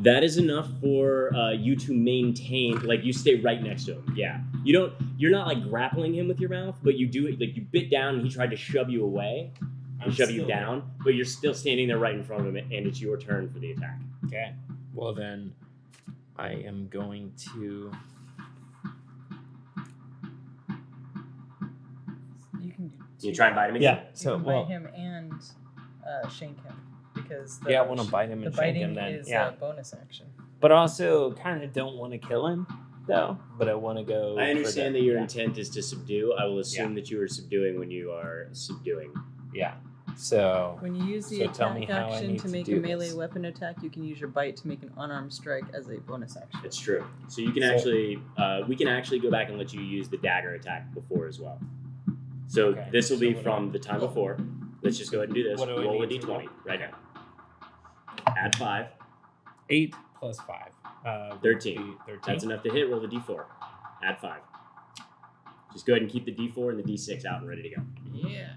That is enough for you to maintain, like you stay right next to him. Yeah, you're not like grappling him with your mouth, but you do it like you bit down and he tried to shove you away and shove you down, but you're still standing there right in front of him, and it's your turn for the attack. Okay. Well then, I am going to. You can do You try and bite him again? Yeah. You So can well, bite him and shank him because yeah, I want to bite him the and shank biting him then. is Yeah. a bonus action. But also, kind of don't want to kill him though. But I want to go. I understand that your yeah. intent is to subdue. I will assume that you are subduing when you are subduing. Yeah. So. When you use the So tell me attack how I action need to to make a do melee this. weapon attack, you can use your bite to make an unarmed strike as a bonus action. It's true. So you can we can actually go back and let you use the dagger attack before as well. So Okay. this will So be what from the time before. Let's just go ahead and do this. What do I Roll a need to d20 roll? right now. Add 5. 8 plus 5. 13. 13. That's enough to hit. Roll the d4. Add 5. Just go ahead and keep the d4 and the d6 out and ready to go. Yeah.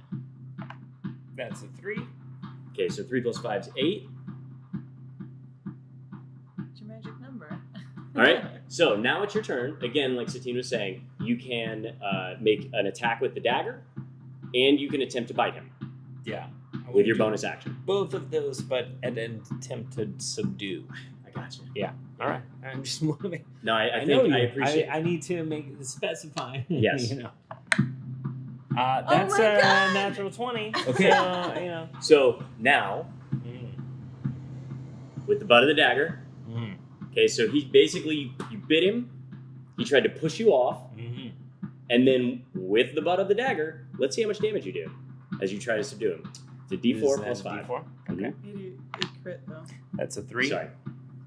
That's a 3. Okay, so 3 plus 5 is 8. What's your magic number? All right. So now it's your turn. Again, like Satine was saying, you can make an attack with the dagger, and you can attempt to bite him Yeah. I with wanna your do bonus action. Both of those, but at an attempt to subdue. I got you. Yeah. All right. I'm just moving. No, I I know think I you. appreciate. I need to make it specify. Yes. You know. That's my a God. natural 20. Okay. So, you know. So now, with the butt of the dagger, okay, so he basically, you bit him, he tried to push you off, and then with the butt of the dagger, let's see how much damage you do as you try to subdue him. It's a d4 plus 5. D4? Okay. You crit though. That's a 3. Sorry.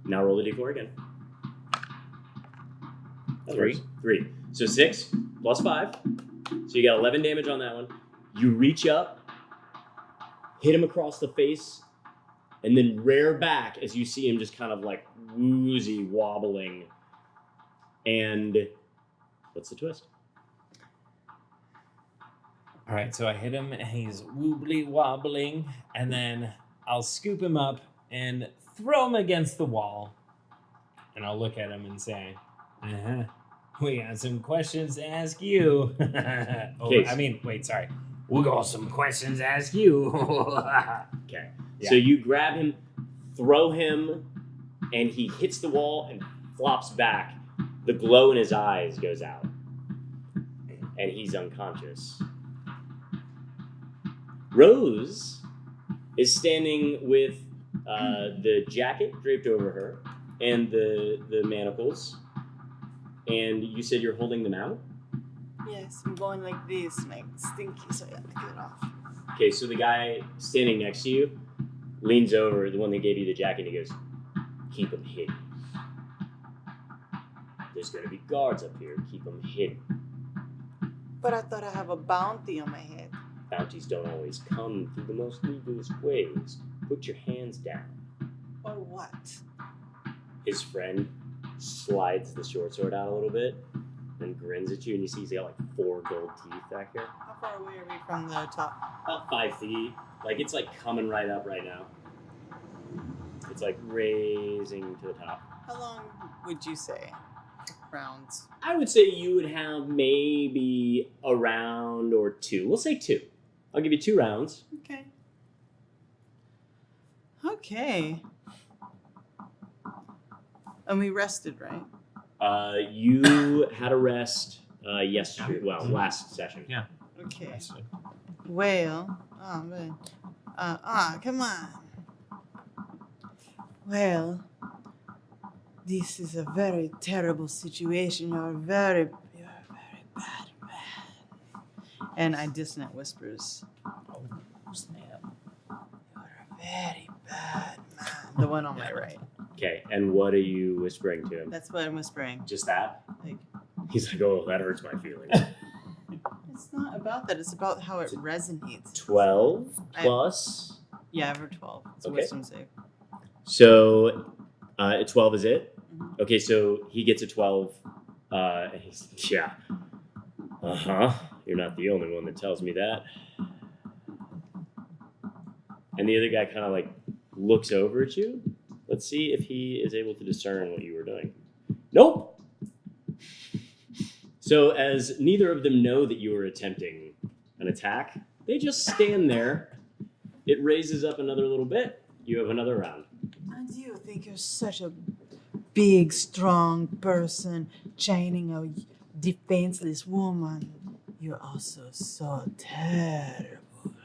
Now roll the d4 again. That 3. works. 3. So 6 plus 5. So you got 11 damage on that one. You reach up, hit him across the face, and then rear back as you see him just kind of like woozy wobbling. And what's the twist? All right, so I hit him, and he's wobbly wobbling, and then I'll scoop him up and throw him against the wall, and I'll look at him and say, we got some questions to ask you. Case. I mean, wait, sorry. We got some questions to ask you. Okay. Yeah. So you grab him, throw him, and he hits the wall and flops back. The glow in his eyes goes out, and he's unconscious. Rose is standing with the jacket draped over her and the manacles. And you said you're holding them out? Yes, I'm going like this, like stinky, so I have to get it off. Okay, so the guy standing next to you leans over, the one that gave you the jacket, and he goes, keep them hidden. There's going to be guards up here. Keep them hidden. But I thought I have a bounty on my head. Bounties don't always come through the most legalist ways. Put your hands down. Or what? His friend slides the short sword out a little bit and grins at you, and you see he's got like 4 gold teeth back here. How far away are we from the top? About 5 feet. Like, it's like coming right up right now. It's like raising to the top. How long would you say? Rounds. I would say you would have maybe a round or 2. We'll say 2. I'll give you 2 rounds. Okay. Okay. And we rested, right? You had a rest yesterday. Well, last session. Yeah. Okay. Well, oh man. Come on. Well, this is a very terrible situation. You're bad man. And I dissonant whispers. Oh, snap. You're a very bad man. The one on my right. Okay, and what are you whispering to him? That's what I'm whispering. Just that? Like, He's like, oh, that hurts my feelings. it's not about that. It's about how it resonates. 12 plus. Yeah, I have a 12. It's a Okay. wisdom save. So, 12 is it? Mhm. Okay, so he gets a 12. And he's, yeah. Uh-huh. You're not the only one that tells me that. And the other guy kind of like looks over at you. Let's see if he is able to discern what you were doing. Nope. So as neither of them know that you were attempting an attack, they just stand there. It raises up another little bit. You have another round. And you think you're such a big, strong person chaining a defenseless woman. You're also so terrible.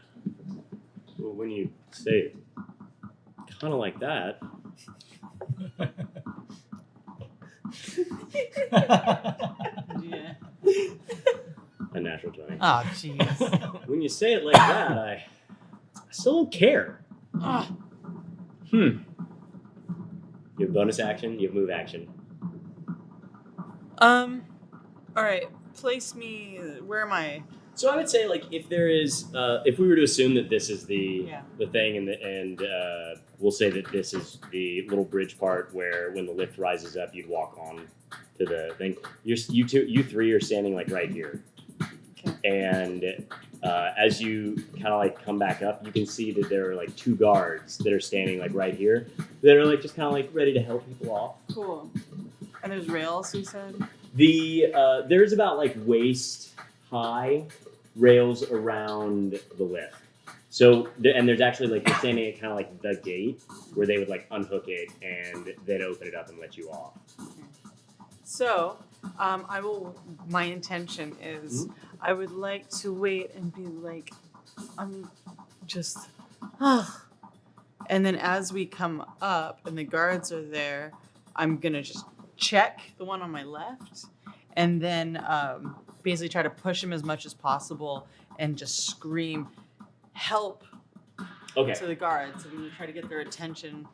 Well, when you say it kind of like that, Yeah. a natural 20. Oh, jeez. When you say it like that, I still don't care. Ah. You have bonus action, you have move action. All right. Place me. Where am I? So I would say, like, if there is, if we were to assume that this is the Yeah. the thing, and we'll say that this is the little bridge part where when the lift rises up, you'd walk on to the thing. You three are standing like right here, Okay. and as you kind of like come back up, you can see that there are like two guards that are standing like right here that are like just kind of like ready to help people off. Cool. And there's rails, you said? There's about like waist high rails around the lift. So and there's actually like you're standing at kind of like the gate where they would like unhook it and then open it up and let you off. So, my intention is I would like to wait and be like, I'm just, and then as we come up and the guards are there, I'm going to just check the one on my left and then basically try to push him as much as possible and just scream, help Okay. to the guards and really try to get their attention.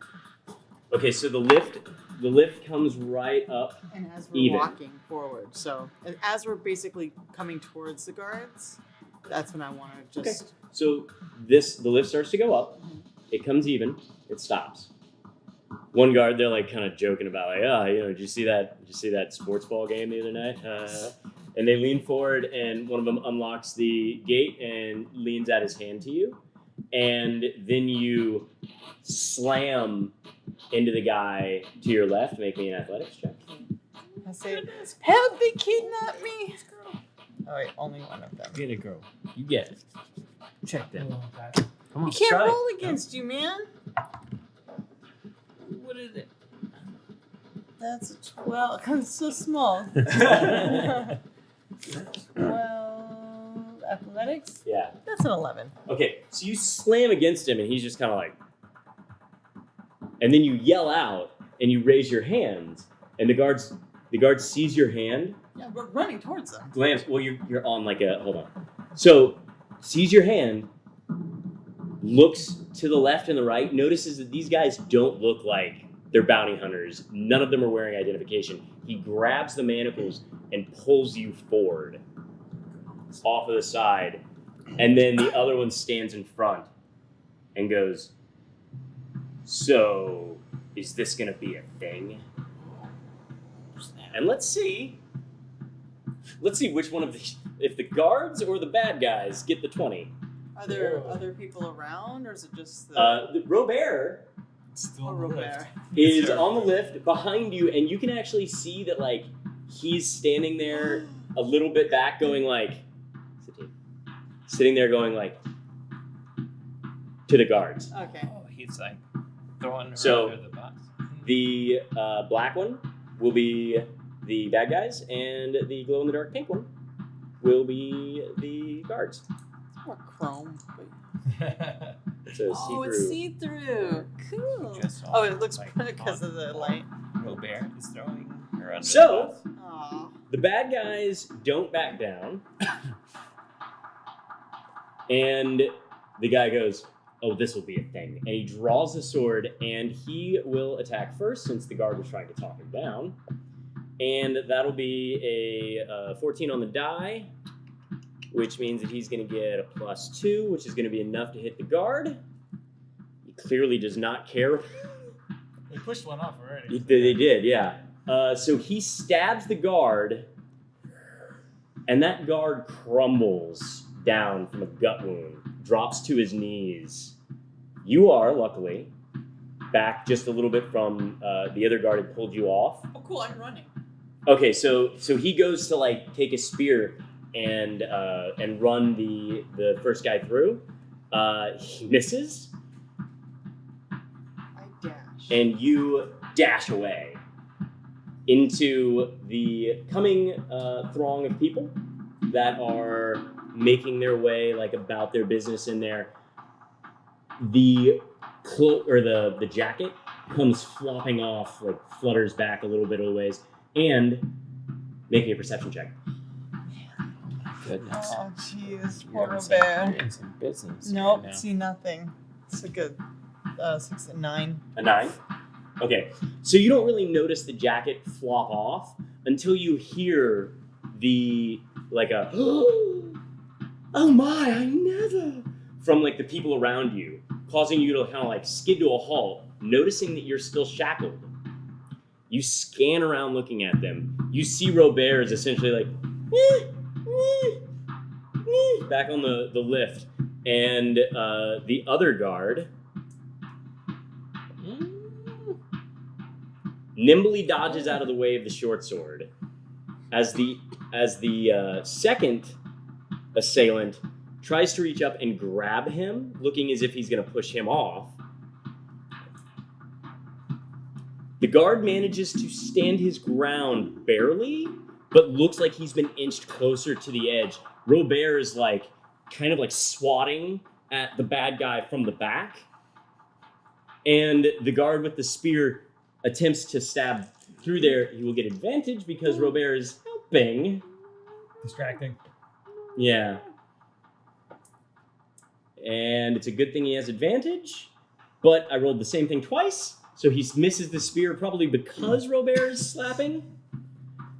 Okay, so the lift comes right up. And as we're Even. walking forward, so as we're basically coming towards the guards, that's when I want to just. So the lift starts to go up. It comes even. It stops. One guard, they're like kind of joking about like, did you see that sports ball game the other night? And they lean forward, and one of them unlocks the gate and leans out his hand to you, and then you slam into the guy to your left. Make me an athletics check. I say, help! They kidnap me. Oh wait, only one of them. Get it, girl. You get it. Check that. Come on, I can't try it. roll against you, man. What is it? That's a 12. It's so small. 12 athletics. Yeah. That's an 11. Okay, so you slam against him, and he's just kind of like, and then you yell out, and you raise your hands, and the guard sees your hand, Yeah, we're running towards them. glance. Well, you're on like a hold on. So sees your hand, looks to the left and the right, notices that these guys don't look like they're bounty hunters. None of them are wearing identification. He grabs the manacles and pulls you forward off of the side, and then the other one stands in front and goes, so is this gonna be a thing? And let's see which one of the, if the guards or the bad guys get the 20. Are there other people around, or is it just the Robert Still oh, on the Robert? lift. is on the lift behind you, and you can actually see that like he's standing there a little bit back, going like, sitting there going like to the guards. Okay. Oh, he's like throwing her So- under the bus. The black one will be the bad guys, and the glow in the dark pink one will be the guards. More chrome. It's a Oh, see-through. it's see-through. Cool. Just saw Oh, it looks like, because of the light. Robert is throwing her under So- the bus. Aw. the bad guys don't back down. And the guy goes, oh, this will be a thing. And he draws the sword, and he will attack first since the guard was trying to talk him down. And that'll be a 14 on the die, which means that he's going to get a +2, which is going to be enough to hit the guard. He clearly does not care. They pushed one off already. They did, yeah. So he stabs the guard, and that guard crumbles down from a gut wound, drops to his knees. You are, luckily, back just a little bit from the other guard had pulled you off. Oh, cool! I'm running. Okay, so he goes to like take a spear and run the first guy through. He misses, I dash. and you dash away into the coming throng of people that are making their way like about their business in there. The cloak or the jacket comes flopping off, like flutters back a little bit of the ways, and making a perception check. Goodness. Oh, jeez, You're poor in some- bear. you're in some business. Nope, right now. see nothing. It's like a 6 and 9. A 9? Okay, so you don't really notice the jacket flop off until you hear the, like a, oh my, I never, from like the people around you, causing you to kind of like skid to a halt, noticing that you're still shackled. You scan around looking at them. You see Robert is essentially like, back on the lift. And the other guard nimbly dodges out of the way of the short sword as the second assailant tries to reach up and grab him, looking as if he's going to push him off. The guard manages to stand his ground barely, but looks like he's been inched closer to the edge. Robert is like kind of like swatting at the bad guy from the back, and the guard with the spear attempts to stab through there. He will get advantage because Robert is helping. Distracting. Yeah. And it's a good thing he has advantage, but I rolled the same thing twice, so he misses the spear probably because Robert is slapping,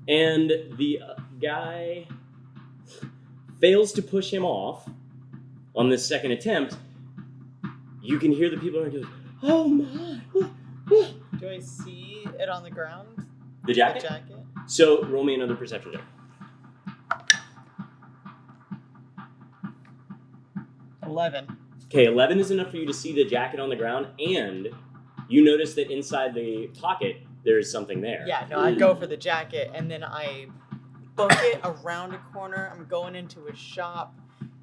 and the guy fails to push him off on this second attempt. You can hear the people are going, oh my. Do I see it on the ground? The jacket? The jacket? So roll me another perception check. 11. Okay, 11 is enough for you to see the jacket on the ground, and you notice that inside the pocket there is something there. Yeah, no, I go for the jacket and then I book it around a corner. I'm going into a shop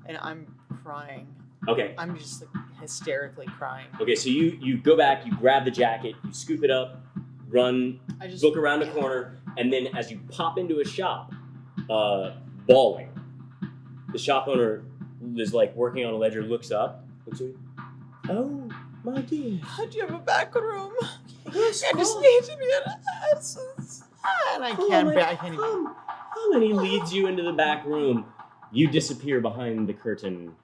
and I'm crying. Okay. I'm just like hysterically crying. Okay, so you go back, you grab the jacket, you scoop it up, run, I just book around a corner, and then as you pop into a shop, bawling, the shop owner is like working on a ledger, looks up, looks at you. Oh, my dear. Do you have a back room? Yes, I just come. need to be an essence. And I can't even. Come. And he leads you into the back room. You disappear behind the curtain.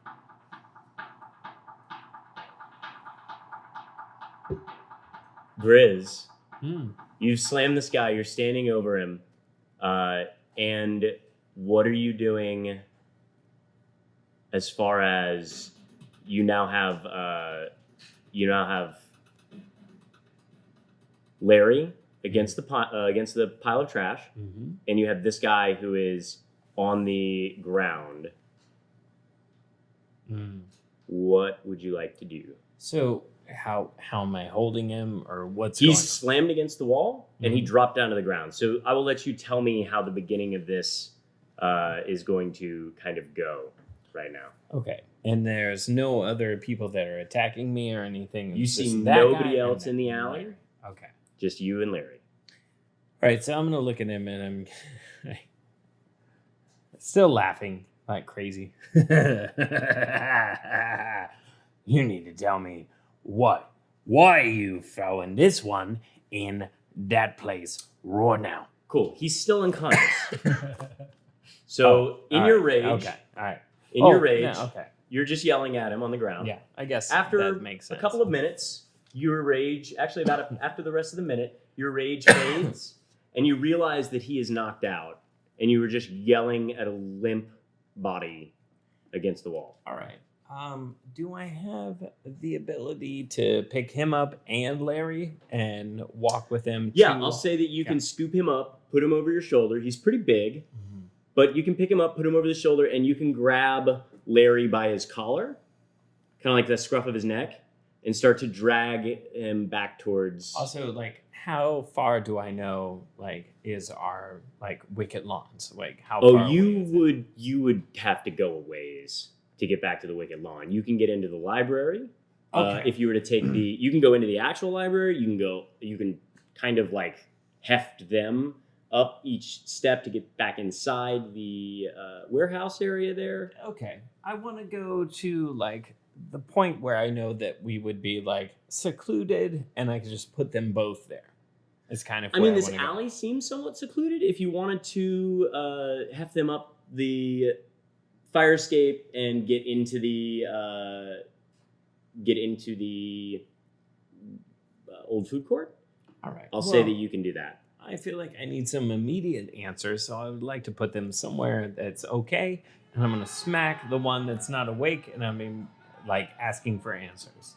Grizz, you've slammed this guy, you're standing over him, and what are you doing as far as you now have Larry against the pile of trash, and you have this guy who is on the ground. What would you like to do? So how am I holding him, or what's He's going slammed against the wall, and he dropped down to the ground. So I will let you tell me how the beginning of this is going to kind of go right now. on? Okay. And there's no other people that are attacking me or anything. You It's see just that nobody guy else and in the then alley? Larry. Okay. Just you and Larry. All right, so I'm gonna look at him and I'm still laughing like crazy. You need to tell me why you throwing this one in that place right now. Cool. He's still unconscious. So in all your right, rage, Okay. All right. in your rage, Yeah, okay. you're just yelling at him on the ground. Yeah. I guess After that makes sense. a couple of minutes, your rage, actually after the rest of the minute, your rage fades, and you realize that he is knocked out, and you were just yelling at a limp body against the wall. All right. Do I have the ability to pick him up and Larry and walk with him? Yeah, to... I'll say that you Okay. can scoop him up, put him over your shoulder. He's pretty big, but you can pick him up, put him over the shoulder, and you can grab Larry by his collar, kind of like the scruff of his neck, and start to drag him back towards... Also, like, how far do I know, like, is our, like, wicket lawns? Like, how far away is it? you would have to go a ways to get back to the wicket lawn. You can get into the library. Okay. If you were to take you can go into the actual library. You can kind of like heft them up each step to get back inside the warehouse area there. Okay. I want to go to, like, the point where I know that we would be, like, secluded and I could just put them both there. It's kind of I where mean, this wanna go. alley seems somewhat secluded. If you wanted to heft them up the fire escape and get into the old food court, All right. I'll say that you can do that. I feel like I need some immediate answers, so I would like to put them somewhere that's okay. And I'm going to smack the one that's not awake, and I'm like asking for answers.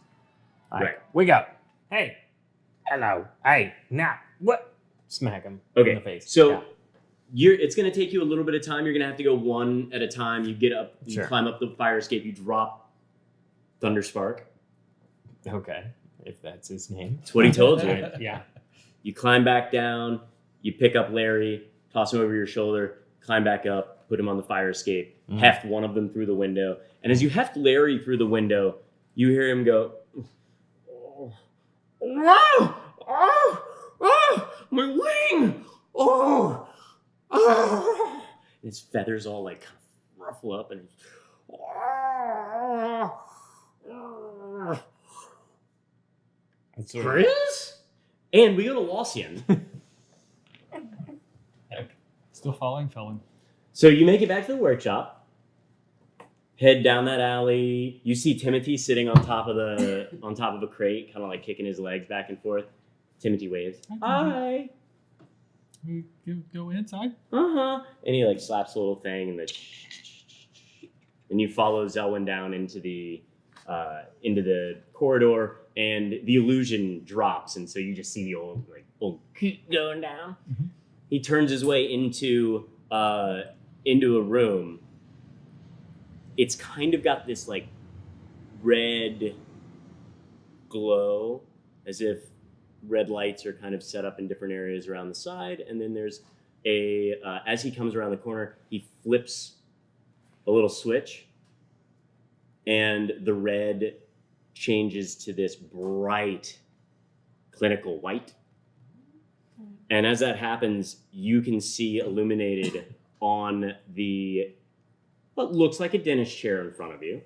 Like, Right. Wake up. Hey. Hello. Hey. Now. What? Smack him Okay, in the face. so it's going to take you a little bit of time. You're going to have to go one at a time. You get up, you Sure. climb up the fire escape, you drop Thunderspark. Okay. If that's his name. That's what he told you. Yeah. You climb back down, you pick up Larry, toss him over your shoulder, climb back up, put him on the fire escape, heft one of them through the window. And as you heft Larry through the window, you hear him go, oh, oh, oh, oh, my wing, oh, oh. And his feathers all like kind of ruffle up and That's what Grizz? And we go to Walsian. Still following Felon. So you make it back to the workshop, head down that alley. You see Timothy sitting on top of a crate, kind of like kicking his legs back and forth. Timothy waves. Hi. We go inside. And he like slaps a little thing, and you follow Zelwyn down into the corridor, and the illusion drops, and so you just see the old keep going down. Mhm. He turns his way into a room. It's kind of got this like red glow, as if red lights are kind of set up in different areas around the side. And then there's as he comes around the corner, he flips a little switch, and the red changes to this bright clinical white. And as that happens, you can see illuminated on what looks like a dentist chair in front of you,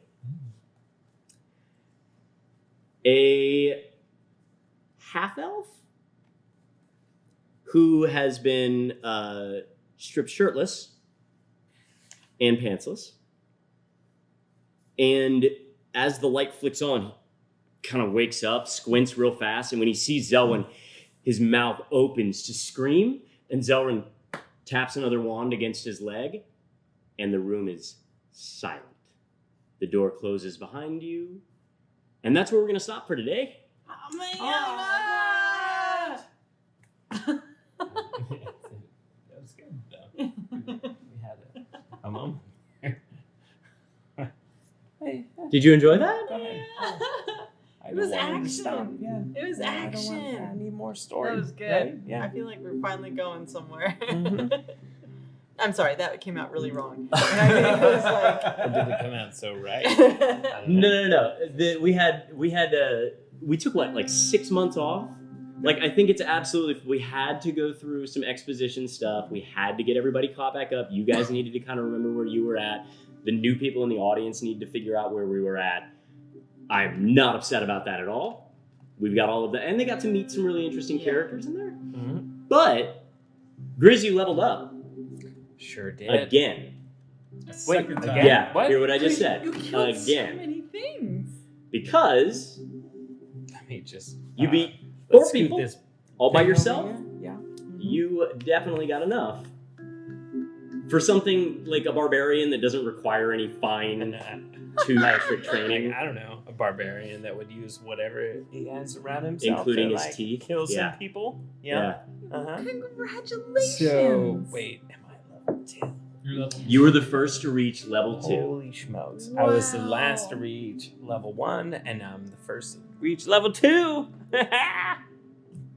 a half-elf who has been stripped shirtless and pantsless. And as the light flicks on, he kind of wakes up, squints real fast, and when he sees Zelwyn, his mouth opens to scream, and Zelwyn taps another wand against his leg, and the room is silent. The door closes behind you, and that's where we're going to stop for today. Oh my that was good, though. We had a moment. Hey, Did you enjoy that? go ahead. I It was don't want him to action. stop. Yeah. It was I don't want- action. I need more story. That was good. Right? Yeah. I feel like we're finally going somewhere. Mhm. I'm sorry, that came out really wrong. And I think it was Or did it come out so right? I like. don't know. No. We took like 6 months off. Like, I think it's absolutely, we had to go through some exposition stuff. We had to get everybody caught back up. You guys needed to kind of remember where you were at. The new people in the audience need to figure out where we were at. I'm not upset about that at all. We've got all of that. And they got to meet some really interesting characters in there. Mhm. But Grizz, you leveled up Sure did. again. A Wait, second time. again? Yeah, What? hear what I just said. You killed so Again. many things. Because Let me just. you beat let's 4 scoot people this all by thing over yourself. here. Yeah. You definitely got enough. For something like a barbarian that doesn't require any fine trick training, I don't know, a barbarian that would use whatever he has around himself, including to, his like, teeth. kill Yeah. some people. Yeah. Uh-huh. Congratulations. So wait, am I level 2? You're level You were the first to reach level 2. Holy smokes! I was the last to Wow. reach level 1, and I'm the first to reach level 2. I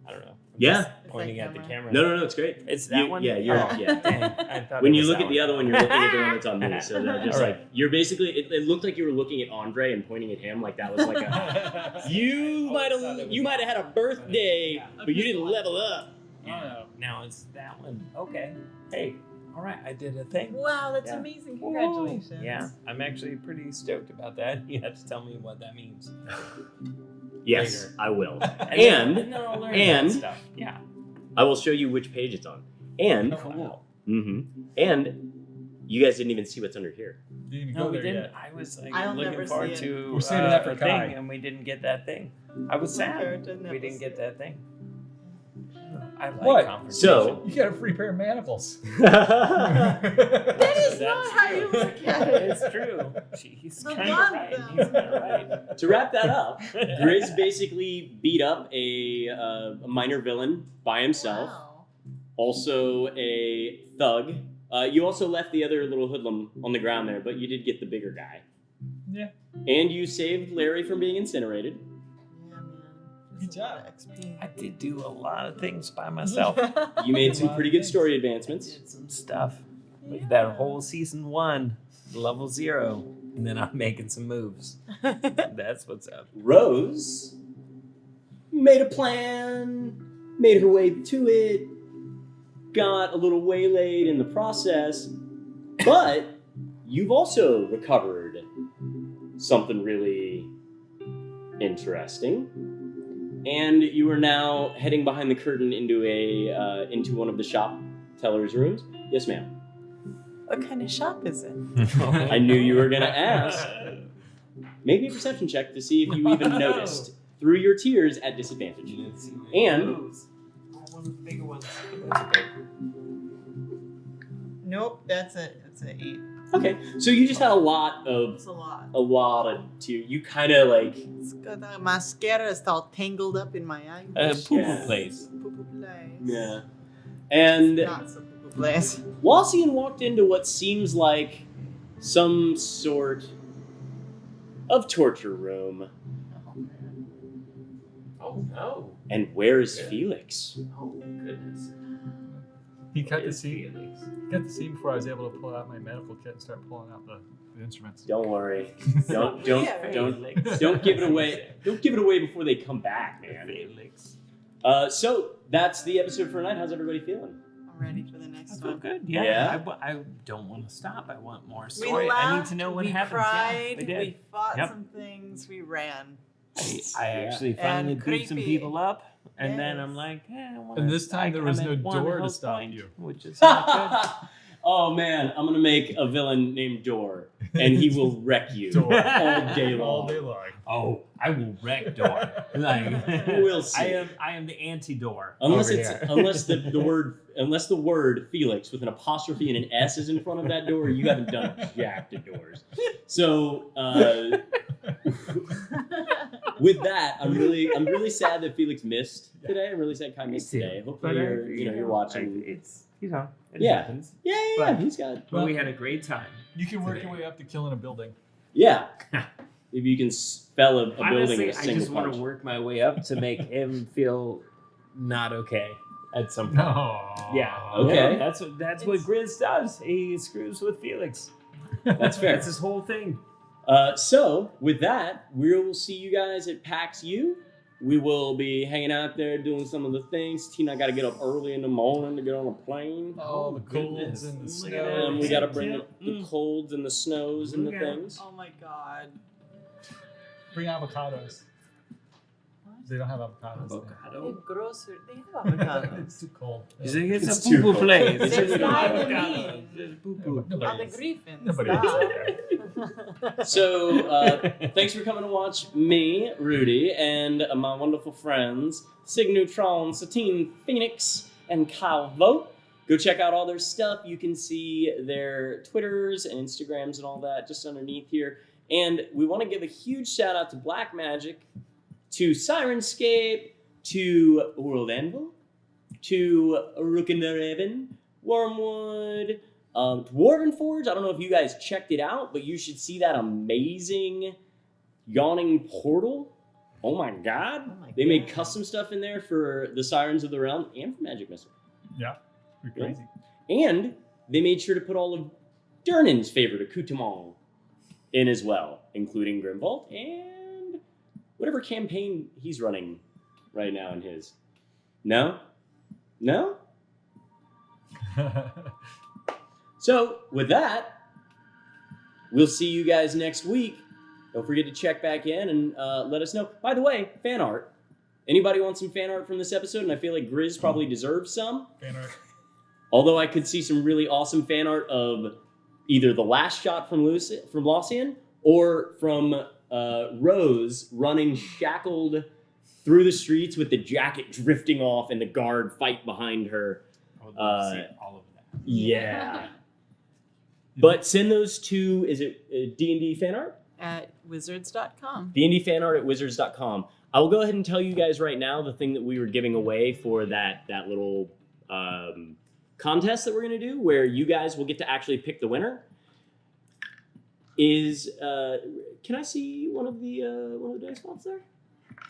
don't know. I'm Yeah. just pointing at the camera. No, it's great. It's that You- one. yeah, you're- Oh, yeah. Dang, I thought When it you was look that at the other one, you're looking at the one that's on me. So they're just All like, you're basically, it looked like you were looking at Andre and pointing at him like that was like a, you might have had a birthday, but you didn't level up. Yeah. Now it's that one. Okay. Hey. All right. I did a thing. Wow, that's Yeah. amazing. Congratulations. Yeah. I'm actually pretty stoked about that. You have to tell me what that means. Yes, Later. I will. And then I'll learn and- that stuff. Yeah. I will show you which page it's on. And, Cool. and you guys didn't even see what's under here. Didn't even No, go we there didn't. yet. I was like I'll looking never forward see it. to We're saving that for a Kai. thing, and we didn't get that thing. I was sad. character never We didn't see get that thing. I like What? confrontation. So- You got a free pair of manacles. That is That's not how you true. look at it. It's true. He's The kind of one right. though. He's kind of right. To wrap that up, Grizz basically beat up a minor villain by himself. Wow. Also a thug. You also left the other little hoodlum on the ground there, but you did get the bigger guy. Yeah. And you saved Larry from being incinerated. Yeah, man. Good That's a lot job. of XP. I did do a lot of things by myself. You made some Wow, pretty good thanks. story I advancements. did some stuff. Like that whole season 1, level 0, and then I'm making some moves. That's what's up. Rose made a plan, made her way to it, got a little waylaid in the process, but you've also recovered something really interesting. And you are now heading behind the curtain into one of the shop teller's rooms. Yes, ma'am. What kind of shop is it? I knew you were gonna ask. Make me a perception check to see if you even noticed through your tears at disadvantage. And- one of the bigger ones. Nope, that's it. That's an 8. Okay, so you just had a lot It's a lot. of tears. You kind of like, It's got the mascara is all tangled up in my eye. Poo-poo Yeah. place. Poo-poo place. yeah. And Not so poo-poo place. Wassian walked into what seems like some sort of torture room. Oh no. And where is Yeah. Felix? Oh goodness. He cut the It's scene. Felix. He cut the scene before I was able to pull out my medical kit and start pulling out the instruments. Don't worry. Don't Yeah. don't give it away. Don't give it away before they come back, man. Felix. So that's the episode for tonight. How's everybody feeling? I'm ready for the next I feel one. good. Yeah? Yeah. I don't want to stop. I want more We story. laughed, I need to know what we happens. cried, Yeah, we we did. fought Yep. some things, we ran. I actually finally And beat some creepy. people up, and then Yes. I'm like, I wanna, And this time there was I'm no at one door to health stop point, you. which is not Oh man, I'm gonna make a villain named Dor, and he will wreck you Dor. all day long. All day long. good. Oh, I will wreck door. Like, We'll see. I am the anti-door. Unless over it's here. unless the word Felix with an apostrophe and an S is in front of that door, you haven't done jack to doors. So with that, I'm really sad that Felix missed today. I'm really sad Kai missed too. today. But Hopefully you're watching. It's it Yeah. happens. Yeah, But- he's got. But we had a great time. You can work Today. your way up to killing a building. Yeah, if you can spell a building Honestly, with a I single just want punch. to work my way up to make him feel not okay at some point. No. Yeah. Okay. Yeah, that's what Grizz does. He screws with Felix. That's fair. That's his whole thing. So with that, we will see you guys at PAX U. We will be hanging out there doing some of the things. Tina got to get up early in the morning to get on a plane. All the goodness. colds and the Look at snow. And we got to bring the Mm. colds and the snows and the Okay. things. Oh my god. Bring avocados. What? They don't have avocados. there. Avocado. Grocery. They have avocados. It's too cold. He's like, it's It's a too poo-poo cold. place. It's It's not a mean. poo-poo. On the Griffins. Nobody Stop. So, thanks for coming to watch me, Rudy, and my wonderful friends, Sig Neutron, Satine Phoenix, and Kyle Vogt. Go check out all their stuff. You can see their Twitters and Instagrams and all that just underneath here. And we want to give a huge shout out to Black Magic, to Sirenscape, to World Anvil, to Rook and the Raven, Wormwood, Dwarven Forge. I don't know if you guys checked it out, but you should see that amazing yawning portal. Oh my god. Oh my They made God. custom stuff in there for the Sirens of the Realm and for Magic Missile. Yeah, pretty crazy. And they made sure to put all of Durnan's favorite accoutrement in as well, including Grimvault and whatever campaign he's running right now in his. No? No? So, with that, we'll see you guys next week. Don't forget to check back in and let us know. By the way, fan art. Anybody want some fan art from this episode? And I feel like Grizz probably deserves some. Fan art. Although I could see some really awesome fan art of either the last shot from Lucian or from Rose running shackled through the streets with the jacket drifting off and the guard fight behind her. I would love to see all of that. Yeah. But send those to, is it D&D fan art? At wizards.com. D&D fan art at wizards.com. I will go ahead and tell you guys right now the thing that we were giving away for that little contest that we're going to do, where you guys will get to actually pick the winner, is can I see one of the dice spots there?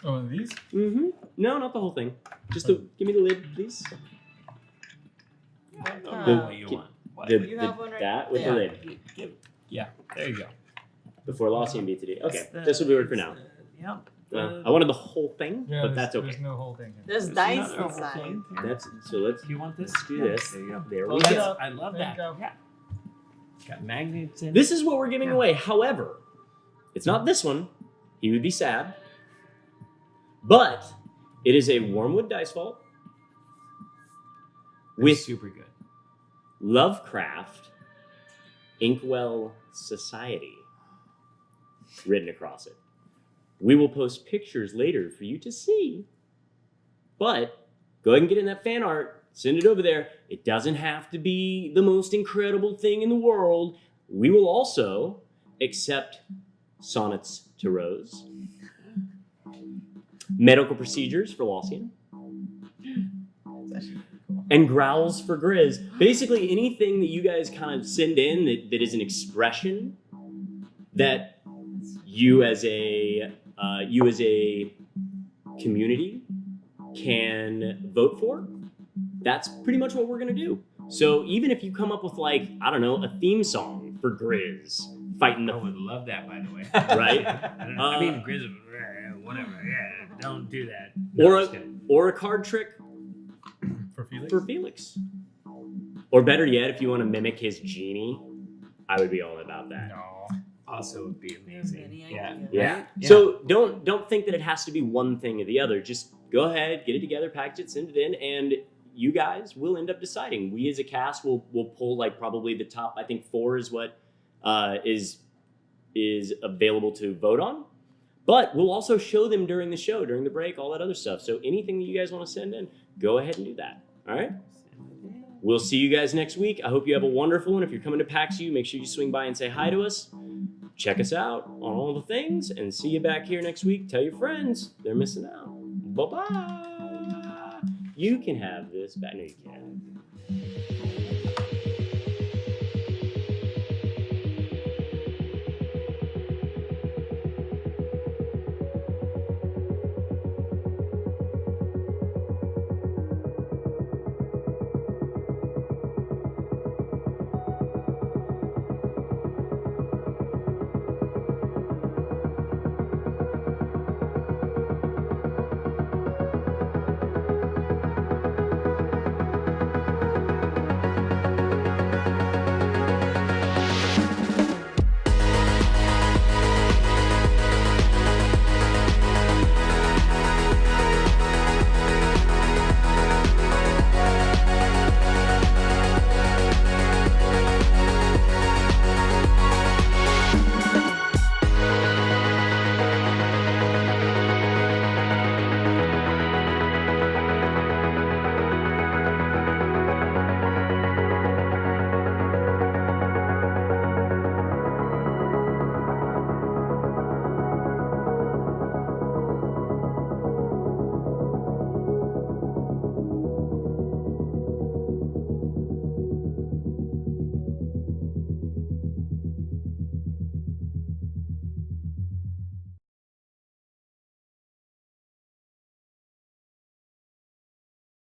Oh, one of these? Mm-hmm. No, not the whole thing. Just give me the lid, please. What you want? What? The, You have one right that with there. the lid Yeah, there you go. before Lossian beat today. Okay, It's the- this will be good for now. Yep. I wanted the whole thing, Yeah, but that's okay. There's no whole thing. There's There's dice another inside. thing here. That's so. Let's Do you want this? do Yeah, this. There you go. There we Well, go. yeah. I love There you that. go. Yeah. Got magnets in. This is what we're giving Yeah. away. However, it's not this one. He would be sad. But it is a Wormwood Dice Vault with super good. Lovecraft Inkwell Society written across it. We will post pictures later for you to see. But go ahead and get in that fan art. Send it over there. It doesn't have to be the most incredible thing in the world. We will also accept sonnets to Rose, medical procedures for Lossian, and growls for Grizz. Basically, anything that you guys kind of send in that is an expression that you as a community can vote for. That's pretty much what we're gonna do. So even if you come up with, like, I don't know, a theme song for Grizz fighting I the would love that, by the way. Right? I mean, Grizz, whatever. Yeah, don't do that. or No, a just kidding. or a card trick For Felix? for Felix. Or better yet, if you want to mimic his genie, I would be all about that. No. Also would be amazing. Many Yeah. ideas. Yeah. Right? Yeah. So don't think that it has to be one thing or the other. Just go ahead, get it together, package it, send it in, and you guys will end up deciding. We as a cast will pull like probably the top. I think 4 is what is available to vote on. But we'll also show them during the show, during the break, all that other stuff. So anything that you guys want to send in, go ahead and do that. All right. We'll see you guys next week. I hope you have a wonderful one. If you're coming to PAX U, make sure you swing by and say hi to us. Check us out on all the things, and see you back here next week. Tell your friends they're missing out. Bye-bye. You can have this back. No, you can't.